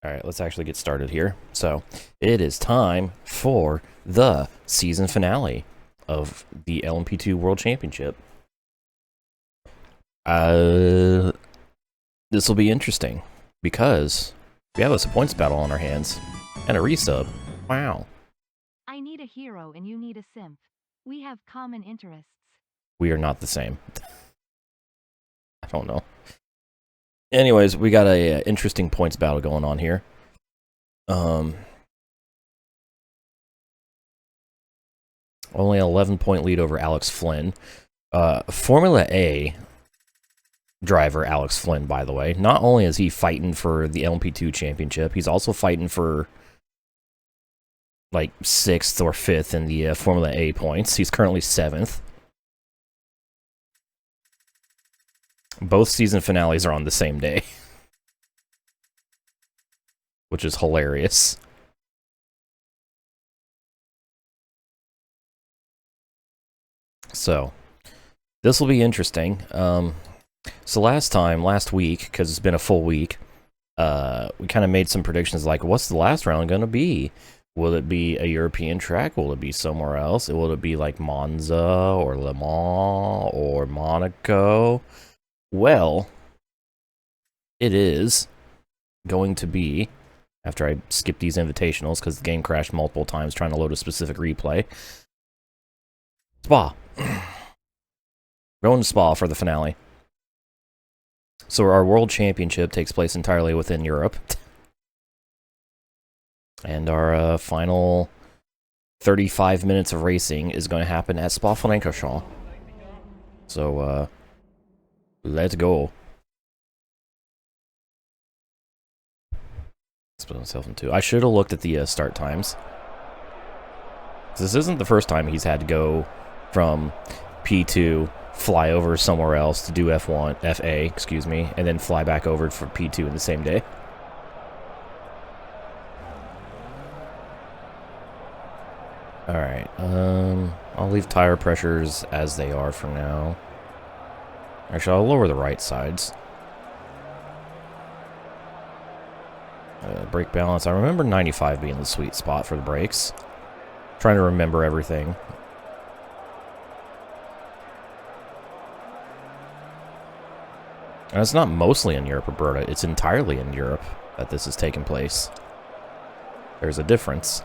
Alright, let's actually get started here. So, it is time for the season finale of the LMP2 World Championship. This will be interesting, because we have a points battle on our hands, and a resub. Wow. I need a hero and you need a simp. We have common interests. We are not the same. I don't know. Anyways, we got a interesting points battle going on here. Only an 11-point lead over Alex Flynn. Formula A driver Alex Flynn, by the way. Not only is he fighting for the LMP2 championship, he's also fighting for like 6th or 5th in the Formula A points. He's currently 7th. Both season finales are on the same day, which is hilarious. So, this will be interesting. So last week, because it's been a full week, we kind of made some predictions like, what's the last round going to be? Will it be a European track? Will it be somewhere else? Will it be like Monza or Le Mans or Monaco? Well, it is going to be, after I skip these invitationals because the game crashed multiple times trying to load a specific replay, Spa. Going to Spa for the finale. So our World Championship takes place entirely within Europe. And our final 35 minutes of racing is going to happen at Spa-Francorchamps. So, let's go. Split myself in two. I should have looked at the start times. This isn't the first time he's had to go from P2, fly over somewhere else to do F1, FA, excuse me, and then fly back over for P2 in the same day. Alright, I'll leave tire pressures as they are for now. Actually, I'll lower the right sides. Brake balance. I remember 95 being the sweet spot for the brakes. Trying to remember everything. And it's not mostly in Europe, Roberta. It's entirely in Europe that this is taking place. There's a difference.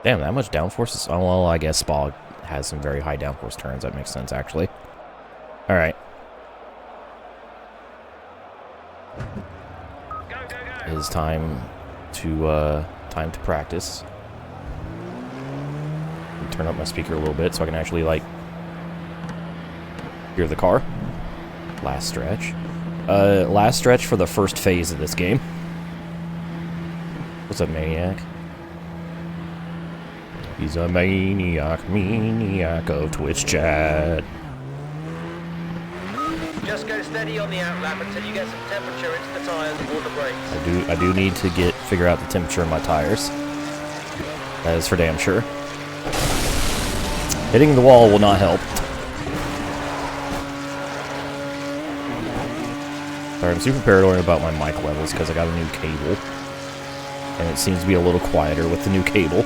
Damn, that much downforce is... Oh, well, I guess Spa has some very high downforce turns. That makes sense, actually. Alright. It is time to practice. Turn up my speaker a little bit so I can actually, like, hear the car. Last stretch. Last stretch for the first phase of this game. What's up, Maniac? He's a maniac of Twitch chat. Just go steady on the outlap until you get some temperature into the tires or the brakes. I do need to figure out the temperature of my tires. That is for damn sure. Hitting the wall will not help. Sorry, I'm super paranoid about my mic levels because I got a new cable. And it seems to be a little quieter with the new cable.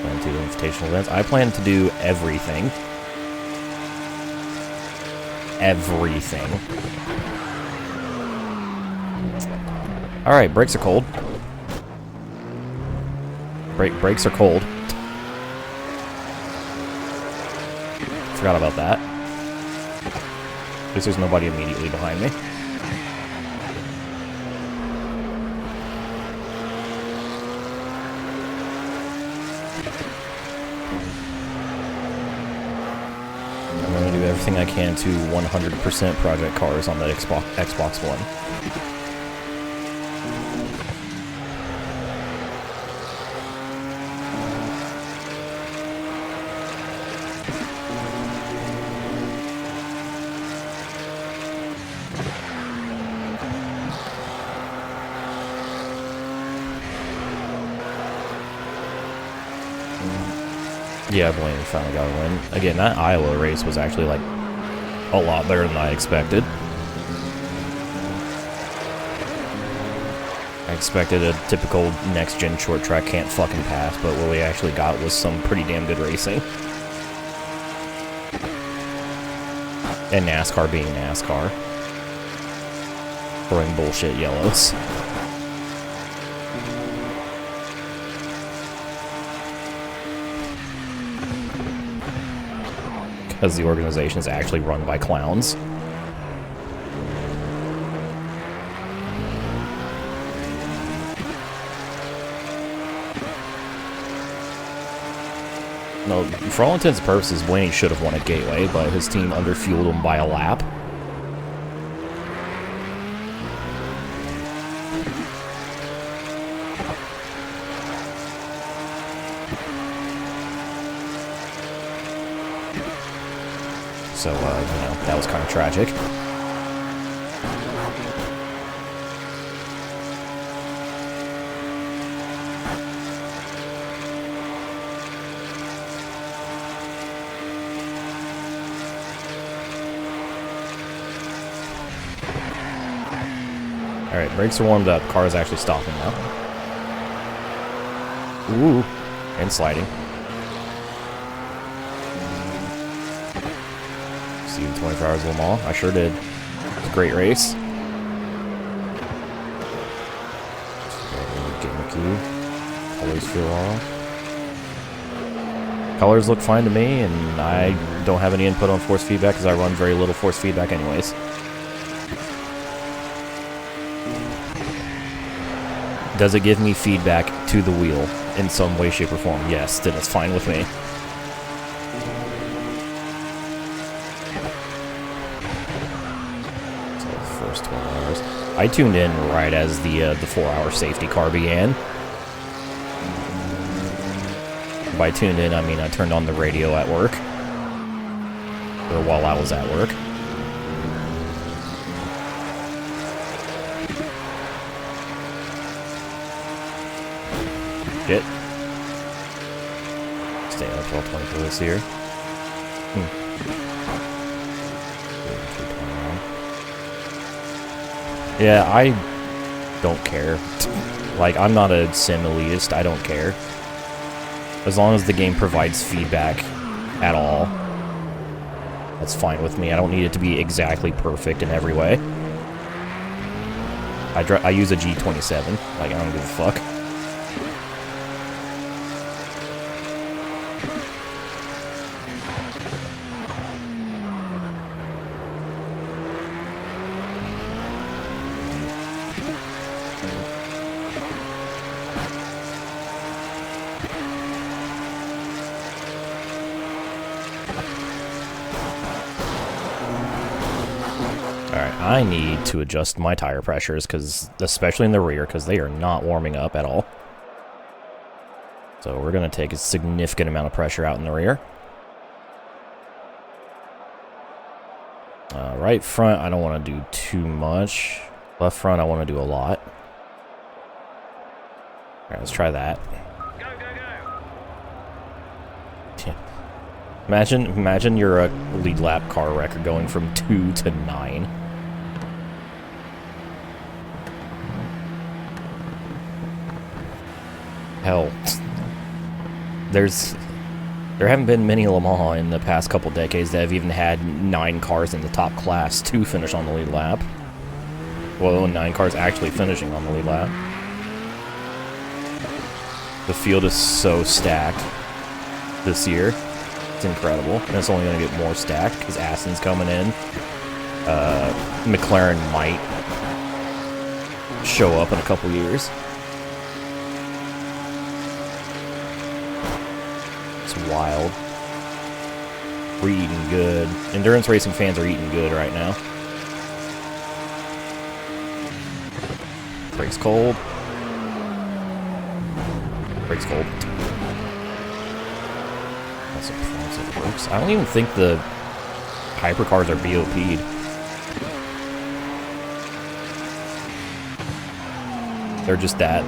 Plan to do invitational events. I plan to do everything. Everything. Alright, brakes are cold. Brakes are cold. Forgot about that. At least there's nobody immediately behind me. I'm going to do everything I can to 100% Project Cars on the Xbox One. Yeah, Blaney finally got a win. Again, that Iowa race was actually, like, a lot better than I expected. I expected a typical next-gen short track can't fucking pass, but what we actually got was some pretty damn good racing. And NASCAR being NASCAR. Throwing bullshit yellows. Because the organization is actually run by clowns. No, for all intents and purposes, Blaney should have won at Gateway, but his team underfueled him by a lap. So, that was kind of tragic. Alright, brakes are warmed up. Car is actually stopping now. Ooh, and sliding. See 24 Hours of Le Mans? I sure did. It's a great race. Gimmicky. Colors feel off. Colors look fine to me, and I don't have any input on force feedback because I run very little force feedback anyways. Does it give me feedback to the wheel in some way, shape, or form? Yes, then it's fine with me. So the first 12 hours. I tuned in right as the 4-hour safety car began. By tuned in, I mean I turned on the radio at work. Or while I was at work. Shit. Stay up 1220 for this here. Yeah, I don't care. Like, I'm not a sim elitist, I don't care. As long as the game provides feedback at all, that's fine with me. I don't need it to be exactly perfect in every way. I use a G27, like, I don't give a fuck. I need to adjust my tire pressures, especially in the rear, because they are not warming up at all. So we're going to take a significant amount of pressure out in the rear. Right front, I don't want to do too much. Left front, I want to do a lot. Alright, let's try that. Go, go, go. Imagine you're a lead lap car record going from 2 to 9. Hell, there haven't been many Le Mans in the past couple decades that have even had 9 cars in the top class to finish on the lead lap. Well, 9 cars actually finishing on the lead lap. The field is so stacked this year. It's incredible, and it's only going to get more stacked because Aston's coming in. McLaren might show up in a couple years. It's wild. We're eating good. Endurance racing fans are eating good right now. Brakes cold. Brakes cold. That's a performance of the brakes. I don't even think the hypercars are BOP'd. They're just that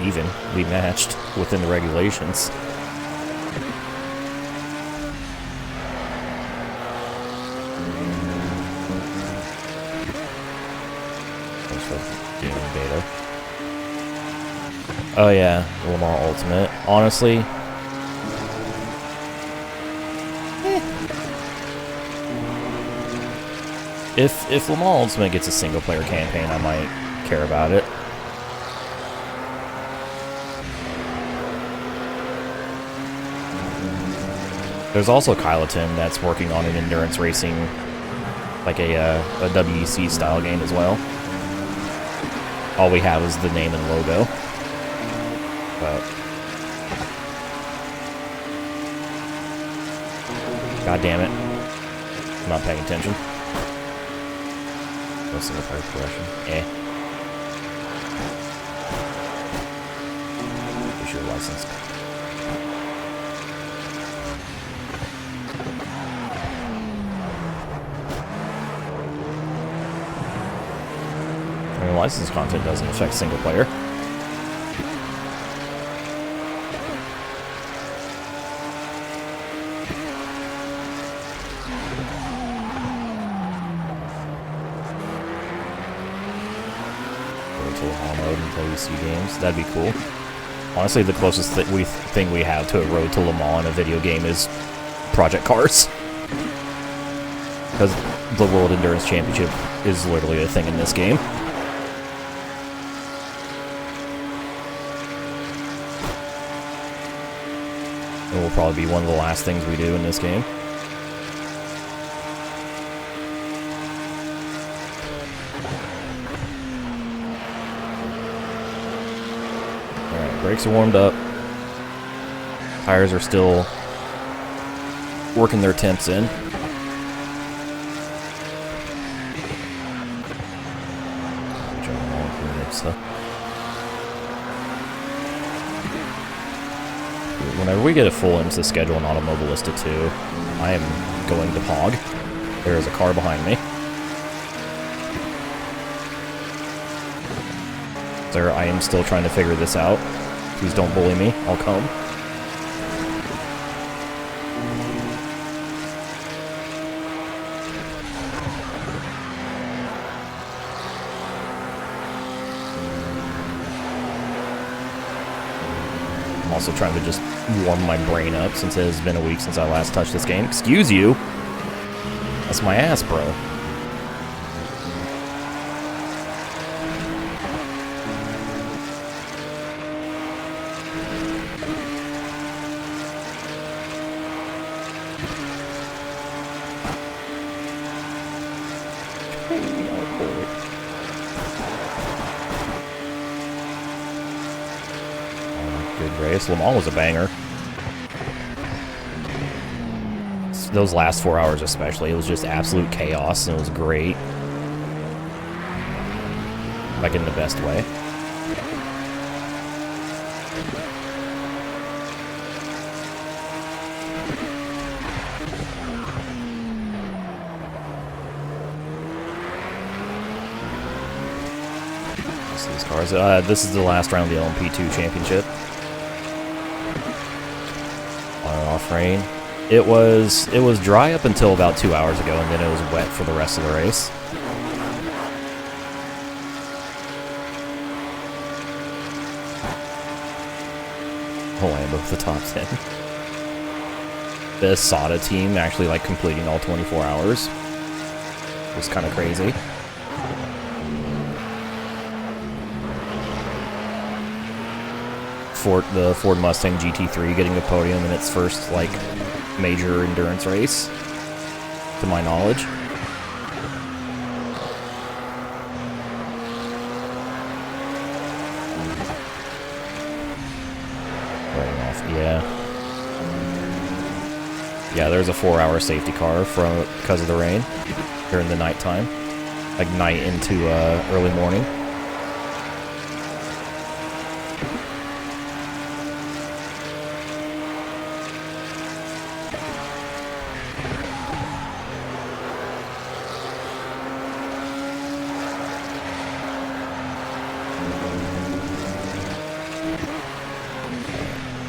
evenly matched within the regulations. Thanks for doing beta. Oh yeah, Le Mans Ultimate. Honestly, if Le Mans Ultimate gets a single player campaign, I might care about it. There's also Kyloton that's working on an endurance racing, like a WEC style game as well. All we have is the name and logo. But God damn it. I'm not paying attention. No single player progression. Issue a license. I mean, license content doesn't affect single player. Mode and WC games. That'd be cool. Honestly, the closest thing we have to a Road to Le Mans in a video game is Project Cars. Because the World Endurance Championship is literally a thing in this game. It will probably be one of the last things we do in this game. Alright, brakes are warmed up. Tires are still working their temps in. Whenever we get a full IMSA schedule and Automobilista 2, I am going to Pog. There is a car behind me. Sir, I am still trying to figure this out. Please don't bully me. I'll come. I'm also trying to just warm my brain up since it has been a week since I last touched this game. Excuse you! That's my ass, bro. Good race. Le Mans was a banger. Those last 4 hours especially, it was just absolute chaos, and it was great. Like, in the best way. See these cars. This is the last round of the LMP2 championship. On and off rain. It was dry up until about 2 hours ago, and then it was wet for the rest of the race. Lambo with the top 10. The Sada team actually like completing all 24 hours was kind of crazy. The Ford Mustang GT3 getting the podium in its first like major endurance race, to my knowledge. Running off, yeah. Yeah, there's a 4-hour safety car because of the rain during the nighttime, like night into early morning.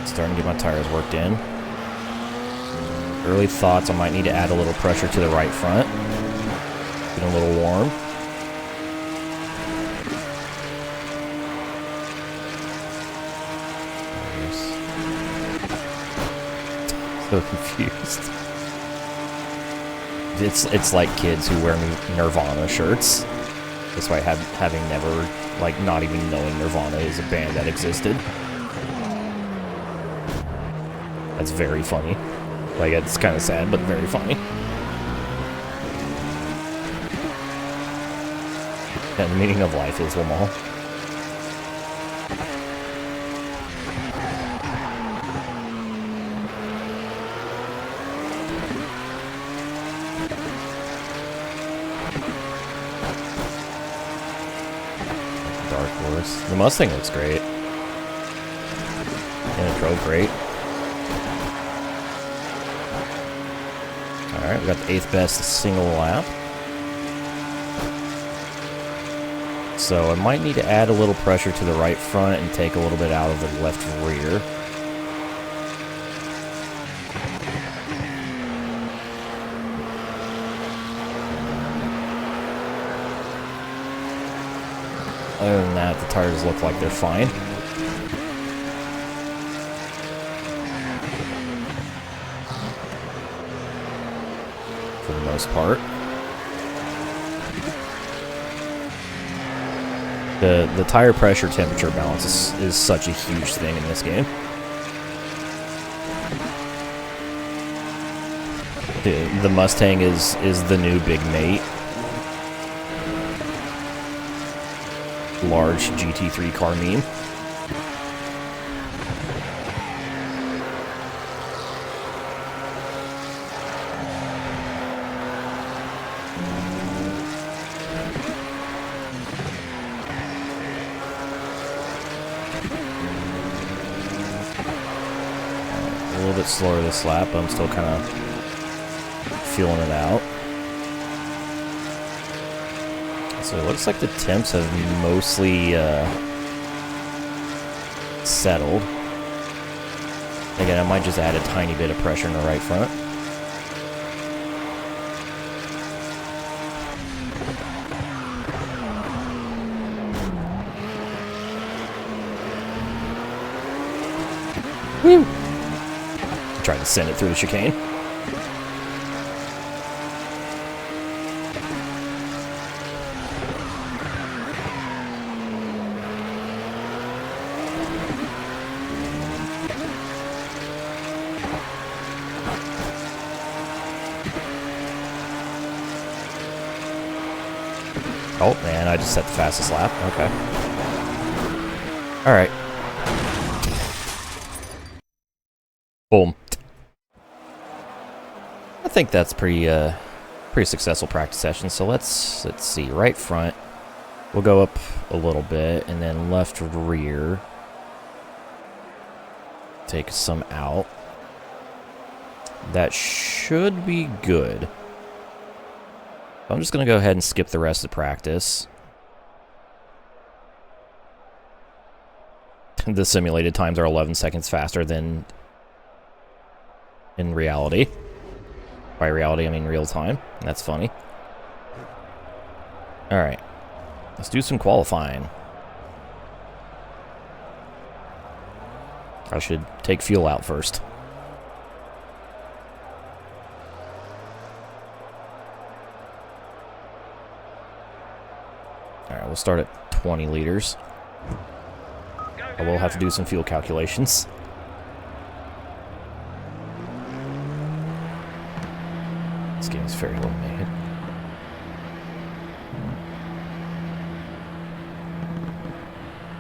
Starting to get my tires worked in. Early thoughts, I might need to add a little pressure to the right front. Get a little warm. So confused. It's like kids who wear Nirvana shirts. Despite having never, like, not even knowing Nirvana is a band that existed. That's very funny. Like, it's kind of sad, but very funny. And the meaning of life is Lamal. Dark Horse. The Mustang looks great. And it drove great. Alright, we got the 8th best single lap. So I might need to add a little pressure to the right front and take a little bit out of the left rear. Other than that, the tires look like they're fine. For the most part. The tire pressure temperature balance is such a huge thing in this game. The Mustang is the new big mate. Large GT3 car meme. A little bit slower this lap, but I'm still kind of feeling it out. So it looks like the temps have mostly settled. Again, I might just add a tiny bit of pressure in the right front. Woo! Trying to send it through the chicane. Oh, man, I just set the fastest lap. Okay. Alright. Boom. I think that's pretty successful practice session. So let's see. Right front. We'll go up a little bit, and then left rear. Take some out. That should be good. I'm just going to go ahead and skip the rest of the practice. The simulated times are 11 seconds faster than in reality. By reality, I mean real time. That's funny. Alright. Let's do some qualifying. I should take fuel out first. Alright, we'll start at 20 liters. I will have to do some fuel calculations. This game is very well made.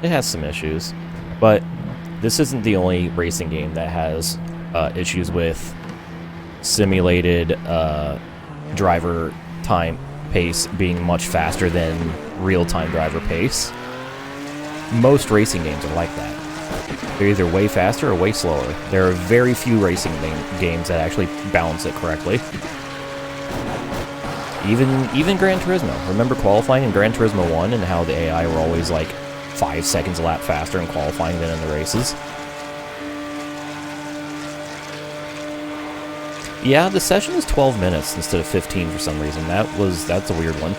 It has some issues, but this isn't the only racing game that has issues with simulated driver time pace being much faster than real-time driver pace. Most racing games are like that. They're either way faster or way slower. There are very few racing games that actually balance it correctly. Even Gran Turismo. Remember qualifying in Gran Turismo 1 and how the AI were always like 5 seconds a lap faster in qualifying than in the races? Yeah, the session is 12 minutes instead of 15 for some reason. That's a weird one.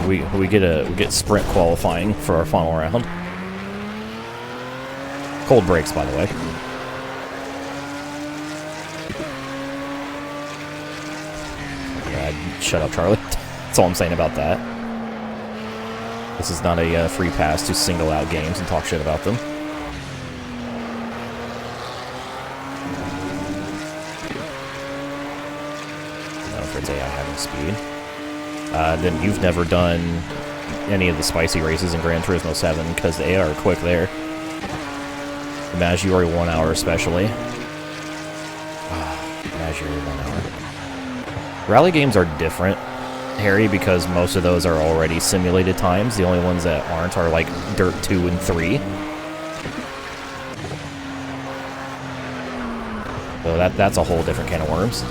We get sprint qualifying for our final round. Cold brakes, by the way. Yeah, shut up, Charlie. That's all I'm saying about that. This is not a free pass to single out games and talk shit about them. No, for its AI having speed. Then you've never done any of the spicy races in Gran Turismo 7 because the AI are quick there. The Maggiore 1 hour especially. Maggiore 1 hour. Rally games are different, Harry, because most of those are already simulated times. The only ones that aren't are like Dirt 2 and 3. So that's a whole different can of worms.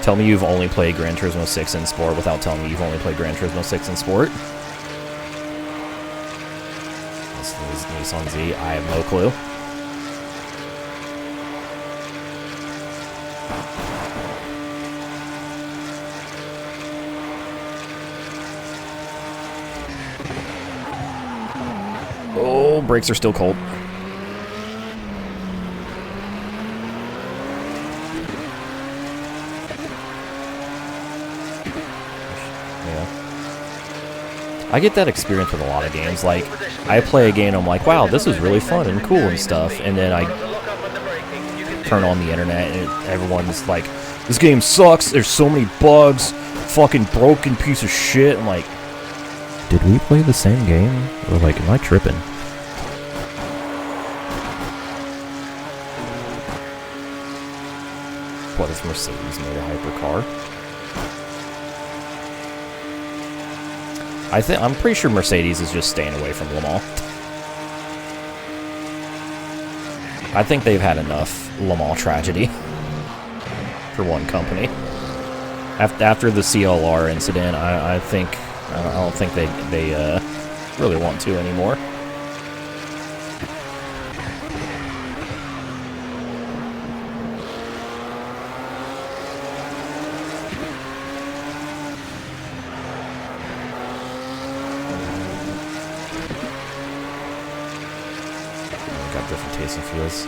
Tell me you've only played Gran Turismo 6 in Sport without telling me you've only played Gran Turismo 6 in Sport. This is Nissan Z. I have no clue. Oh, brakes are still cold. I get that experience with a lot of games. Like, I play a game and I'm like, wow, this is really fun and cool and stuff. And then I turn on the internet and everyone's like, this game sucks, there's so many bugs, fucking broken piece of shit. I'm like, did we play the same game? Or like, am I tripping? What if Mercedes made a hypercar? I'm pretty sure Mercedes is just staying away from Le Mans. I think they've had enough Le Mans tragedy for one company. After the CLR incident, I don't think they really want to anymore. Different tastes and feels.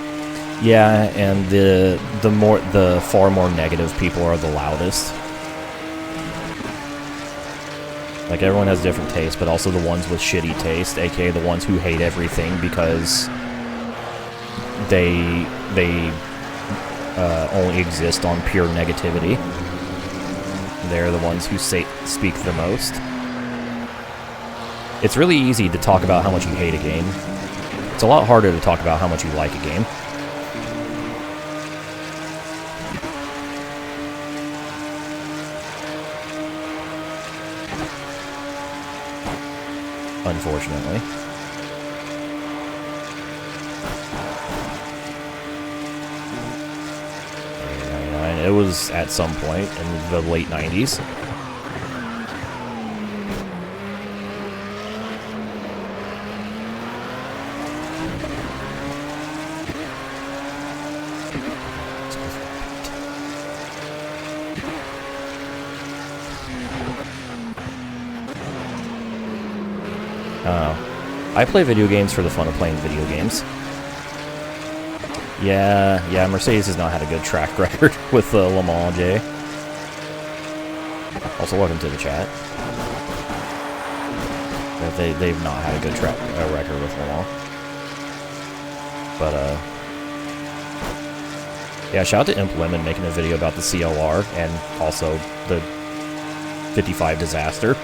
Yeah, and the far more negative people are the loudest. Like, everyone has different tastes, but also the ones with shitty taste, aka the ones who hate everything because they only exist on pure negativity. They're the ones who speak the most. It's really easy to talk about how much you hate a game. It's a lot harder to talk about how much you like a game. Unfortunately. It was at some point in the late 90s. I play video games for the fun of playing video games. Yeah, Mercedes has not had a good track record with Le Mans, Jay. Also, welcome to the chat. They've not had a good track record with Le Mans. But, yeah, shout out to Imp Lemon making a video about the CLR and also the 55 disaster.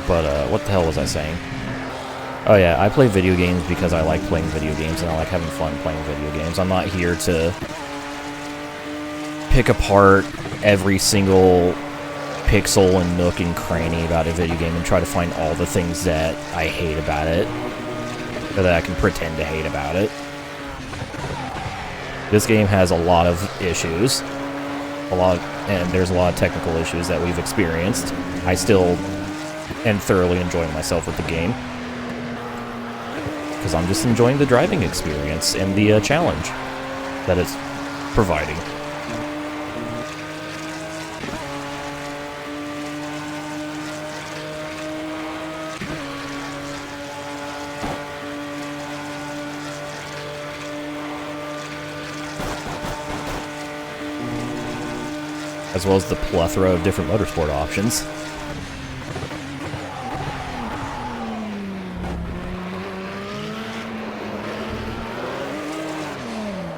But, what the hell was I saying? Oh yeah, I play video games because I like playing video games and I like having fun playing video games. I'm not here to pick apart every single pixel and nook and cranny about a video game and try to find all the things that I hate about it, or that I can pretend to hate about it. This game has a lot of issues, and there's a lot of technical issues that we've experienced. I still am thoroughly enjoying myself with the game. Because I'm just enjoying the driving experience and the challenge that it's providing. As well as the plethora of different motorsport options.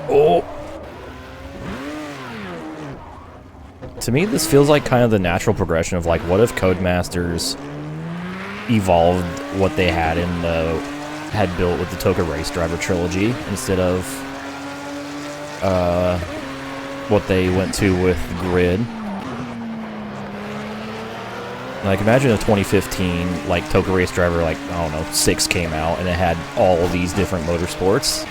Oh! To me, this feels like kind of the natural progression of, like, what if Codemasters evolved what they had had built with the Toka Race Driver trilogy instead of what they went to with Grid. Like, imagine if 2015, like, Toka Race Driver, like, I don't know, 6 came out, and it had all of these different motorsports.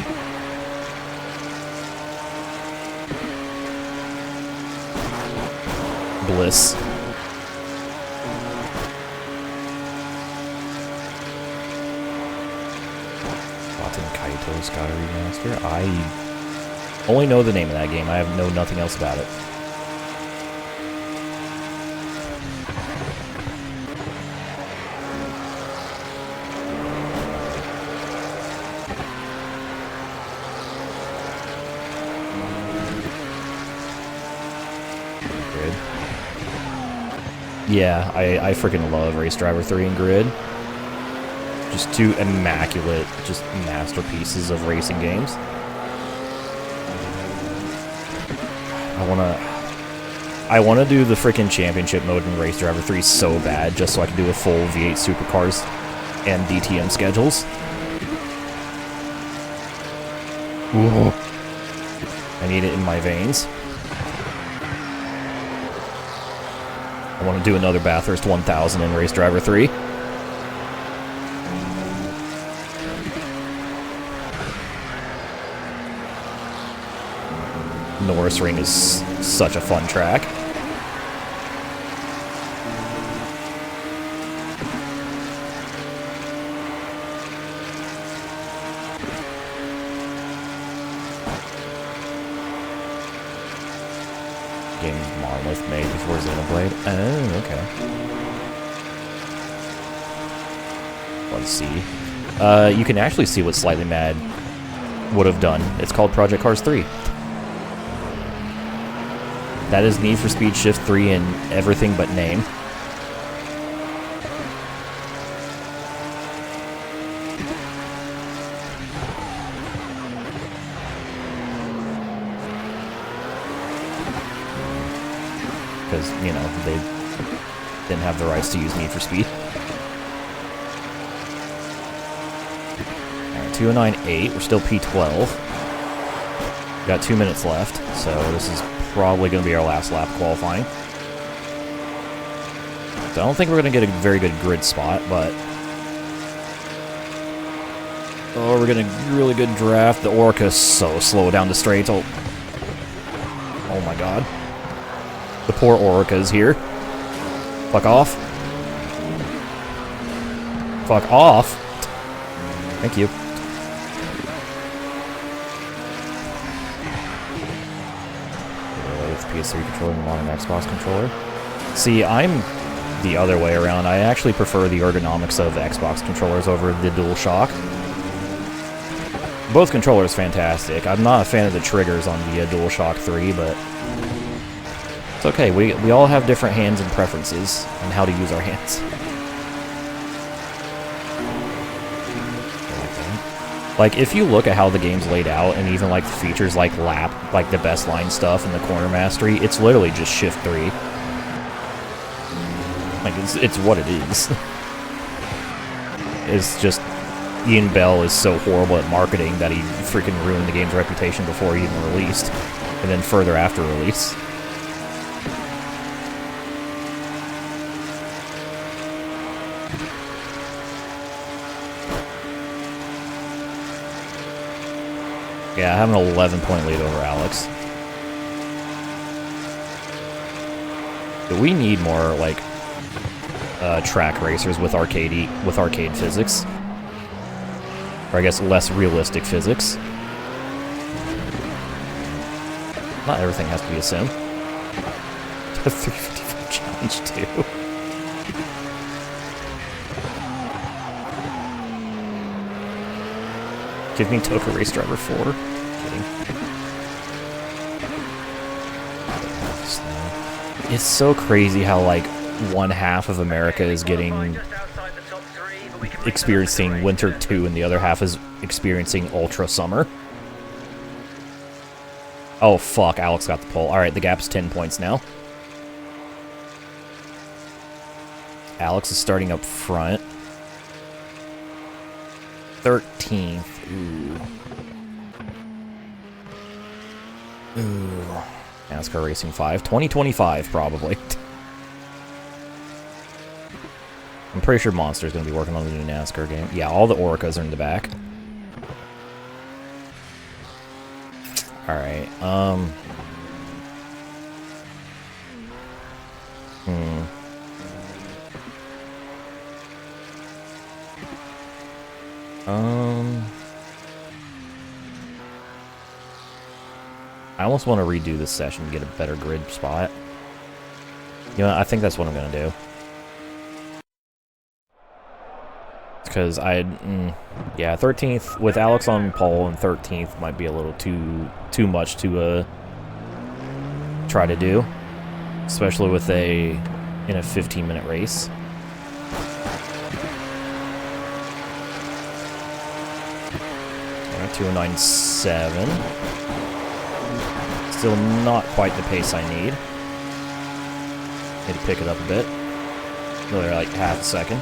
Bliss. Baten Kaitos got a remaster. I only know the name of that game. I know nothing else about it. Grid. Yeah, I freaking love Race Driver 3 and Grid. Just two immaculate, just masterpieces of racing games. I wanna do the freaking championship mode in Race Driver 3 so bad, just so I can do a full V8 Supercars and DTM schedules. Ooh. I need it in my veins. I want to do another Bathurst 1000 in Race Driver 3. Norris Ring is such a fun track. Game Monolith made before Xenoblade. Oh, okay. Let's see. You can actually see what Slightly Mad would have done. It's called Project Cars 3. That is Need for Speed Shift 3 in everything but name. Because, you know, they didn't have the rights to use Need for Speed. Alright, 209.8. We're still P12. We've got 2 minutes left, so this is probably going to be our last lap qualifying. So I don't think we're going to get a very good grid spot, but... Oh, we're getting a really good draft. The Orca's so slow down the straights. Oh my god. The poor Orca's here. Fuck off. Fuck off. Thank you. PS3 controller and modern Xbox controller. See, I'm the other way around. I actually prefer the ergonomics of Xbox controllers over the DualShock. Both controllers fantastic. I'm not a fan of the triggers on the DualShock 3, but it's okay. We all have different hands and preferences on how to use our hands. Like, if you look at how the game's laid out, and even, like, the features like lap, like the best line stuff and the corner mastery, it's literally just Shift 3. Like, it's what it is. It's just, Ian Bell is so horrible at marketing that he freaking ruined the game's reputation before he even released, and then further after release. Yeah, I have an 11-point lead over Alex. But we need more, like, track racers with arcade physics. Or I guess less realistic physics. Not everything has to be a sim. A 355 challenge too. Give me Toka Race Driver 4. Kidding. It's so crazy how, like, one half of America is experiencing Winter 2 and the other half is experiencing Ultra Summer. Oh, fuck. Alex got the pole. Alright, the gap's 10 points now. Alex is starting up front. 13th. Ooh. Ooh. NASCAR Racing 5. 2025, probably. I'm pretty sure Monster's going to be working on the new NASCAR game. Yeah, all the Orcas are in the back. Alright, I almost want to redo this session to get a better grid spot. You know, I think that's what I'm going to do. Because yeah, 13th with Alex on pole and 13th might be a little too much to try to do, especially with in a 15-minute race. All right, 2:09.7. Still not quite the pace I need. Need to pick it up a bit. Really, like half a second.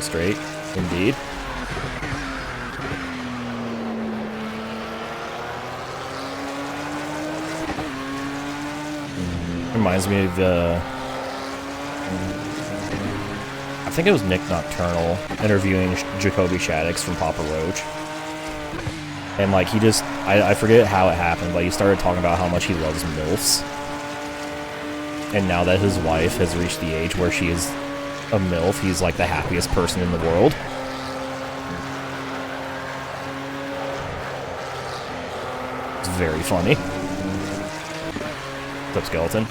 Straight, indeed. Reminds me of I think it was Nick Nocturnal interviewing Jacoby Shaddix from Papa Roach. And like he just I forget how it happened, but he started talking about how much he loves MILFs. And now that his wife has reached the age where she is a MILF, he's like the happiest person in the world. It's very funny. What's up, Skeleton?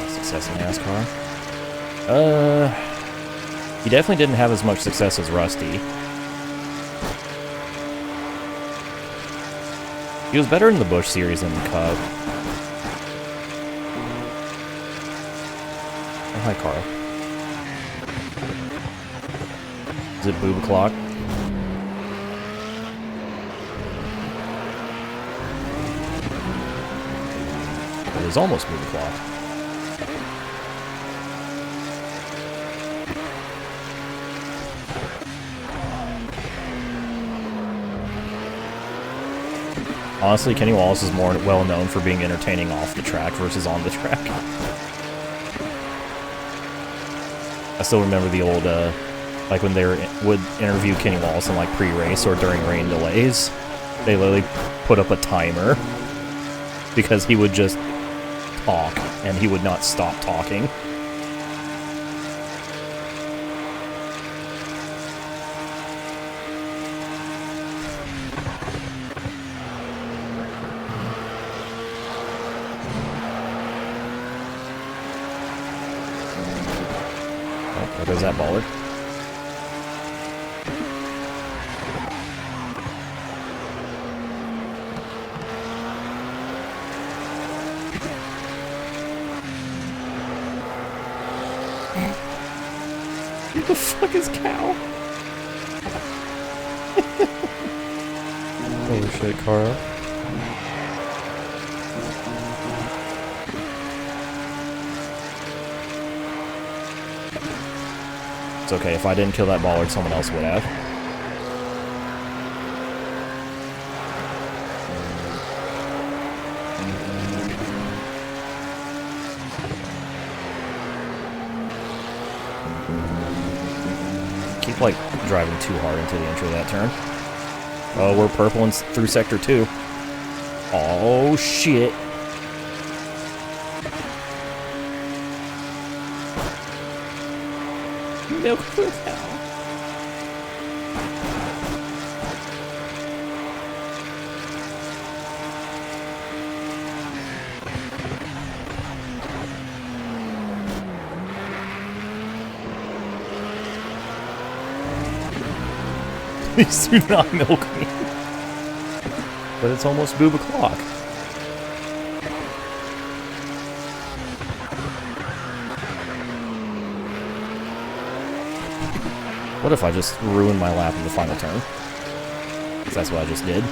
Success in NASCAR? He definitely didn't have as much success as Rusty. He was better in the Busch Series than the Cup. Oh, hi, Carl. Is it boob o'clock? It is almost boob o'clock. Honestly, Kenny Wallace is more well known for being entertaining off the track versus on the track. I still remember the old, like when they would interview Kenny Wallace in like pre-race or during rain delays, they literally put up a timer because he would just talk and he would not stop talking. There goes that bollard. Who the fuck is Cow? Holy shit, Carl. It's okay. If I didn't kill that baller, someone else would have. Keep, like, driving too hard into the entry of that turn. Oh, we're purple and through Sector 2. Oh, shit. Milk for hell. Please do not milk me. But it's almost boob o'clock. What if I just ruined my lap in the final turn? Because that's what I just did.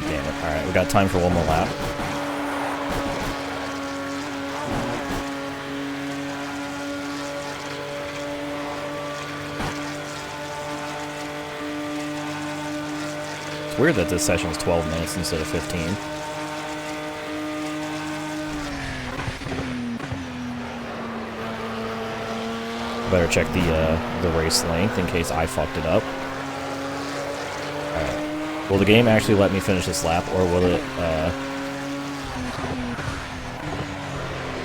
Damn it. Alright, we got time for one more lap. It's weird that this session is 12 minutes instead of 15. Better check the race length in case I fucked it up. Alright. Will the game actually let me finish this lap, or will it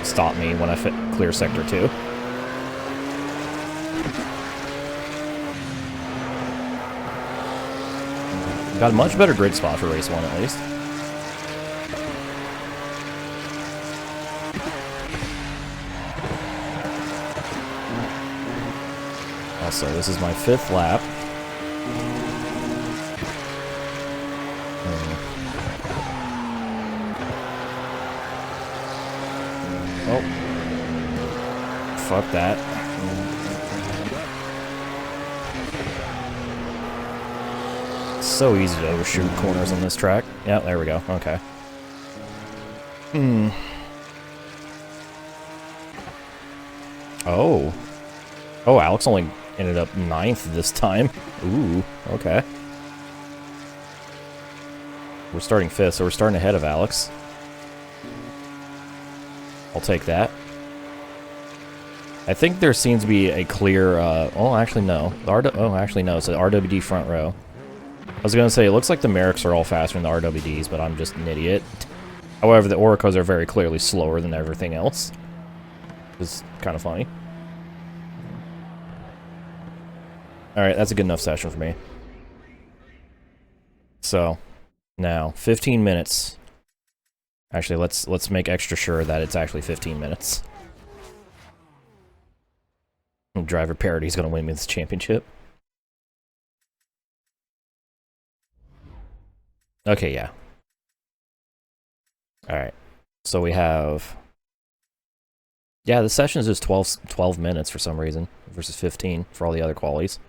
stop me when I clear Sector 2? Got a much better grid spot for race 1 at least. Also, this is my 5th lap. Oh. Fuck that. It's so easy to overshoot corners on this track. Yeah, there we go. Okay. Oh. Oh, Alex only ended up 9th this time. Ooh, okay. We're starting 5th, so we're starting ahead of Alex. I'll take that. I think there seems to be a clear, oh, actually, no. Oh, actually, no, it's an RWD front row. I was gonna say, it looks like the Merricks are all faster than the RWDs, but I'm just an idiot. However, the Oricos are very clearly slower than everything else. It's kind of funny. Alright, that's a good enough session for me. So, now, 15 minutes. Actually, let's make extra sure that it's actually 15 minutes. Driver Parady's gonna win me this championship. Okay, yeah. Alright. So we have... Yeah, the session is just 12 minutes for some reason, versus 15 for all the other qualities.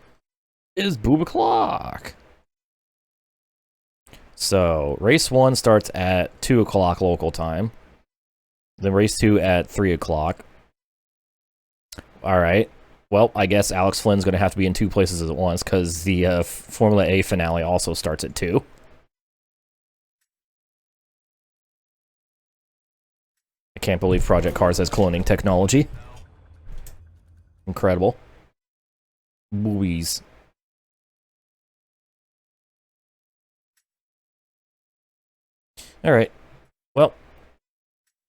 It is boob o'clock! So, race 1 starts at 2 o'clock local time. Then race 2 at 3 o'clock. Alright. Well, I guess Alex Flynn's going to have to be in 2 places at once, because the Formula A finale also starts at 2. I can't believe Project Cars has cloning technology. Incredible. Boobies. Alright. Well,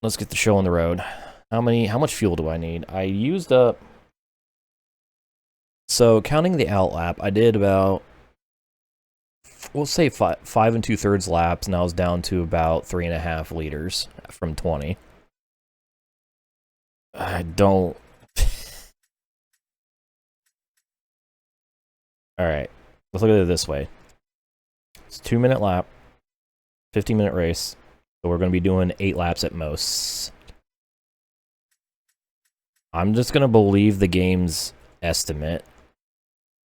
let's get the show on the road. How much fuel do I need? I used up... So, counting the out lap, I did about... We'll say 5 2/3 laps, and I was down to about 3.5 liters from 20. I don't... Alright, let's look at it this way. It's a 2-minute lap, 15-minute race, so we're going to be doing 8 laps at most. I'm just going to believe the game's estimate,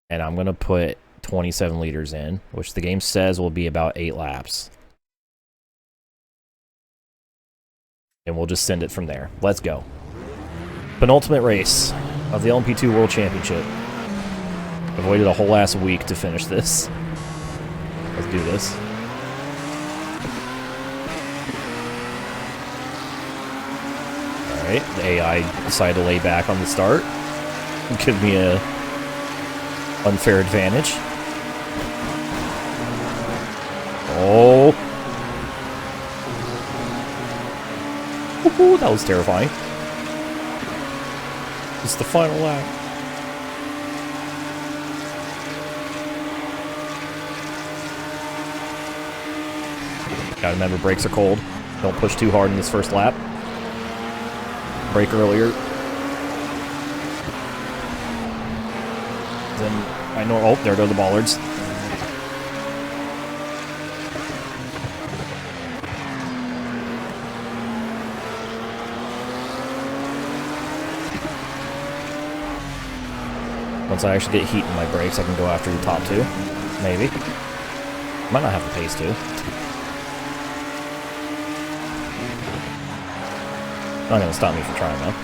and I'm going to put 27 liters in, which the game says will be about 8 laps. and we'll just send it from there. Let's go. Penultimate race of the LMP2 World Championship. I've waited a whole last week to finish this. Let's do this. Alright, the AI decided to lay back on the start. Give me a unfair advantage. Oh. Woohoo, that was terrifying. It's the final lap. Gotta remember, brakes are cold. Don't push too hard in this first lap. Brake earlier. Then I know. Oh, there go the bollards. Once I actually get heat in my brakes, I can go after the top two. Maybe. Might not have the pace to. Not gonna stop me from trying though.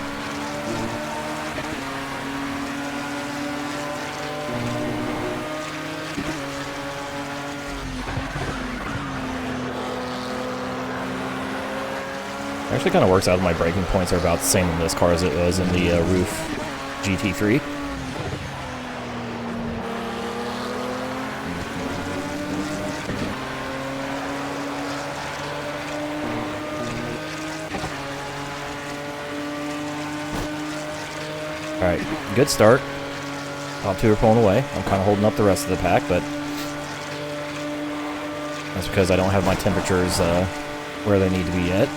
Actually kind of works out. My braking points are about the same in this car as it was in the Roof GT3. Alright, good start. Top two are pulling away. I'm kind of holding up the rest of the pack, but that's because I don't have my temperatures where they need to be yet.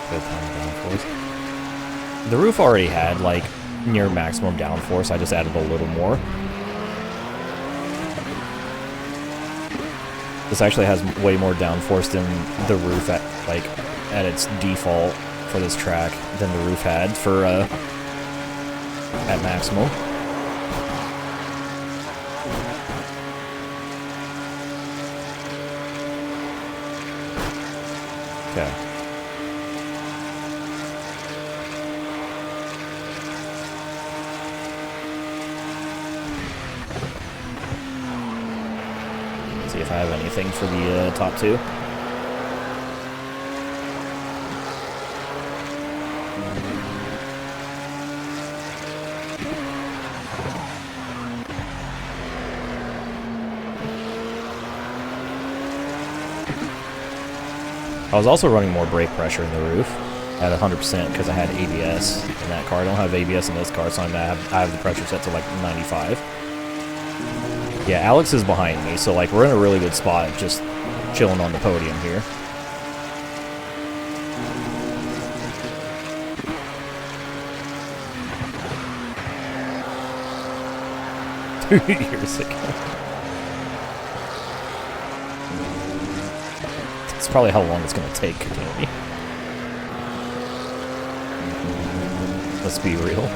Good time downforce. The Roof already had, like, near maximum downforce. I just added a little more. This actually has way more downforce than the Roof at its default for this track than the Roof had for at maximum. Okay. See if I have anything for the top two. I was also running more brake pressure in the Roof at 100% because I had ABS in that car. I don't have ABS in this car, so I have the pressure set to like 95. Yeah, Alex is behind me, so like we're in a really good spot, just chilling on the podium here. Years ago. That's probably how long it's gonna take, maybe. Let's be real.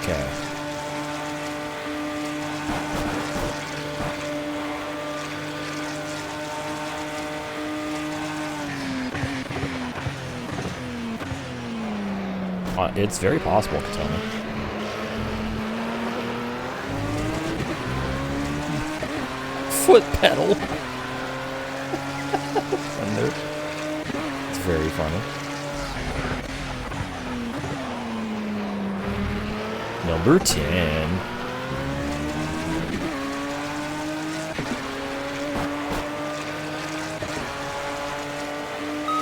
Okay. It's very possible, Katona. Foot pedal. Thunder. It's very funny. Number 10.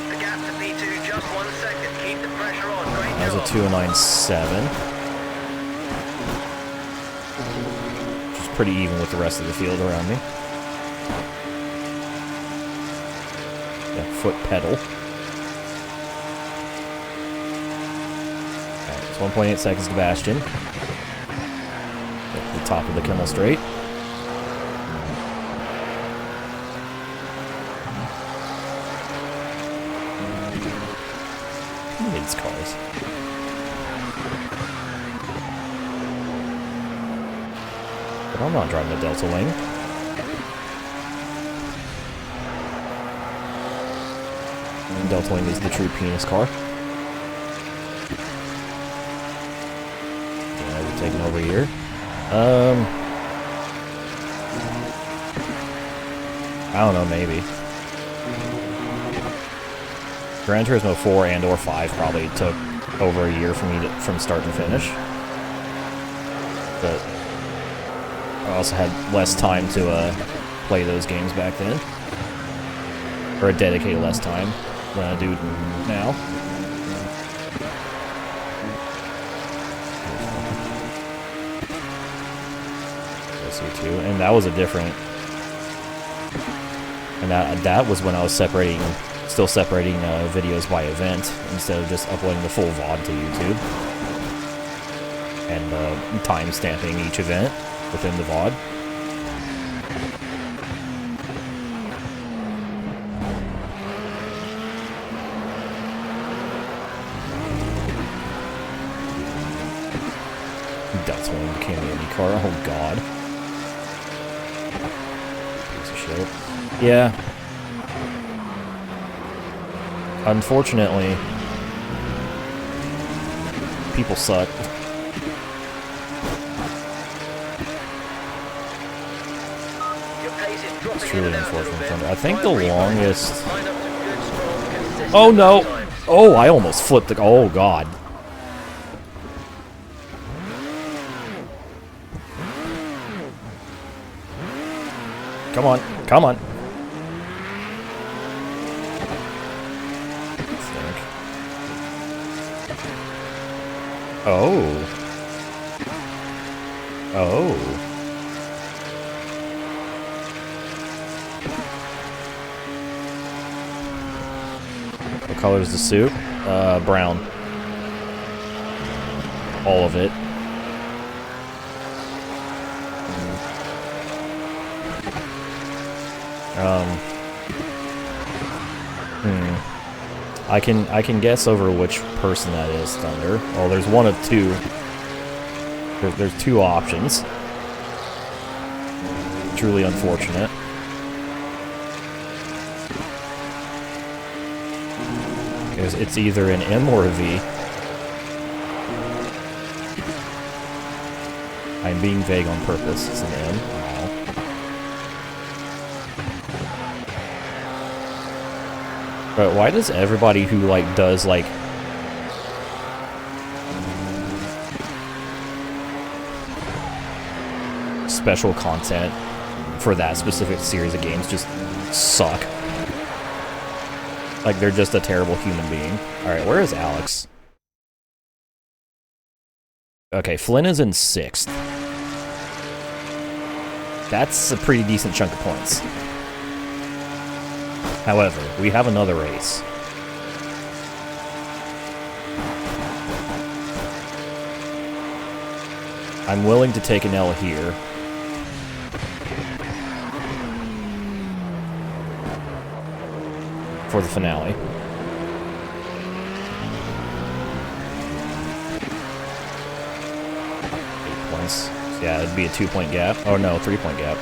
The gap to P2, just 1 second. Keep the pressure on. Great That was a job. 209.7. Which is pretty even with the rest of the field around me. Yeah, foot pedal. It's 1.8 seconds to Bastion. At the top of the Kimmel Straight. Who needs cars? But I'm not driving the Delta Wing. And Delta Wing is the true penis car. Yeah, we're taking over here. I don't know, maybe. Gran Turismo 4 and or 5 probably took over a year for me from start to finish. But I also had less time to play those games back then. Or dedicate less time than I do now. And that was a different... And that was when I was still separating videos by event, instead of just uploading the full VOD to YouTube. And time-stamping each event within the VOD. That's when it became the IndyCar. Oh god. Piece of shit. Yeah. Unfortunately, people suck. It's truly unfortunate. I think the longest... Oh no! Oh, I almost flipped the... Oh god. Come on, come on. Oh. Oh. What color is the suit? Brown. All of it. I can guess over which person that is, Thunder. Oh, there's one of two. There's two options. Truly unfortunate. Because it's either an M or a V. I'm being vague on purpose. It's an M. But why does everybody who, like, does, like... special content for that specific series of games just suck? Like, they're just a terrible human being. Alright, where is Alex? Okay, Flynn is in 6th. That's a pretty decent chunk of points. However, we have another race. I'm willing to take an L here. For the finale. 8 points. Yeah, it'd be a 2-point gap. Oh no, 3-point gap.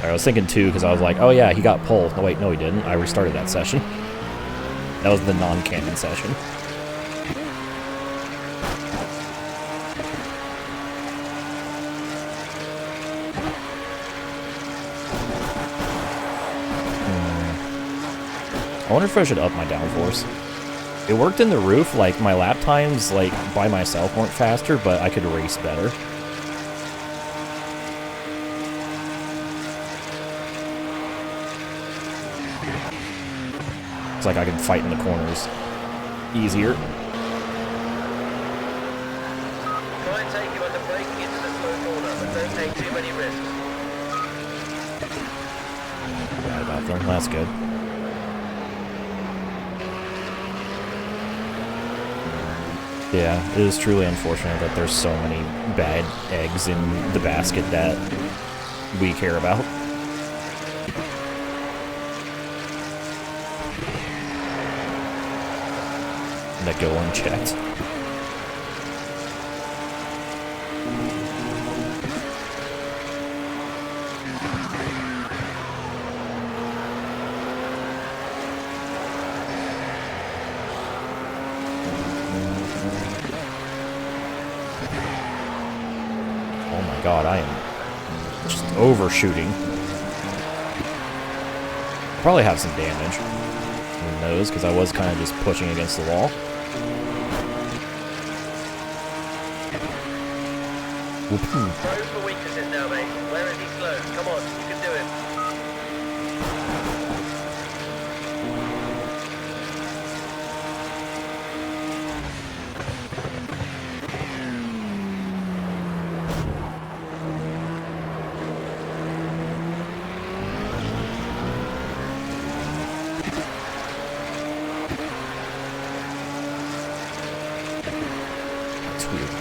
I was thinking 2 because I was like, oh yeah, he got pole. Oh wait, no he didn't. I restarted that session. That was the non-canon session. I wonder if I should up my downforce. It worked in the roof, like my lap times, like by myself weren't faster, but I could race better. It's like I could fight in the corners easier. Try and take you under braking into the slow corner, but don't take too many risks. Forgot about them. That's good. Yeah, it is truly unfortunate that there's so many bad eggs in the basket that we care about. That go unchecked. Oh my god, I am just overshooting. Probably have some damage. Who knows, because I was kind of just pushing against the wall. Road for weaknesses now, mate. Where is he slow? Come on, you can do it.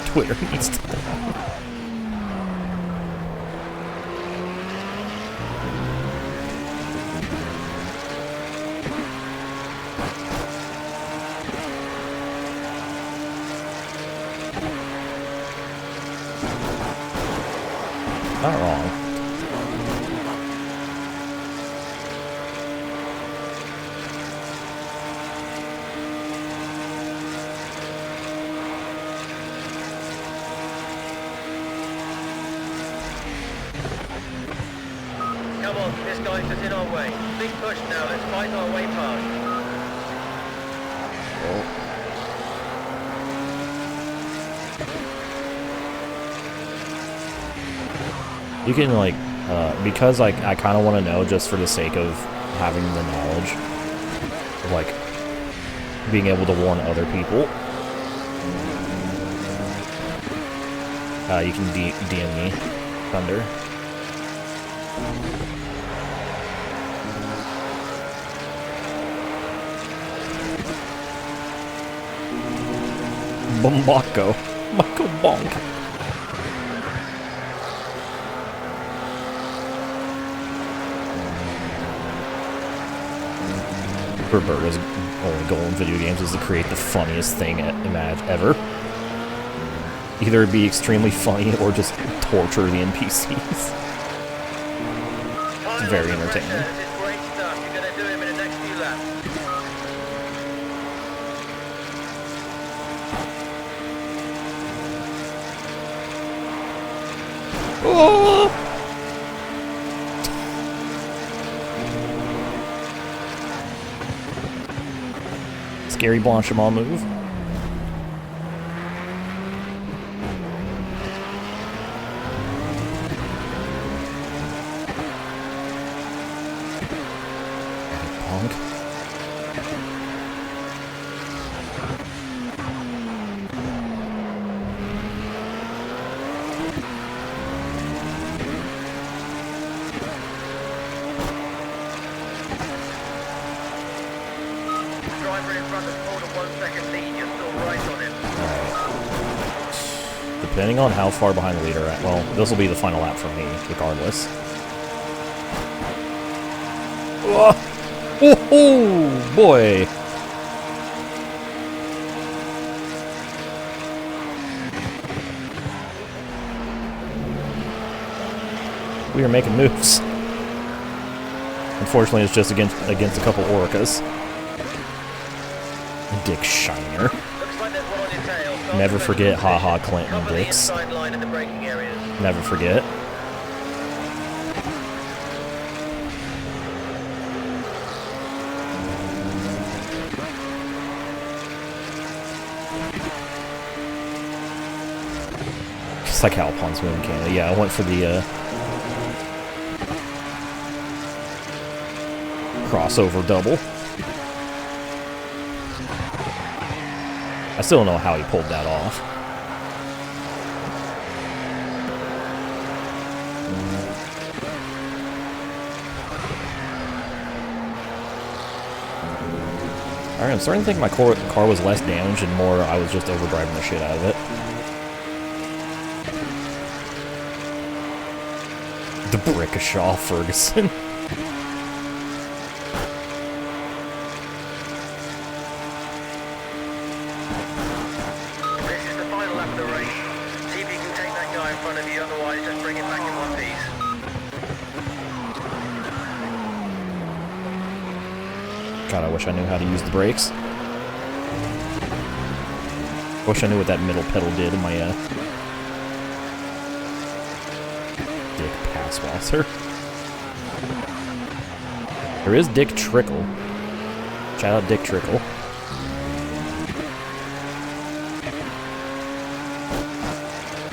Twitter needs to... Not wrong. Come on, this guy's just in our way. Big push now, let's fight our way past. You can, like, because I kind of want to know just for the sake of having the knowledge of, like, being able to warn other people. You can DM me, Thunder. Bombako. Michael Bonk. Roberto's only goal in video games is to create the funniest thing ever. Either be extremely funny or just torture the NPCs. It's very entertaining. This is great stuff. You're going to do him in the next few laps. Oh! Scary Blanchimont move. Punk. Driver in front has pulled a 1 second lead. You're still right on him. Alright. Depending on how far behind the leader at, well, this will be the final lap for me, regardless. Oh, boy! We are making moves. Unfortunately, it's just against a couple orcas. Dick Shiner. Looks like there's one on your tail. Never forget haha Clinton Cover the dicks. inside line in the braking areas. Never forget. It's like Alpine's moving Canada. Yeah, I went for the crossover double. I still don't know how he pulled that off. Alright, I'm starting to think my car was less damaged and more I was just overdriving the shit out of it. The Brickashaw Ferguson. This is the final lap of the race. See if you can take that guy in front of you, otherwise just bring it back in one piece. God, I wish I knew how to use the brakes. Wish I knew what that middle pedal did in my, Dick Passwasser. There is Dick Trickle. Shout out Dick Trickle.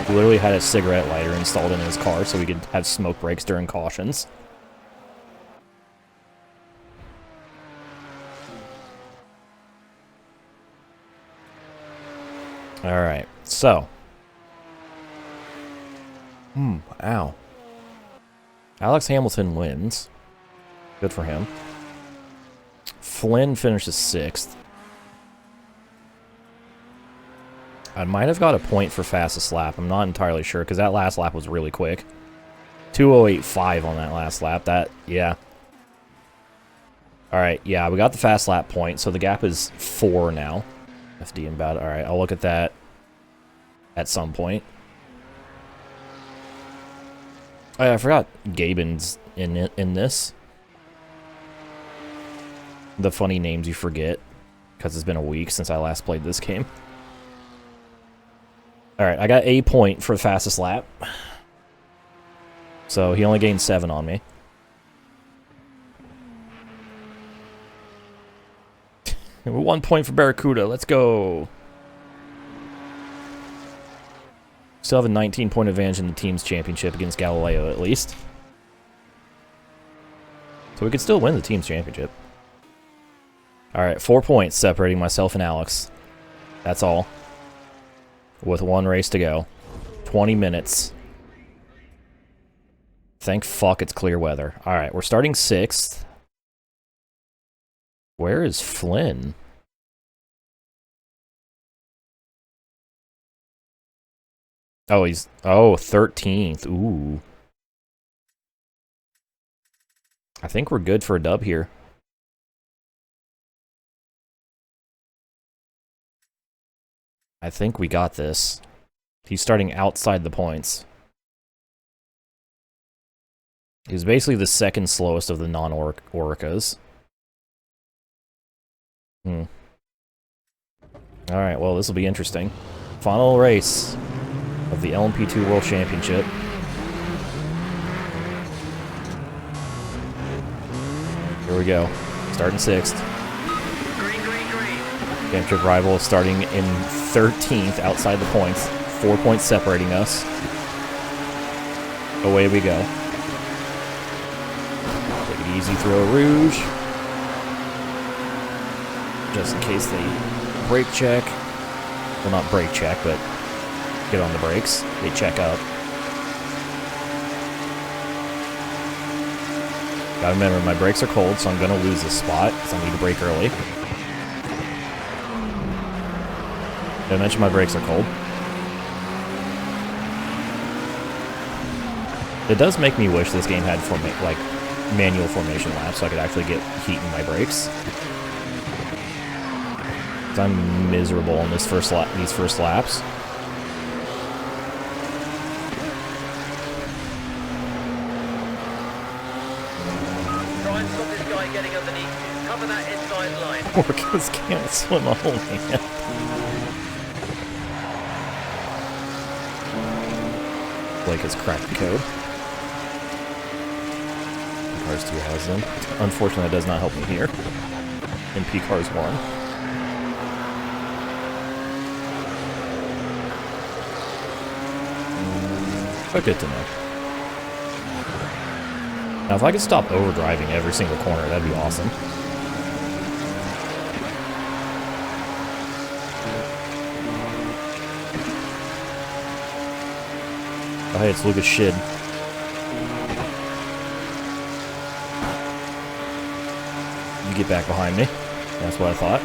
He literally had a cigarette lighter installed in his car so we could have smoke breaks during cautions. Alright, so. Ow. Alex Hamilton wins. Good for him. Flynn finishes 6th. I might have got a point for fastest lap. I'm not entirely sure, because that last lap was really quick. 2:08.5 on that last lap. Yeah. Alright, yeah, we got the fast lap point, so the gap is 4 now. FD and bad. Alright, I'll look at that at some point. Oh yeah, I forgot Gaben's in this. The funny names you forget, because it's been a week since I last played this game. Alright, I got a point for the fastest lap. So he only gained 7 on me. One point for Barracuda. Let's go. Still have a 19-point advantage in the team's championship against Galileo, at least. So we could still win the team's championship. Alright, 4 points separating myself and Alex. That's all. With 1 race to go. 20 minutes. Thank fuck it's clear weather. Alright, we're starting 6th. Where is Flynn? Oh, he's... Oh, 13th. Ooh. I think we're good for a dub here. I think we got this. He's starting outside the points. He's basically the second slowest of the non-Orcas. Alright, well, this will be interesting. Final race of the LMP2 World Championship. Here we go. Starting 6th. Championship rival starting in 13th outside the points. 4 points separating us. Away we go. Take it easy, throw a rouge. Just in case they brake check. Well, not brake check, but get on the brakes. They check up. Gotta remember, my brakes are cold, so I'm gonna lose this spot, because I need to brake early. Did I mention my brakes are cold? It does make me wish this game had manual formation laps, so I could actually get heat in my brakes. I'm miserable on these first laps. Try and stop this guy getting underneath. Cover that inside line. Orcas can't swim a whole man. Blake has cracked the code. Cars 2 has them. Unfortunately, that does not help me here. In P Cars 1. But good to know. Now, if I could stop overdriving every single corner, that'd be awesome. Oh, hey, it's Lucas Shid. You get back behind me. That's what I thought.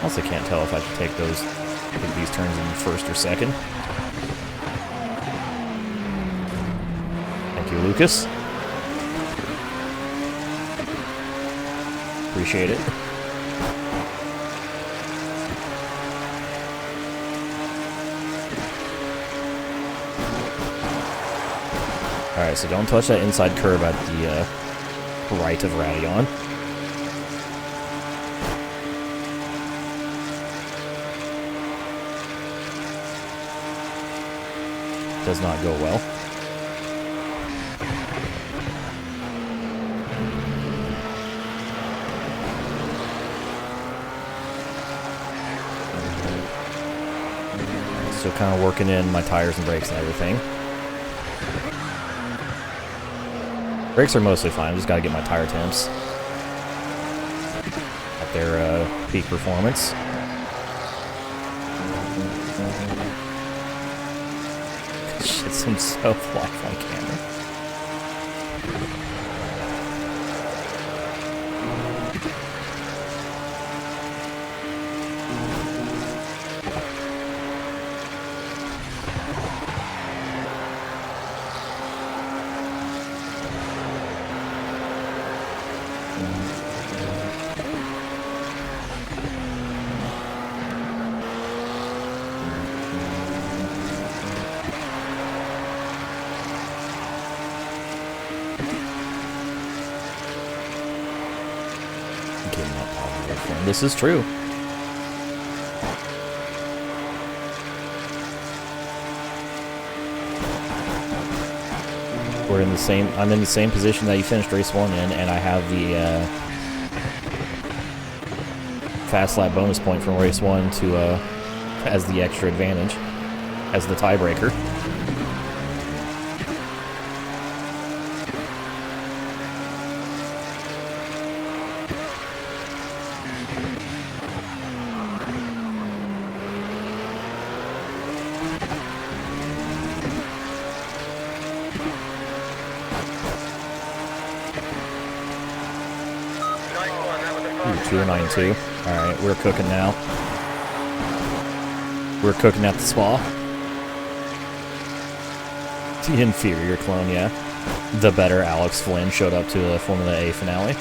Also can't tell if I should take these turns in first or second. Thank you, Lucas. Appreciate it. Alright, so don't touch that inside curve at the right of Radion. Does not go well. Still kind of working in my tires and brakes and everything. Brakes are mostly fine, just gotta get my tire temps at their peak performance. Shit seems so live on camera. This is true. We're in the same. I'm in the same position that you finished race 1 in, and I have the fast lap bonus point from race 1 to as the extra advantage, as the tiebreaker. Ooh, 292. Alright, we're cooking now. We're cooking at the spa. The inferior clone, yeah. The better Alex Flynn showed up to the Formula A finale.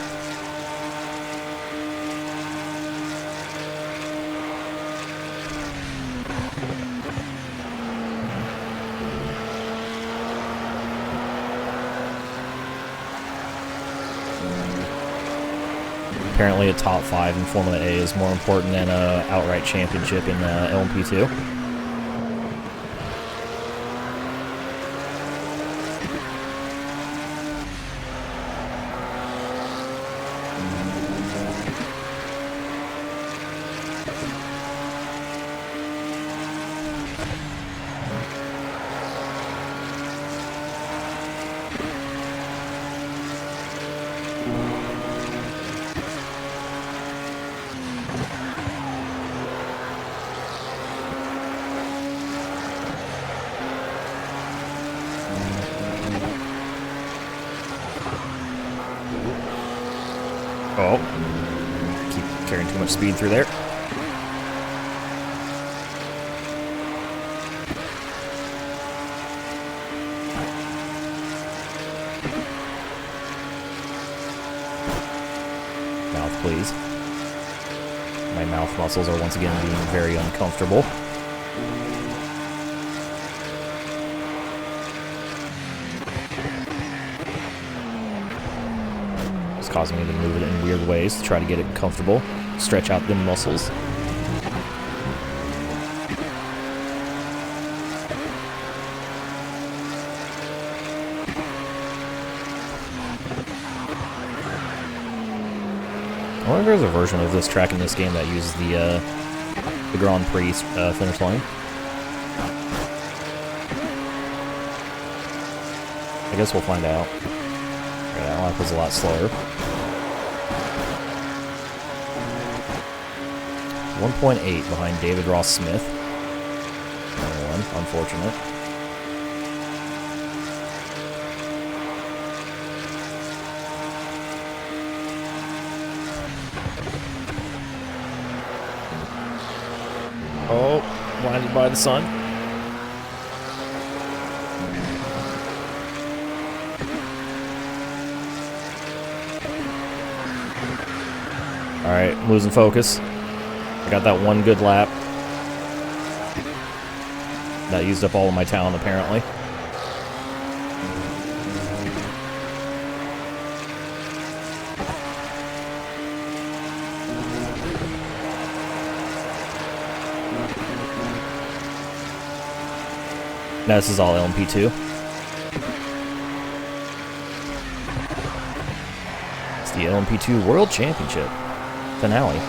Apparently a top 5 in Formula A is more important than an outright championship in LMP2. Oh, keep carrying too much speed through there. Mouth, please. My mouth muscles are once again being very uncomfortable. Causing me to move it in weird ways to try to get it comfortable, stretch out the muscles. I wonder if there's a version of this track in this game that uses the Grand Prix finish line. I guess we'll find out. That lap was a lot slower. 1.8 behind David Ross Smith. Unfortunate. Oh, blinded by the sun. Alright, I'm losing focus. I got that one good lap. That used up all of my talent, apparently. Now this is all LMP2. It's the LMP2 World Championship finale.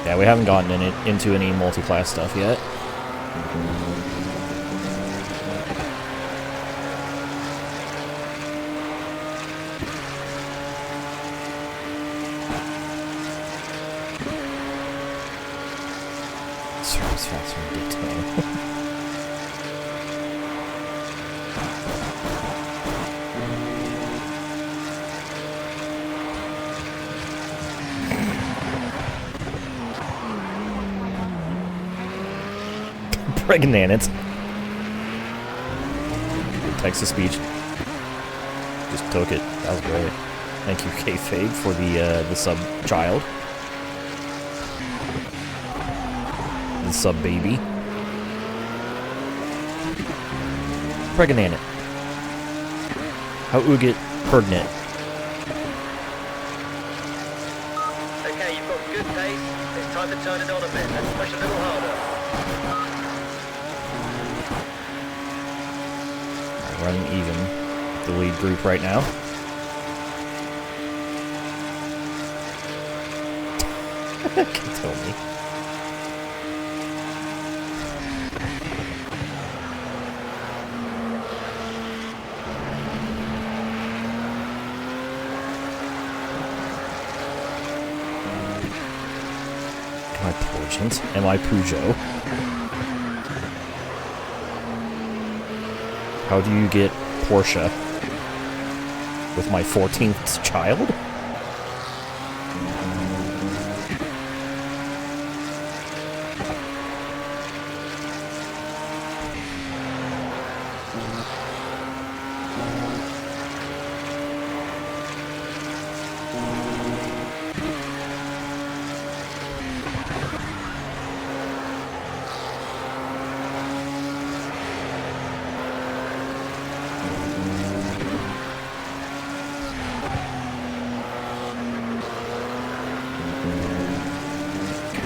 Yeah, we haven't gotten into any multi-class stuff yet. Service faster than Daytona. Pregnant it. Text to speech. Just took it. That was great. Thank you, Kayfabe, for the sub child. The sub baby. Pregnant it. How Uget pregnant. Okay, you've got good pace. It's time to turn it on a bit. Let's push a little harder. Running even the lead group right now. Can tell me. Am I Porgent? Am I Peugeot? How do you get Porsche with my 14th child?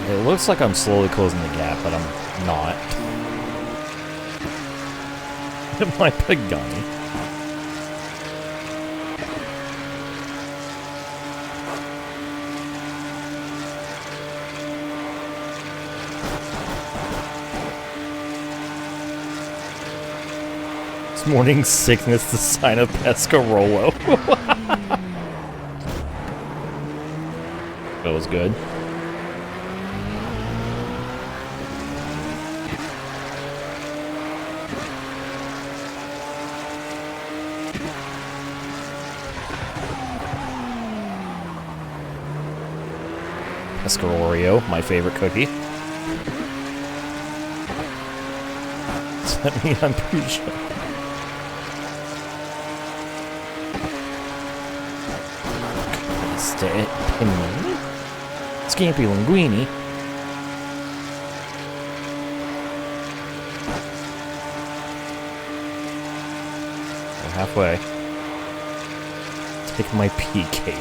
It looks like I'm slowly closing the gap, but I'm not. My Pagani. This morning sickness, the sign of Pescarolo. That was good. Pescarorio, my favorite cookie. Does that mean I'm pretty sure? Scampi Linguini. We're halfway. Take my PK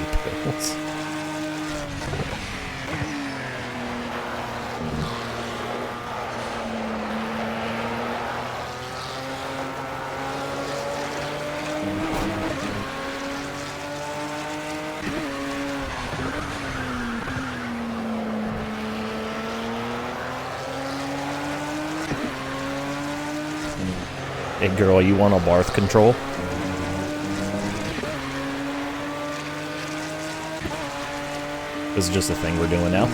pills. Hey girl, you want a barth control? This is just a thing we're doing now.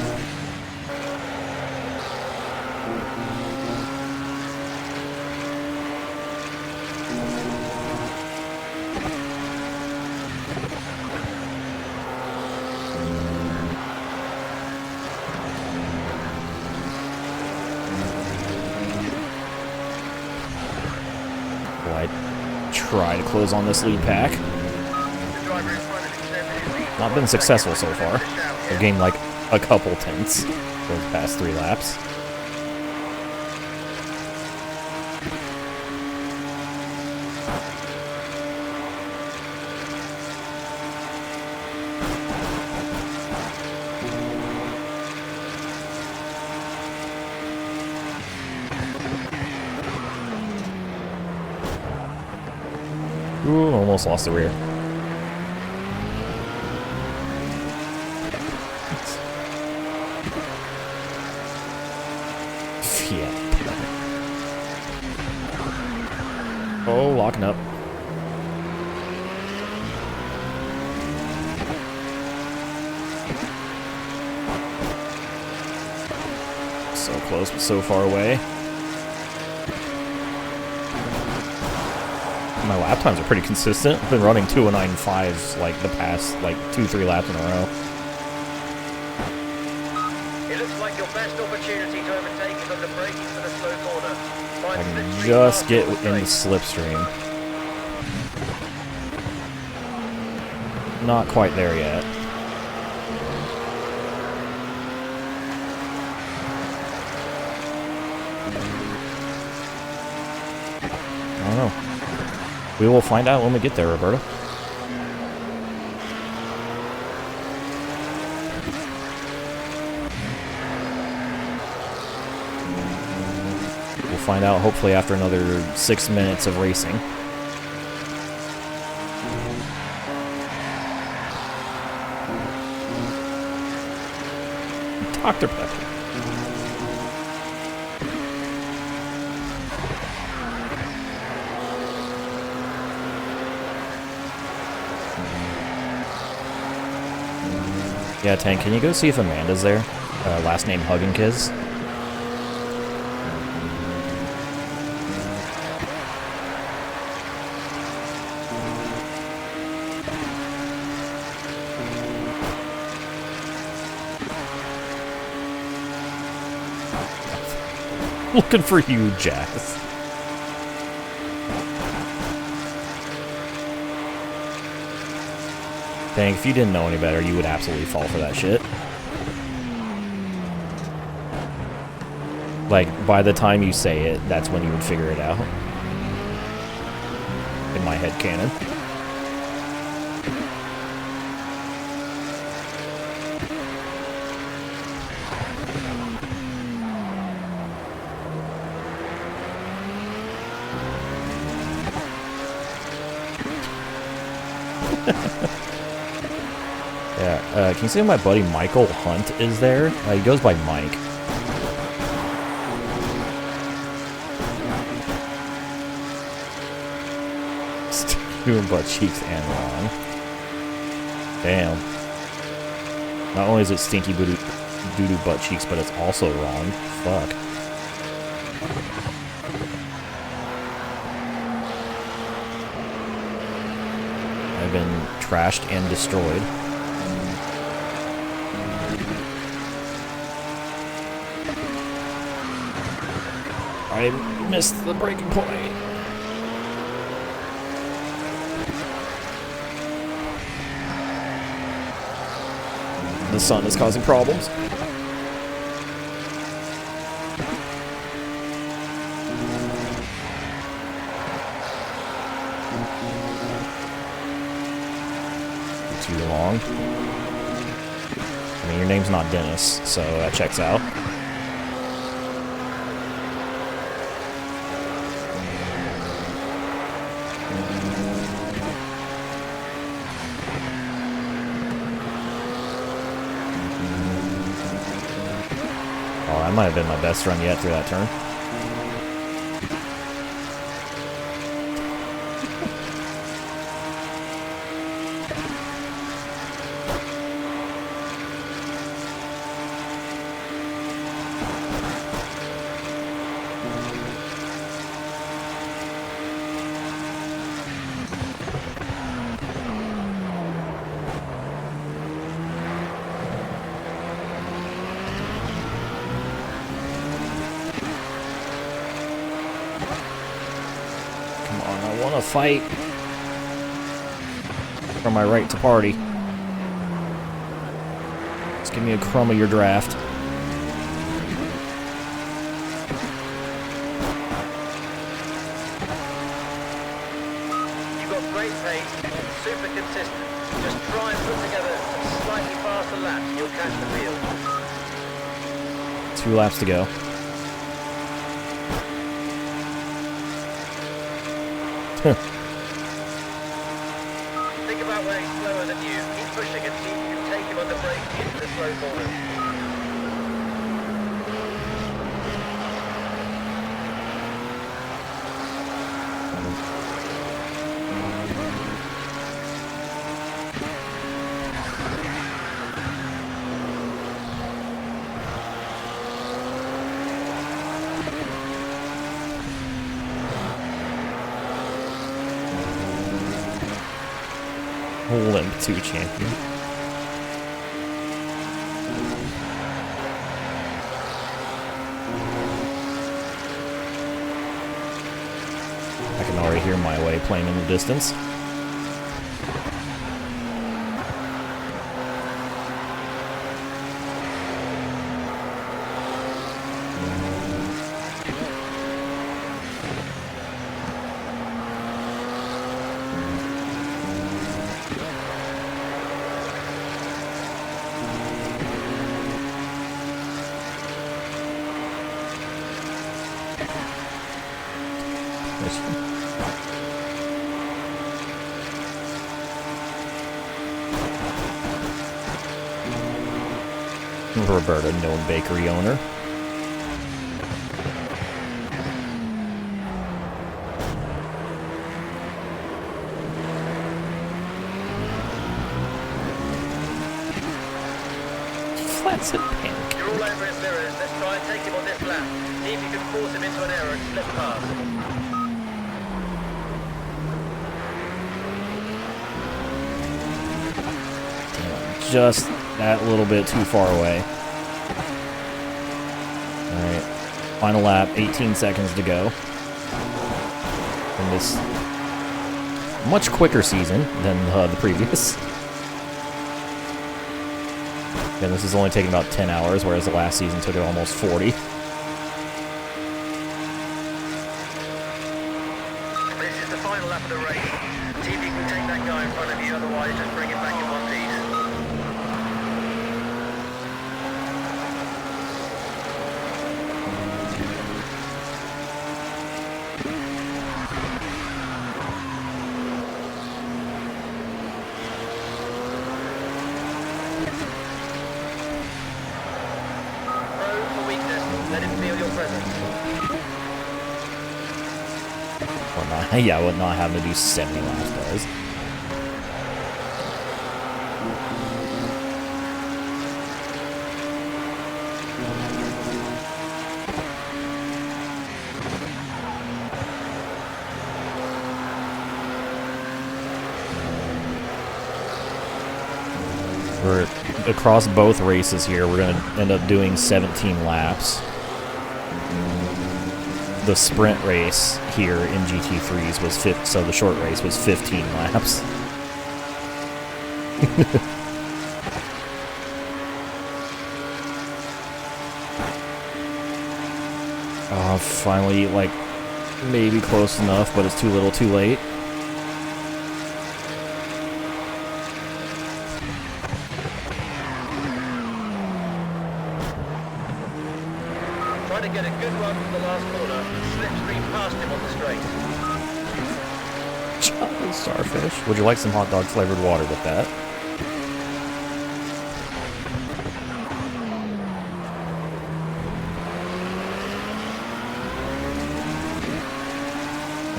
Try to close on this lead pack. Not been successful so far. I've gained like a couple tenths those past 3 laps. Ooh, almost lost the rear. Yeah. Oh, locking up. So close, but so far away. My lap times are pretty consistent. I've been running 2:09.5s like the past 2-3 laps in a row. It looks like your best opportunity to overtake is under braking for the slow corner. I can just get in the slipstream. Not quite there yet. I don't know. We will find out when we get there, Roberto. We'll find out hopefully after another 6 minutes of racing. Dr. Pepper. Yeah, Tank, can you go see if Amanda's there? Last name Hugginkiz. Looking for you, Jazz. Dang, if you didn't know any better, you would absolutely fall for that shit. Like, by the time you say it, that's when you would figure it out. In my head canon. Yeah, can you see my buddy Michael Hunt is there? He goes by Mike. Doing butt cheeks and wrong. Damn. Not only is it stinky doo-doo butt cheeks, but it's also wrong. Fuck. I've been trashed and destroyed. I missed the breaking point. The sun is causing problems. Too long. I mean, your name's not Dennis, so that checks out. That might have been my best run yet through that turn. want to fight for my right to party. Just give me a crumb of your draft. You've got great pace, super consistent. Just try and put together some slightly faster laps and you'll catch the field. 2 laps to go. Think about where he's slower than you. Keep pushing and see if you can take him under brake into the slow corners. Limp 2 champion. I can already hear My Way playing in the distance. Roberta, known bakery owner. Flats and pink. You're all over his mirrors. Let's try and take him on this lap. See if you can force him into an error and slip past. Just that little bit too far away. Alright. Final lap, 18 seconds to go. In this much quicker season than the previous. And this is only taking about 10 hours, whereas the last season took it almost 40. This is the final lap of the race. See if you can take that guy in front of you, otherwise just bring it back in one piece. Yeah, what not having to do 70 laps does. We're across both races here. We're going to end up doing 17 laps. The sprint race here in GT3s was so the short race was 15 laps. Finally, like, maybe close enough, but it's too little too late. Trying to get a good run from the last corner. Slipstream past him on the straight. Chocolate starfish. Would you like some hot dog flavored water with that?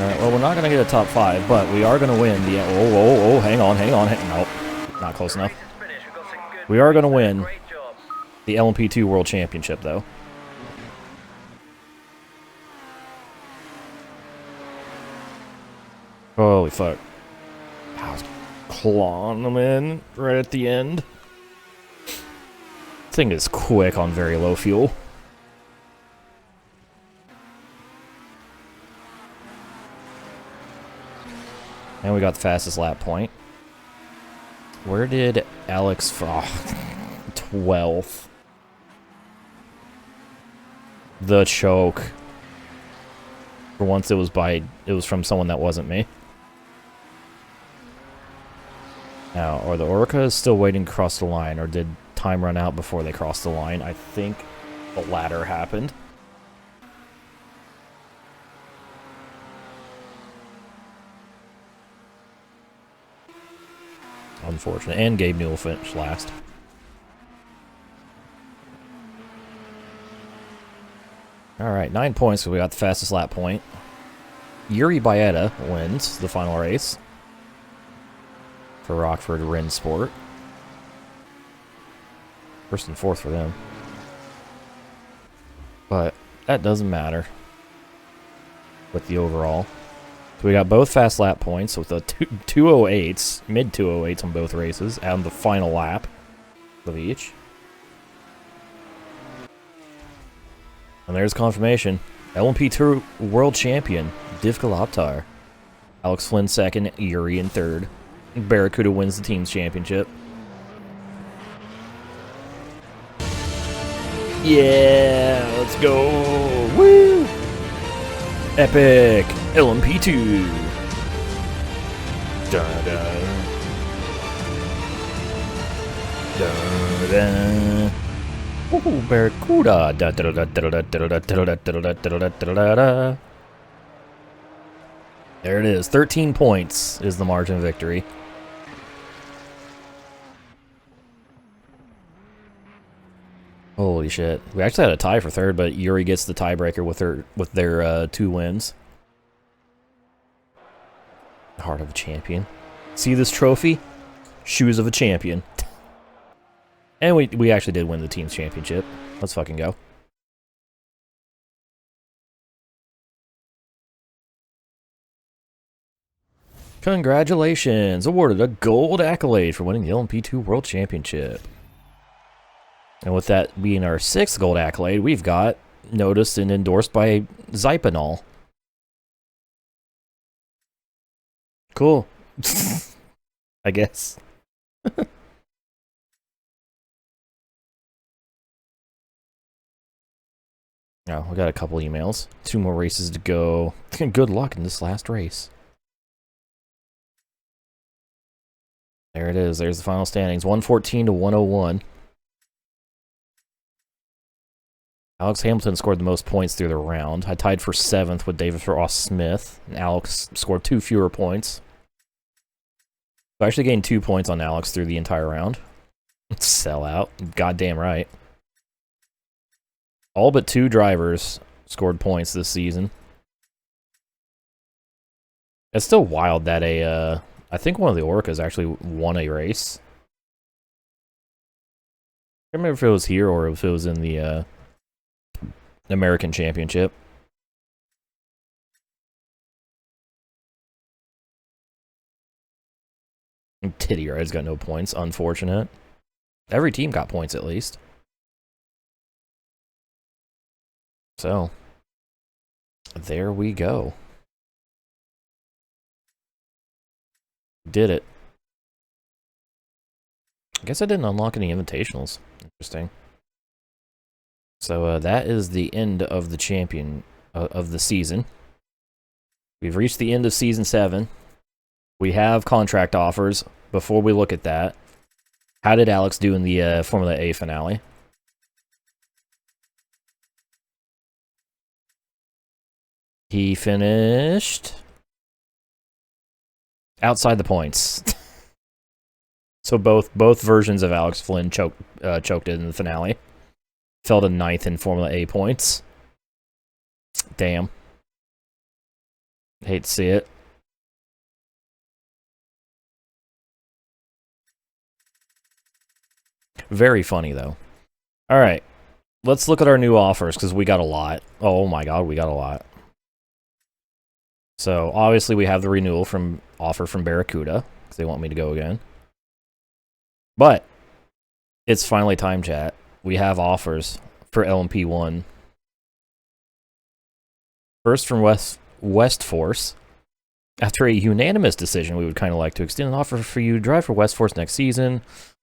Alright, well, we're not going to get a top 5, but we are going to win the... hang on. Nope, not close enough. We are going to win the LMP2 World Championship, though. Holy fuck. I was clawing them in right at the end. This thing is quick on very low fuel. And we got the fastest lap point. Where did Alex... Oh, 12th. The choke. For once it was from someone that wasn't me. Now, are the Orcas still waiting to cross the line, or did time run out before they crossed the line? I think the latter happened. Unfortunate. And Gabe Newell finished last. Alright, 9 points, so we got the fastest lap point. Yuri Baeta wins the final race for Rockford Rin Sport. First and fourth for them. But that doesn't matter with the overall. So we got both fast lap points with the 208s, mid 208s on both races, and the final lap of each. And there's confirmation. LMP Tour World Champion, Div Kalaptar. Alex Flynn second, Yuri in third. Barracuda wins the team's championship. Yeah, let's go. Woo! Epic LMP2. Dun dun. Dun dun. Ooh, Barracuda. Da da da da da da da da da da da da. There it is. 13 points is the margin of victory. Holy shit. We actually had a tie for third, but Yuri gets the tiebreaker with their 2 wins. Heart of a champion. See this trophy? Shoes of a champion. And we actually did win the team's championship. Let's fucking go. Congratulations! Awarded a gold accolade for winning the LMP2 World Championship. And with that being our 6th gold accolade, we've got noticed and endorsed by Zypanol. Cool. I guess. Oh, we got a couple emails. 2 more races to go. Good luck in this last race. There it is. There's the final standings. 114 to 101. Alex Hamilton scored the most points through the round. I tied for 7th with David Ross Smith. And Alex scored 2 fewer points. I actually gained 2 points on Alex through the entire round. Sell out. Goddamn right. All but 2 drivers scored points this season. It's still wild that I think one of the Orcas actually won a race. I don't remember if it was here or if it was in the American Championship. Titty Ride's got no points, unfortunate. Every team got points at least. So, there we go. Did it. I guess I didn't unlock any invitationals. Interesting. So that is the end of the champion of the season. We've reached the end of season 7. We have contract offers. Before we look at that, how did Alex do in the Formula A finale? He finished outside the points. So both versions of Alex Flynn choked it in the finale. Fell to 9th in Formula A points. Damn. Hate to see it. Very funny, though. Alright. Let's look at our new offers, because we got a lot. Oh my god, we got a lot. So, obviously, we have the renewal offer from Barracuda, because they want me to go again. But, it's finally time, chat. We have offers for LMP1. First from West Force. After a unanimous decision, we would kind of like to extend an offer for you to drive for West Force next season.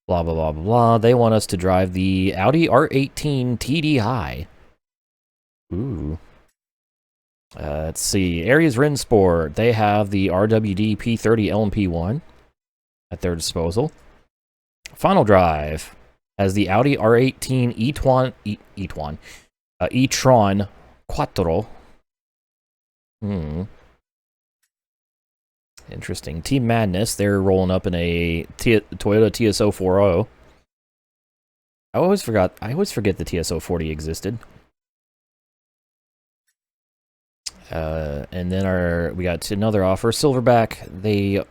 Blah, blah, blah, blah, blah. They want us to drive the Audi R18 TDI. Ooh. Let's see. Aries Rennsport. They have the RWD P30 LMP1 at their disposal. Final Drive has the Audi R18 e-tron Quattro. Interesting. Team Madness, they're rolling up in a Toyota TS040. I always forget the TS040 existed. And then we got another offer. Silverback, they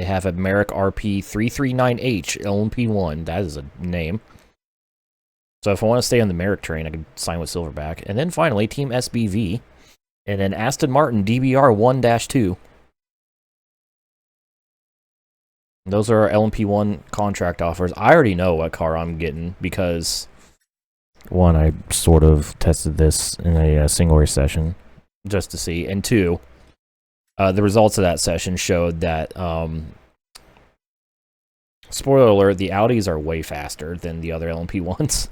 have a Merrick RP339H LMP1. That is a name. So if I want to stay on the Merrick train, I can sign with Silverback. And then finally, Team SBV, and then Aston Martin DBR 1-2. Those are our LMP1 contract offers. I already know what car I'm getting because, one, I sort of tested this in a single race session just to see, and two, the results of that session showed that, spoiler alert, the Audis are way faster than the other LMP1s.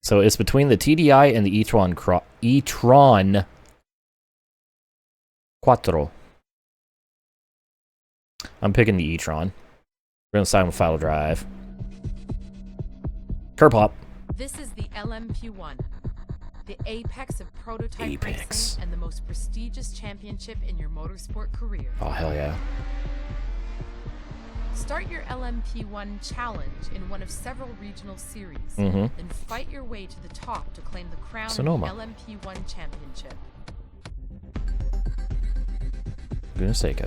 So it's between the TDI and the e-tron Quattro. I'm picking the e-tron. We're gonna sign with Final Drive. Curb hop. This is the LMP1, the apex of prototype racing and the most prestigious championship in your motorsport career. Oh, hell yeah. Start your LMP1 challenge in one of several regional series, Mm-hmm. then fight your way to the top to claim the crown Sonoma. of the LMP1 championship. Goodness sake.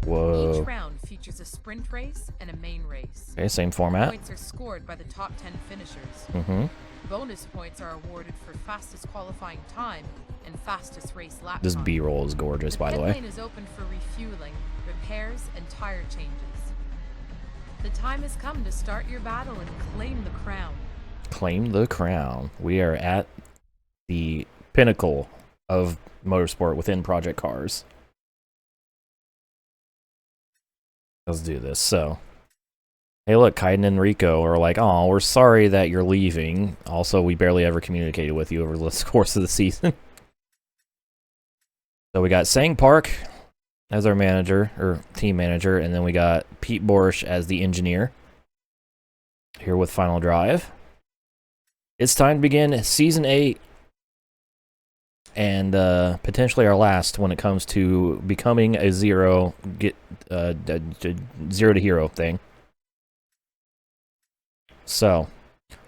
Whoa. Each round features a sprint race and a main race. Okay, same format. Points are scored by the top 10 finishers. Mm-hmm. Bonus points are awarded for fastest qualifying time and fastest race lap This time. B-roll is gorgeous, by the pit way. lane is open for refueling, repairs, and tire changes. The time has come to start your battle and claim the crown. Claim the crown. We are at the pinnacle of motorsport within Project Cars. Let's do this. So, hey, look, Kaiden and Rico are like, oh, we're sorry that you're leaving. Also, we barely ever communicated with you over the course of the season. So we got Sang Park as our manager, or team manager, and then we got Pete Borsch as the engineer. Here with Final Drive. It's time to begin Season 8. And potentially our last when it comes to becoming a zero to hero thing. So,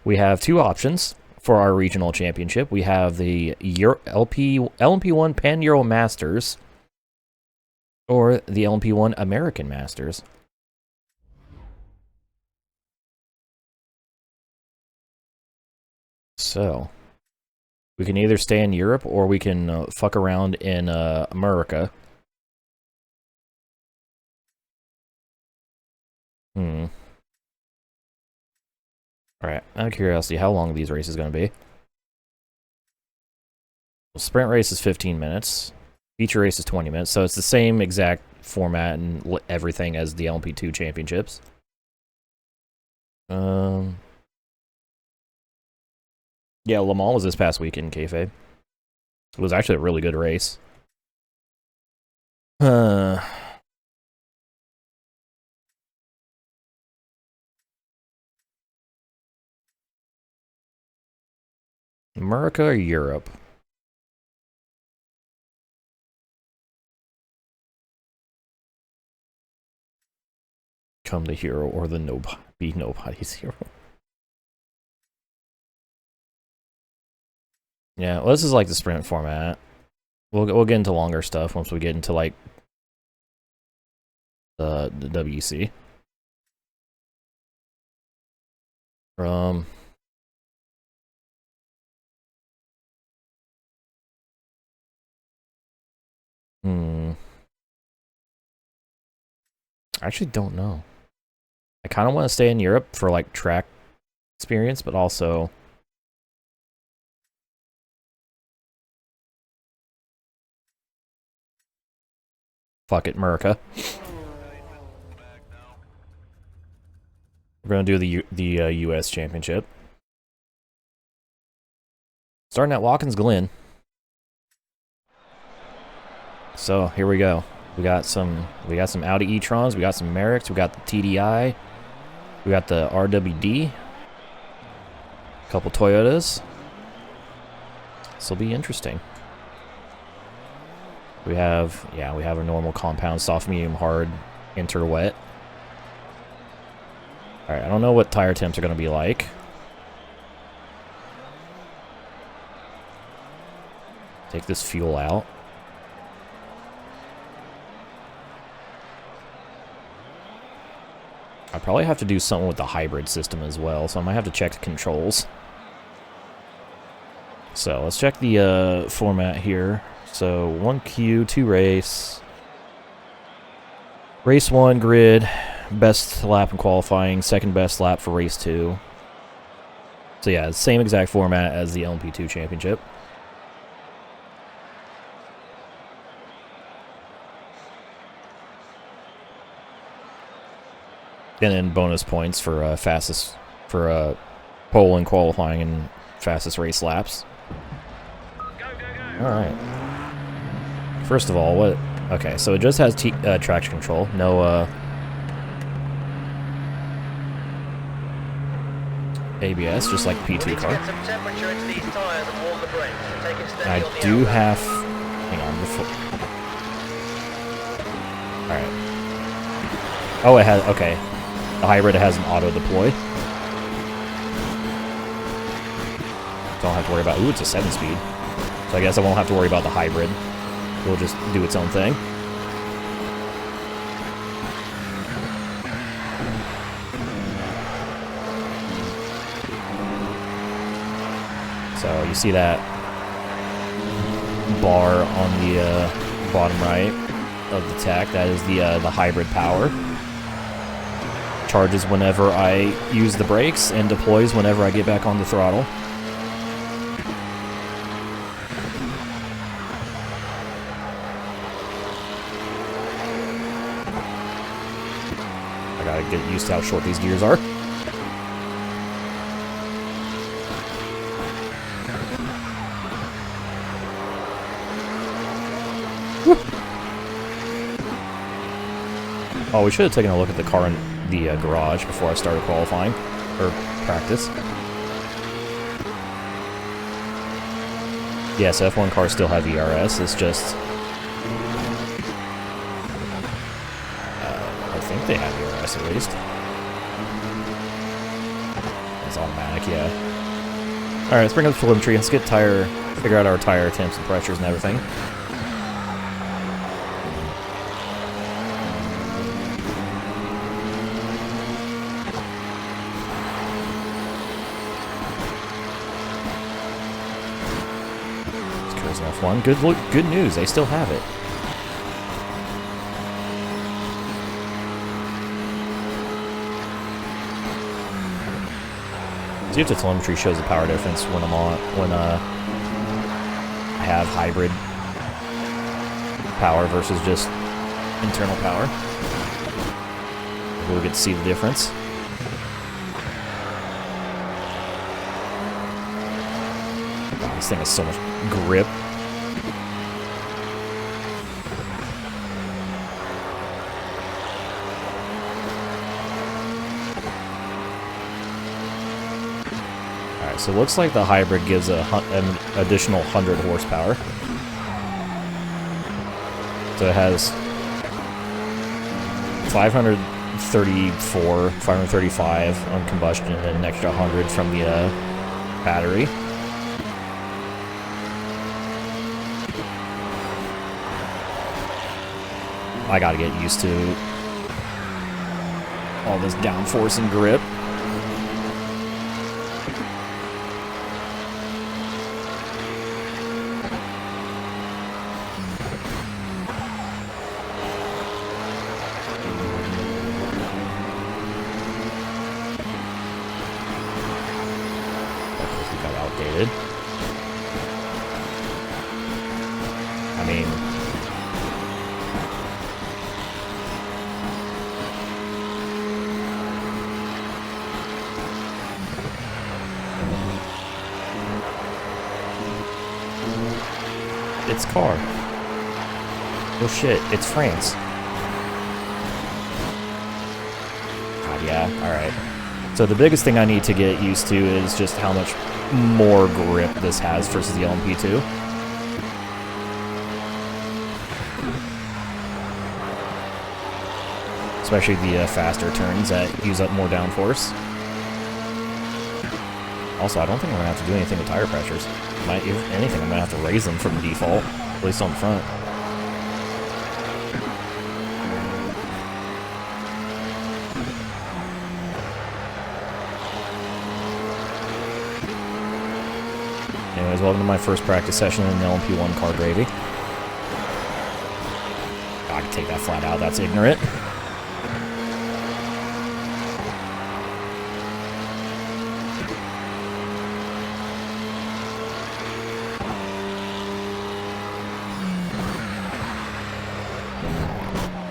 we have two options for our regional championship. We have the LMP1 Pan Euro Masters or the LMP1 American Masters. So, we can either stay in Europe or we can fuck around in America. Alright, out of curiosity, how long are these races going to be? Well, sprint race is 15 minutes. Feature race is 20 minutes, so it's the same exact format and everything as the LMP2 championships. Yeah, Le Mans was this past week in kayfabe. It was actually a really good race. America or Europe? Come the hero or the be nobody's hero. Yeah, well, this is like the sprint format. We'll get into longer stuff once we get into like the WC. I actually don't know. I kind of want to stay in Europe for like track experience, but also Fuck it, America. We're gonna do the U.S. Championship. Starting at Watkins, Glen. So here we go. We got some Audi e-trons. We got some Merricks. We got the TDI. We got the RWD. A couple Toyotas. This will be interesting. We have a normal compound, soft, medium, hard, inter, wet. All right, I don't know what tire temps are going to be like. Take this fuel out. I probably have to do something with the hybrid system as well, so I might have to check the controls. So let's check the format here. So 1Q, 2 race. Race 1 grid, best lap in qualifying, second best lap for race 2. So yeah, same exact format as the LMP2 championship. And then bonus points for pole and qualifying and fastest race laps. All right. First of all, what? Okay, so it just has traction control. No ABS, just like P2 car. I do have. Hang on. All right. Oh, it has. Okay. The hybrid has an auto deploy. Don't have to worry about... Ooh, it's a 7-speed. So I guess I won't have to worry about the hybrid. It'll just do its own thing. So you see that bar on the bottom right of the tach? That is the hybrid power. Charges whenever I use the brakes and deploys whenever I get back on the throttle. I gotta get used to how short these gears are. Woo. Oh, we should have taken a look at the car in the garage before I started qualifying, or practice. Yes, F1 cars still have ERS, it's just... I think they have ERS at least. It's automatic, yeah. Alright, let's bring up the telemetry, let's figure out our tire temps and pressures and everything. F1. Good news, they still have it. See if the telemetry shows the power difference when I have hybrid power versus just internal power. We'll get to see the difference. Wow, this thing has so much grip. So it looks like the hybrid gives an additional 100 horsepower. So it has 534, 535 on combustion, and an extra 100 from the battery. I gotta get used to all this downforce and grip. its car. Oh shit, it's France. God, yeah, alright. So the biggest thing I need to get used to is just how much more grip this has versus the LMP2. Especially the faster turns that use up more downforce. Also, I don't think I'm going to have to do anything with tire pressures. If anything, I'm going to have to raise them from default, at least on the front. Anyways, welcome to my first practice session in the LMP1 car gravy. I can take that flat out, that's ignorant.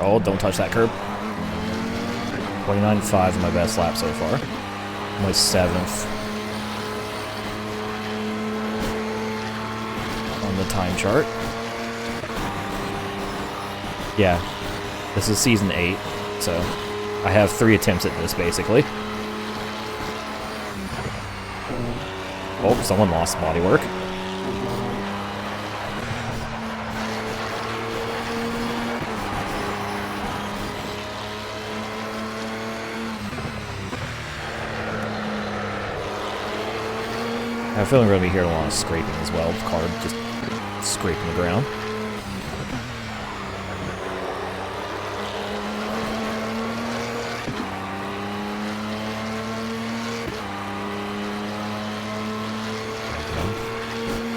Oh, don't touch that curb. 29.5 is my best lap so far. My 7th. On the time chart. Yeah. This is season 8, so I have 3 attempts at this, basically. Oh, someone lost bodywork. I have a feeling we're going to be hearing a lot of scraping as well. The car just scraping the ground.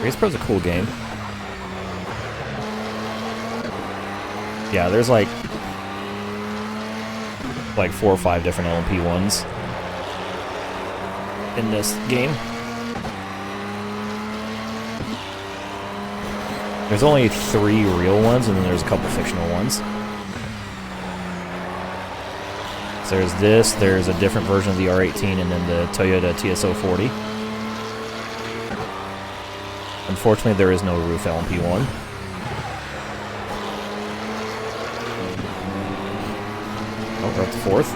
Race Pro's a cool game. Yeah, there's like 4 or 5 different LMP ones in this game. There's only 3 real ones, and then there's a couple fictional ones. So there's this, there's a different version of the R18, and then the Toyota TSO40. Unfortunately, there is no roof LMP1. Oh, we're up to 4th.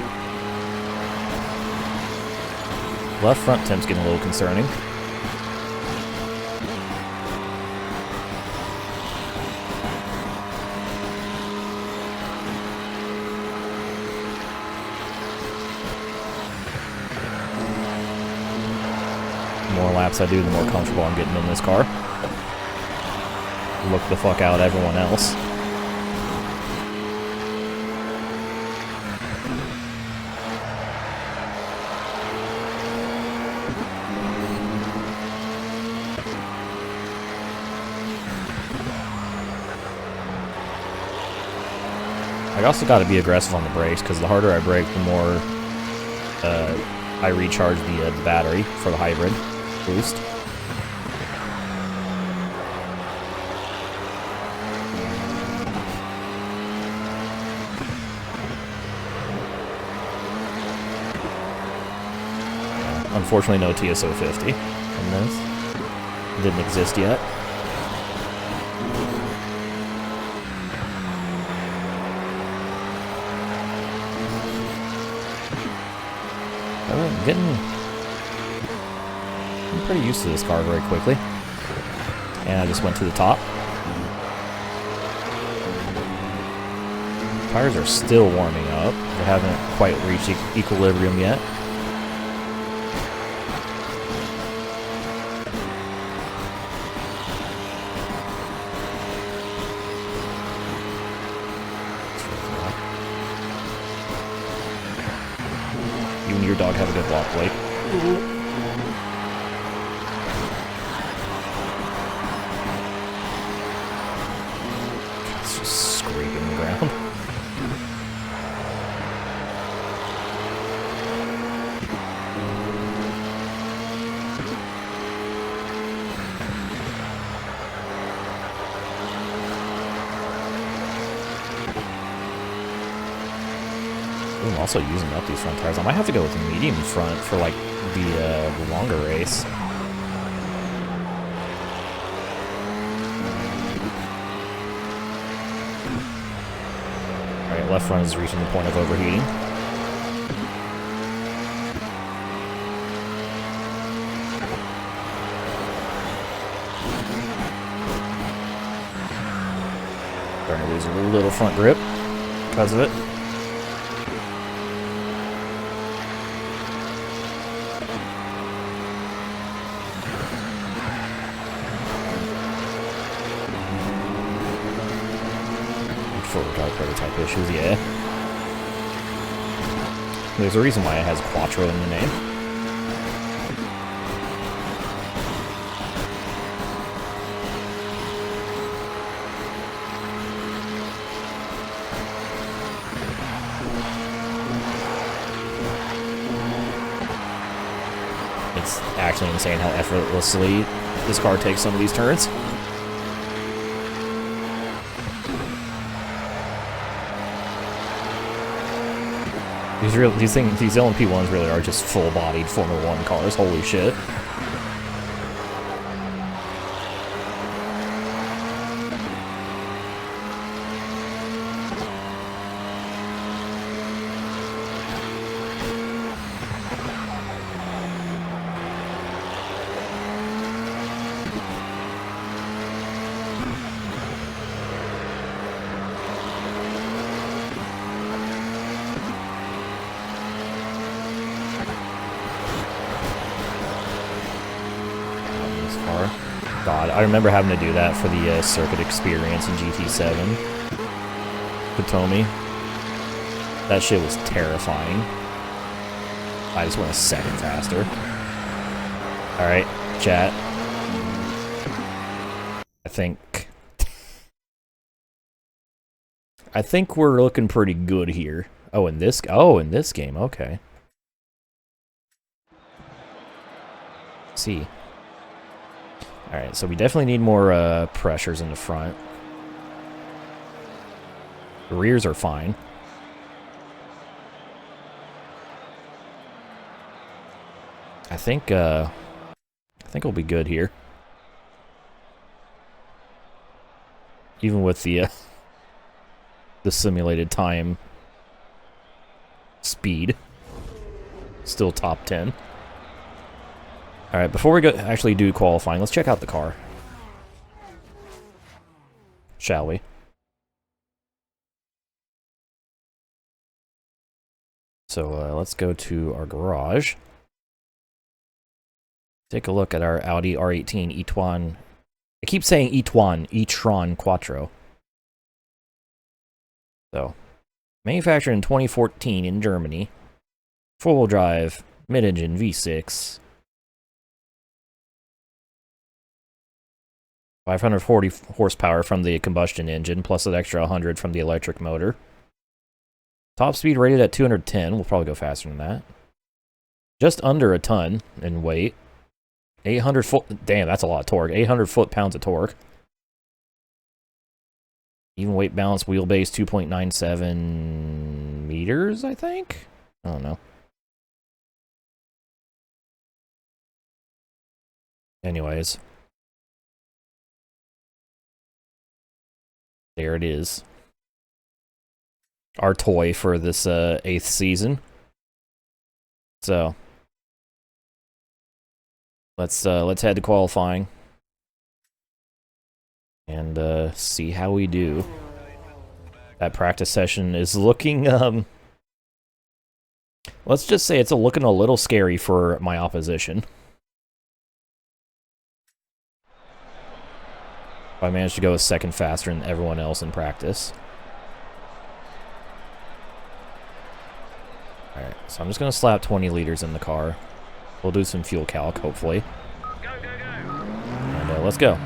Left front temp's getting a little concerning. The more laps I do, the more comfortable I'm getting in this car. Look the fuck out everyone else. I also got to be aggressive on the brakes, because the harder I brake, the more I recharge the battery for the hybrid boost. Unfortunately, no TSO50 in this. It didn't exist yet. I'm pretty used to this car very quickly. And I just went to the top. Tires are still warming up. They haven't quite reached equilibrium yet. You and your dog have a good walk, Blake. It's just scraping the ground. I'm also using up these front tires. I might have to go with the medium front for like the longer race. Alright, left front is reaching the point of overheating. Starting to lose a little front grip because of it. Prototype issues, yeah. There's a reason why it has Quattro in the name. It's actually insane how effortlessly this car takes some of these turns. These LMP1s really are just full-bodied Formula 1 cars. Holy shit. God, I remember having to do that for the circuit experience in GT7. Potomi. That shit was terrifying. I just went a second faster. Alright, chat. I think we're looking pretty good here. Oh, in this game, okay. Let's see. Alright, so we definitely need more pressures in the front. The rears are fine. I think we'll be good here. Even with the simulated time speed. Still top 10. Alright, before we actually do qualifying, let's check out the car. Shall we? So let's go to our garage. Take a look at our Audi R18 e-tron. I keep saying e-tron Quattro. So, manufactured in 2014 in Germany. Four-wheel drive, mid-engine V6. 540 horsepower from the combustion engine, plus an extra 100 from the electric motor. Top speed rated at 210. We'll probably go faster than that. Just under a ton in weight. 800 foot... Damn, that's a lot of torque. 800 foot-pounds of torque. Even weight balance, wheelbase 2.97 meters, I think? I don't know. Anyways. There it is. Our toy for this 8th season. So let's head to qualifying and see how we do. That practice session is looking let's just say it's looking a little scary for my opposition. I managed to go a second faster than everyone else in practice. Alright, so I'm just going to slap 20 liters in the car. We'll do some fuel calc, hopefully. Go, go, go. And let's go.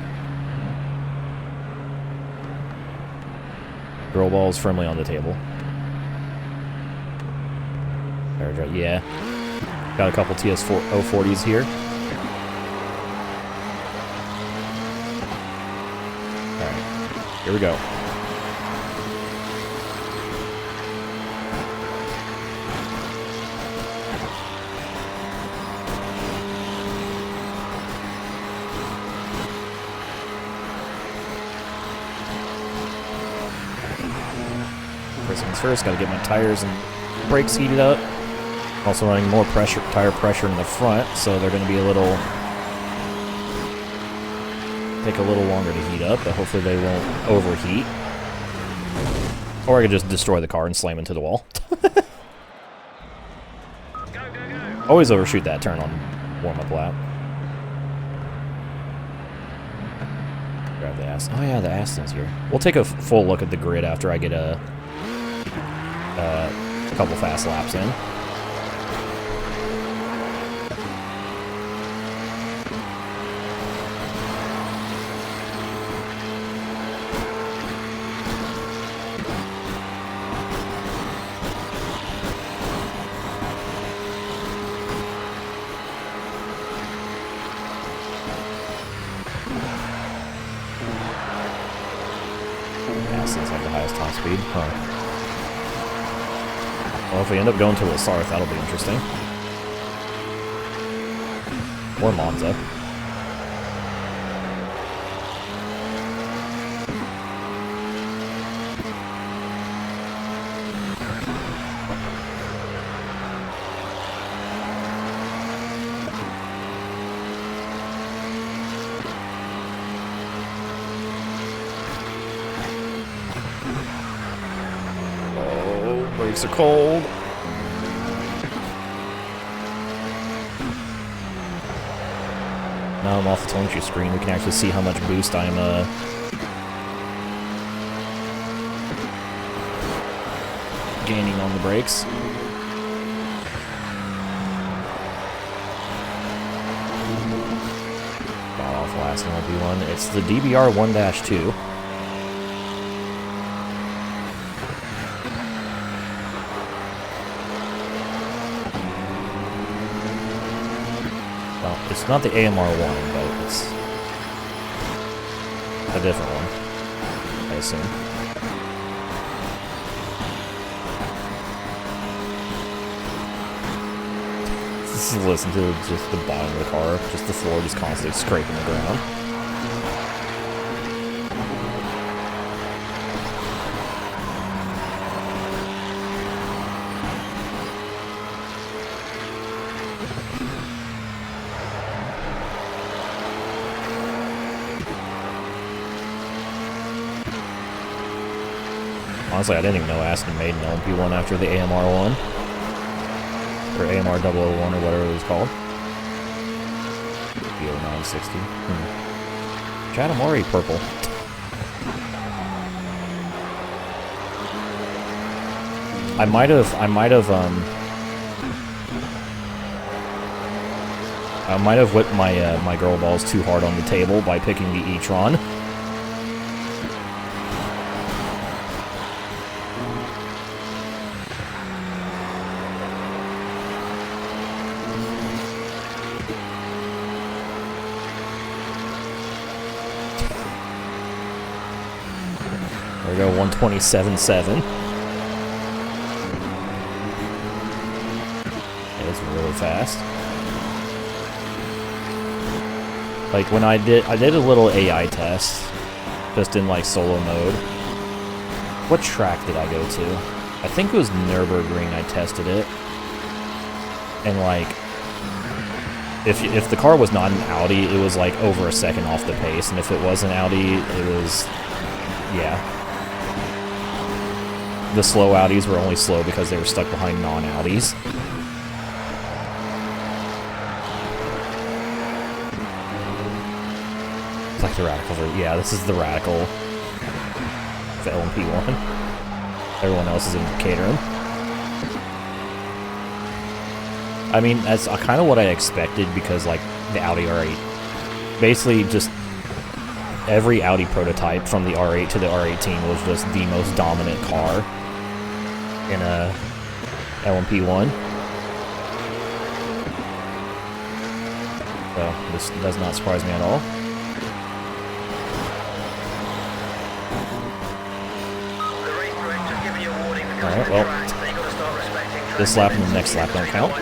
Girl ball is firmly on the table. Yeah. Got a couple TS040s here. Here we go. First things first, gotta get my tires and brakes heated up. Also running more tire pressure in the front, so they're gonna be take a little longer to heat up, but hopefully they won't overheat. Or I could just destroy the car and slam into the wall. Always overshoot that turn on warm-up lap. Grab the Aston. Oh yeah, the Aston's here. We'll take a full look at the grid after I get a couple fast laps in. Aston's have the highest top speed. Huh. Well, if we end up going to Lasarth, that'll be interesting. Or Monza. Brakes are cold. Now I'm off the telemetry screen. We can actually see how much boost I'm gaining on the brakes. Got off last LMP1. It's the DBR 1-2. It's not the AMR1, but it's a different one, I assume. This is listen to just the bottom of the car, just the floor just constantly scraping the ground. Honestly, I didn't even know Aston made an LMP1 after the AMR1. Or AMR 001 or whatever it was called. B0960. Chad, I'm already purple. I might have whipped my girl balls too hard on the table by picking the e-tron. There we go, 127.7. It's really fast. Like when I did a little AI test, just in like solo mode. What track did I go to? I think it was Nürburgring. I tested it, and like, if the car was not an Audi, it was like over a second off the pace, and if it was an Audi, it was, yeah. The slow Audis were only slow because they were stuck behind non-Audis. It's like the Radical. Yeah, this is the Radical of LMP1. Everyone else is in Caterham. I mean, that's kind of what I expected because, like, the Audi R8, basically just every Audi prototype from the R8 to the R18 was just the most dominant car in a LMP1. So this does not surprise me at all. Alright, well, this lap and the next lap don't count.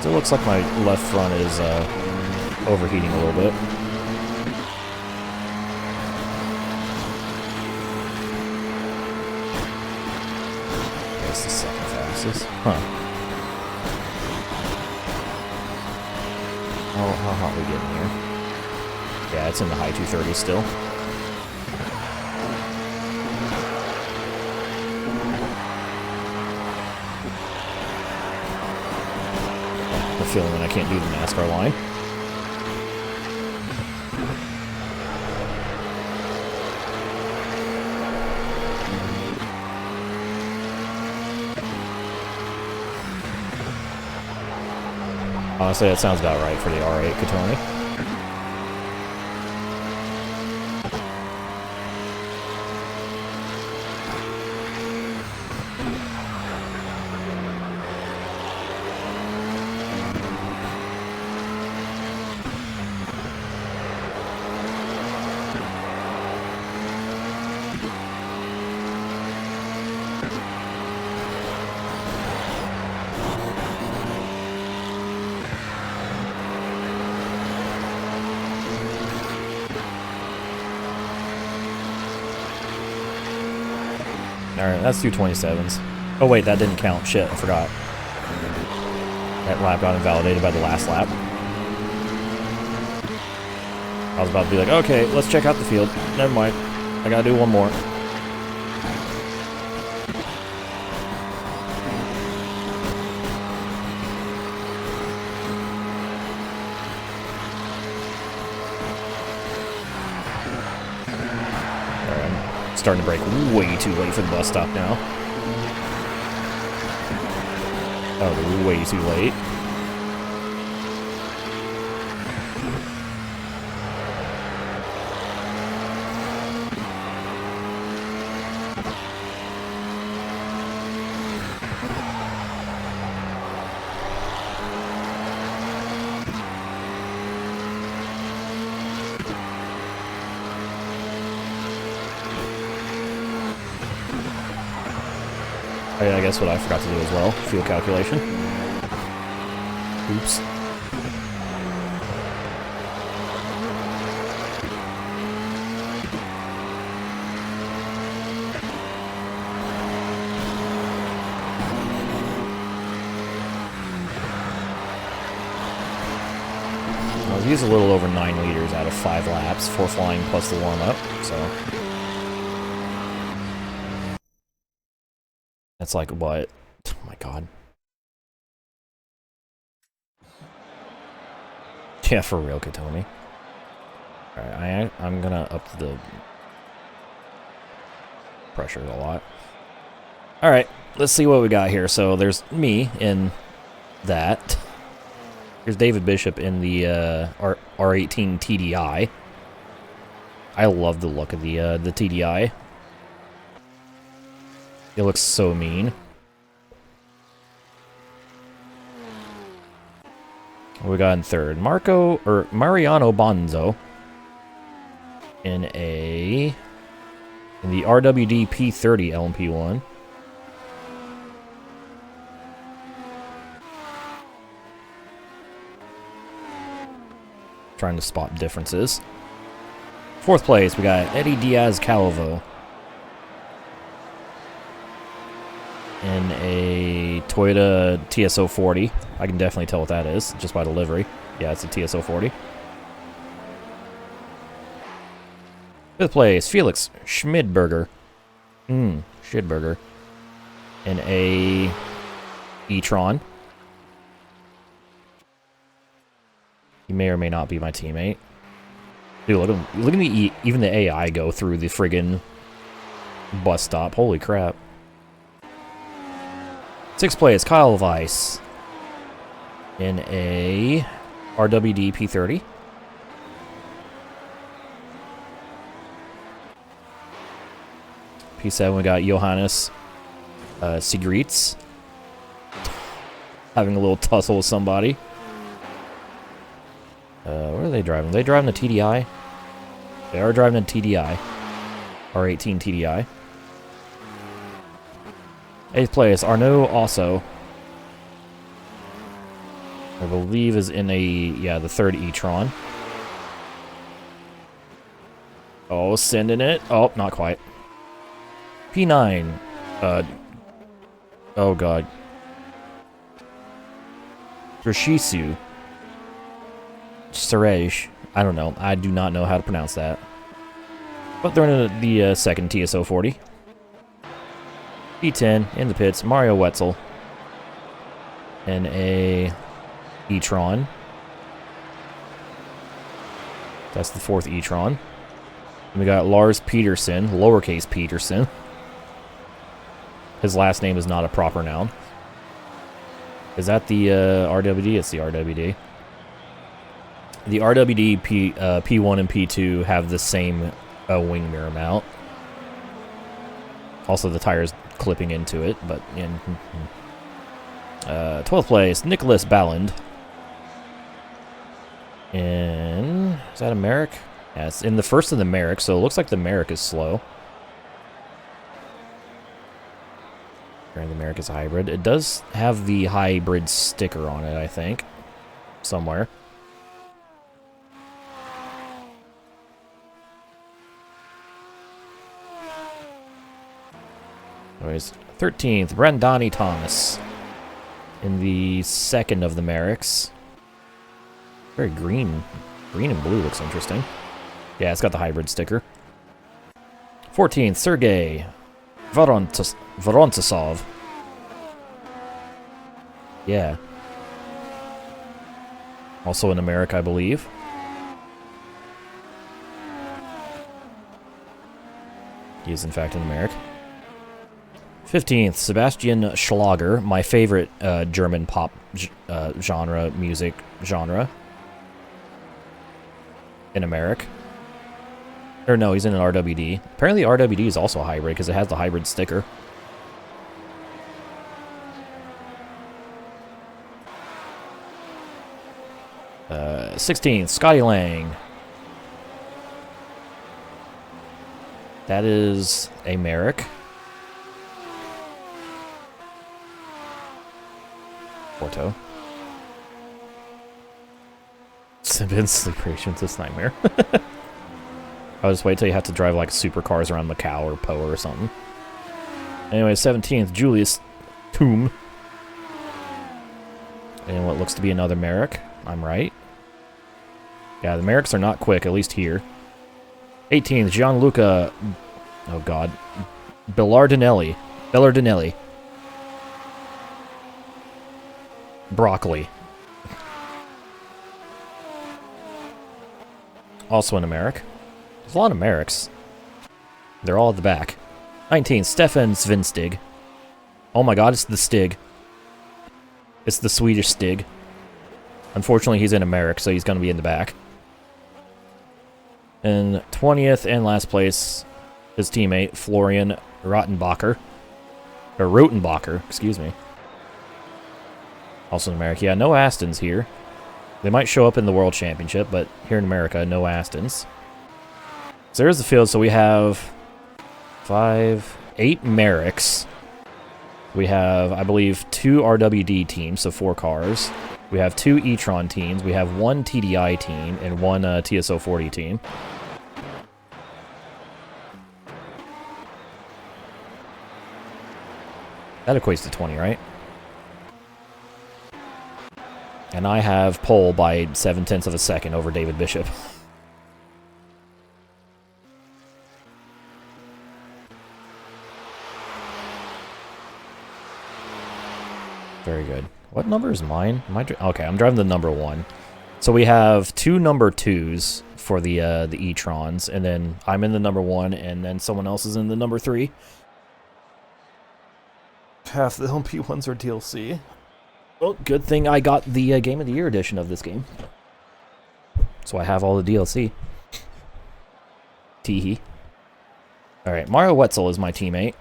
So it looks like my left front is overheating a little bit. That's the second fastest. Huh. Oh, how hot we getting here? Yeah, it's in the high 230s still. The feeling that I can't do the NASCAR line. Honestly, that sounds about right for the R8 Katoni. Alright, that's 227s. Oh wait, that didn't count. Shit, I forgot. That lap got invalidated by the last lap. I was about to be like, okay, let's check out the field. Never mind. I gotta do one more. Starting to brake way too late for the bus stop now. Oh, they're way too late. Oh yeah, I guess what I forgot to do as well. Fuel calculation. Oops. I've used a little over 9 liters out of 5 laps, 4 flying plus the warm-up, so... That's like, what? Oh my god. Yeah, for real, Katoni. Alright, I'm gonna up the pressure a lot. Alright, let's see what we got here. So there's me in that. Here's David Bishop in the R18 TDI. I love the look of the TDI. It looks so mean. What we got in third? Mariano Bonzo in the RWD P30 LMP1. Trying to spot differences. Fourth place, we got Eddie Diaz Calvo in a Toyota TSO40. I can definitely tell what that is, just by the livery. Yeah, it's a TSO40. Fifth place, Felix Schmidberger. Schmidberger. In a e-tron. He may or may not be my teammate. Dude, look at me, even the AI go through the friggin' bus stop. Holy crap. Sixth place, Kyle Weiss in a RWD P30. P7, we got Johannes Sigritz having a little tussle with somebody. Where are they driving? Are they driving the TDI? They are driving the TDI. R18 TDI. 8th place, Arnaud also. I believe is in the third e-tron. Oh, sending it. Oh, not quite. P9. Oh god. Rashisu. Suresh. I don't know. I do not know how to pronounce that. But they're in the second TSO 40. P10 in the pits. Mario Wetzel. In a e-tron. That's the fourth e-tron. And we got Lars Peterson, lowercase Peterson. His last name is not a proper noun. Is that the RWD? It's the RWD. The RWD P1 and P2 have the same wing mirror mount. Also, the tire's clipping into it, but in 12th place, Nicholas Balland. In is that a Merrick? Yeah, it's in the first of the Merrick, so it looks like the Merrick is slow. The Merrick is a hybrid. It does have the hybrid sticker on it, I think. Somewhere. Anyways, 13th, Brandani Thomas. In the second of the Merricks. Very green. Green and blue looks interesting. Yeah, it's got the hybrid sticker. 14th, Sergey Vorontsov. Yeah. Also in America, I believe. He is, in fact, in America. 15th, Sebastian Schlager, my favorite German pop music genre. In America. Or no, he's in an RWD. Apparently RWD is also a hybrid because it has the hybrid sticker. Uh, 16th, Scotty Lang. That is a Merrick. Porto. Been sleep rations this nightmare. I'll just wait till you have to drive like supercars around Macau or Poa or something. Anyway, 17th, Julius Toom. And what looks to be another Merrick. I'm right. Yeah, the Merricks are not quick, at least here. 18th, Gianluca... Oh god. Bellardinelli. Broccoli. Also in America. There's a lot of Merricks. They're all at the back. 19th, Stefan Svinstig. Oh my god, it's the Stig. It's the Swedish Stig. Unfortunately, he's in America, so he's going to be in the back. And 20th and last place, his teammate, Florian Rottenbacher. Or Rotenbacher, excuse me. Also in America. Yeah, no Astons here. They might show up in the World Championship, but here in America, no Astons. So there's the field. So we have 8 Merricks. We have, I believe, 2 RWD teams, so 4 cars. We have 2 e-tron teams. We have 1 TDI team and 1 TSO40 team. That equates to 20, right? And I have pole by 0.7 of a second over David Bishop. Very good. What number is mine? Okay, I'm driving the number 1. So we have 2 number 2s for the e-trons, and then I'm in the number 1, and then someone else is in the number 3. Half the LP1s are DLC. Well, good thing I got the Game of the Year edition of this game. So I have all the DLC. Teehee. Alright, Mario Wetzel is my teammate.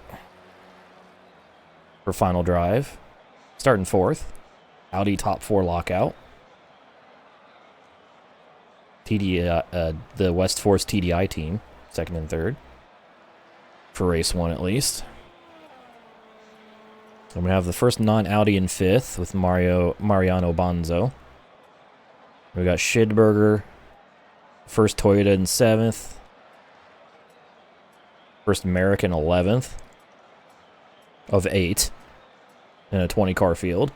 For final drive. Starting 4th. Audi top 4 lockout. The West Force TDI team. 2nd and 3rd. For race 1 at least. And we have the first non-Audi in 5th with Mariano Bonzo. We got Schidberger, first Toyota in 7th. First American 11th of 8 in a 20-car field.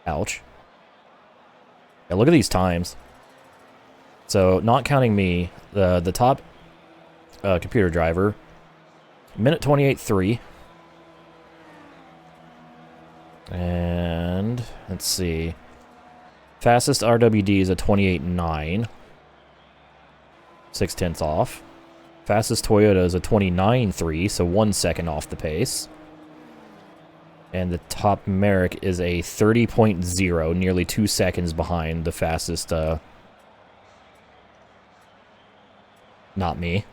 Ouch. Yeah, look at these times. So, not counting me, the top computer driver, minute 28.3. And, let's see. Fastest RWD is a 28.9. 0.6 off. Fastest Toyota is a 29.3, so 1 second off the pace. And the top Merrick is a 30.0, nearly 2 seconds behind the fastest, not me.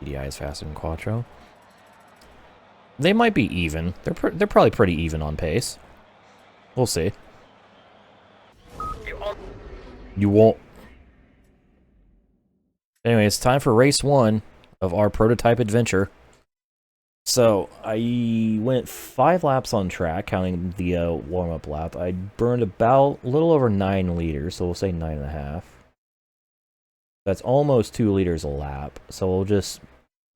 PDI is faster than Quattro. They might be even. They're probably pretty even on pace. We'll see. You won't. Anyway, it's time for race 1 of our prototype adventure. So, I went 5 laps on track, counting the warm-up lap. I burned about a little over 9 liters, so we'll say 9.5. That's almost 2 liters a lap, so we'll just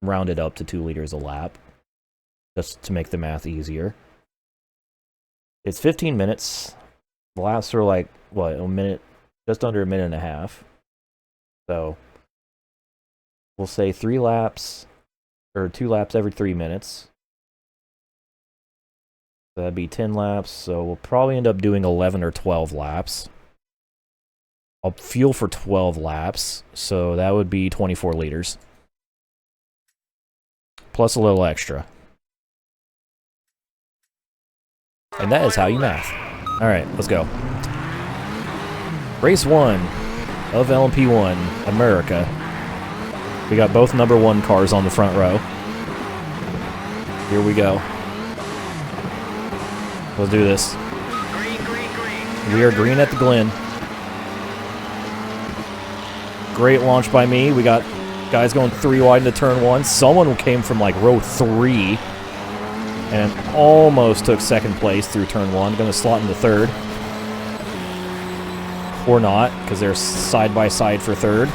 round it up to 2 liters a lap, just to make the math easier. It's 15 minutes. The laps are like, what, a minute, just under a minute and a half. So, we'll say 3 laps, or 2 laps every 3 minutes. That'd be 10 laps, so we'll probably end up doing 11 or 12 laps. I'll fuel for 12 laps, so that would be 24 liters. Plus a little extra. And that is how you math. Alright, let's go. Race 1 of LMP1, America. We got both number 1 cars on the front row. Here we go. Let's do this. Green, green, green. We are green at the Glen. Great launch by me. We got guys going 3 wide into turn 1. Someone came from like row 3 and almost took 2nd place through turn 1. Going to slot into 3rd. Or not, because they're side by side for 3rd.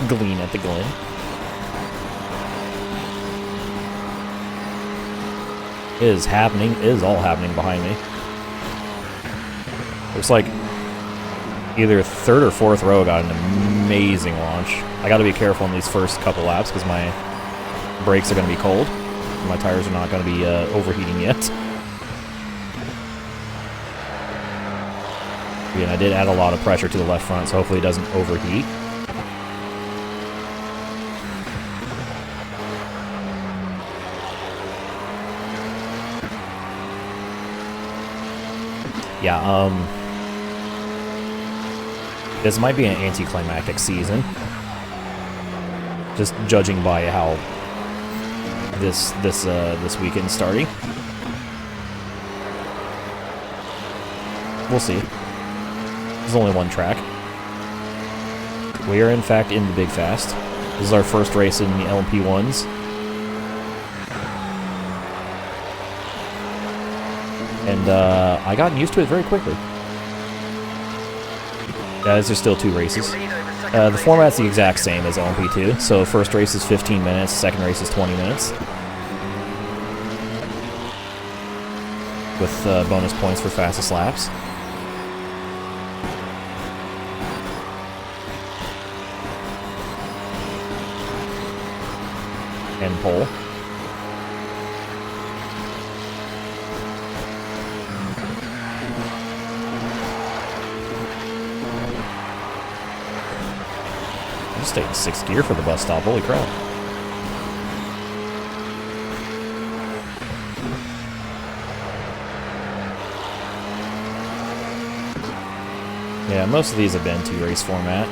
Glen at the Glen. It is happening. It is all happening behind me. Looks like either 3rd or 4th row got an amazing launch. I got to be careful in these first couple laps because my brakes are going to be cold. My tires are not going to be overheating yet. And I did add a lot of pressure to the left front, so hopefully it doesn't overheat. Yeah, this might be an anticlimactic season. Just judging by how this weekend's starting. We'll see. There's only one track. We are in fact in the Big Fast. This is our first race in the LMP1s. And I got used to it very quickly. Guys, there's still 2 races. The format's the exact same as LMP2. So first race is 15 minutes, second race is 20 minutes. With bonus points for fastest laps. And pole. I'm just taking 6th gear for the bus stop, holy crap. Yeah, most of these have been 2-race format.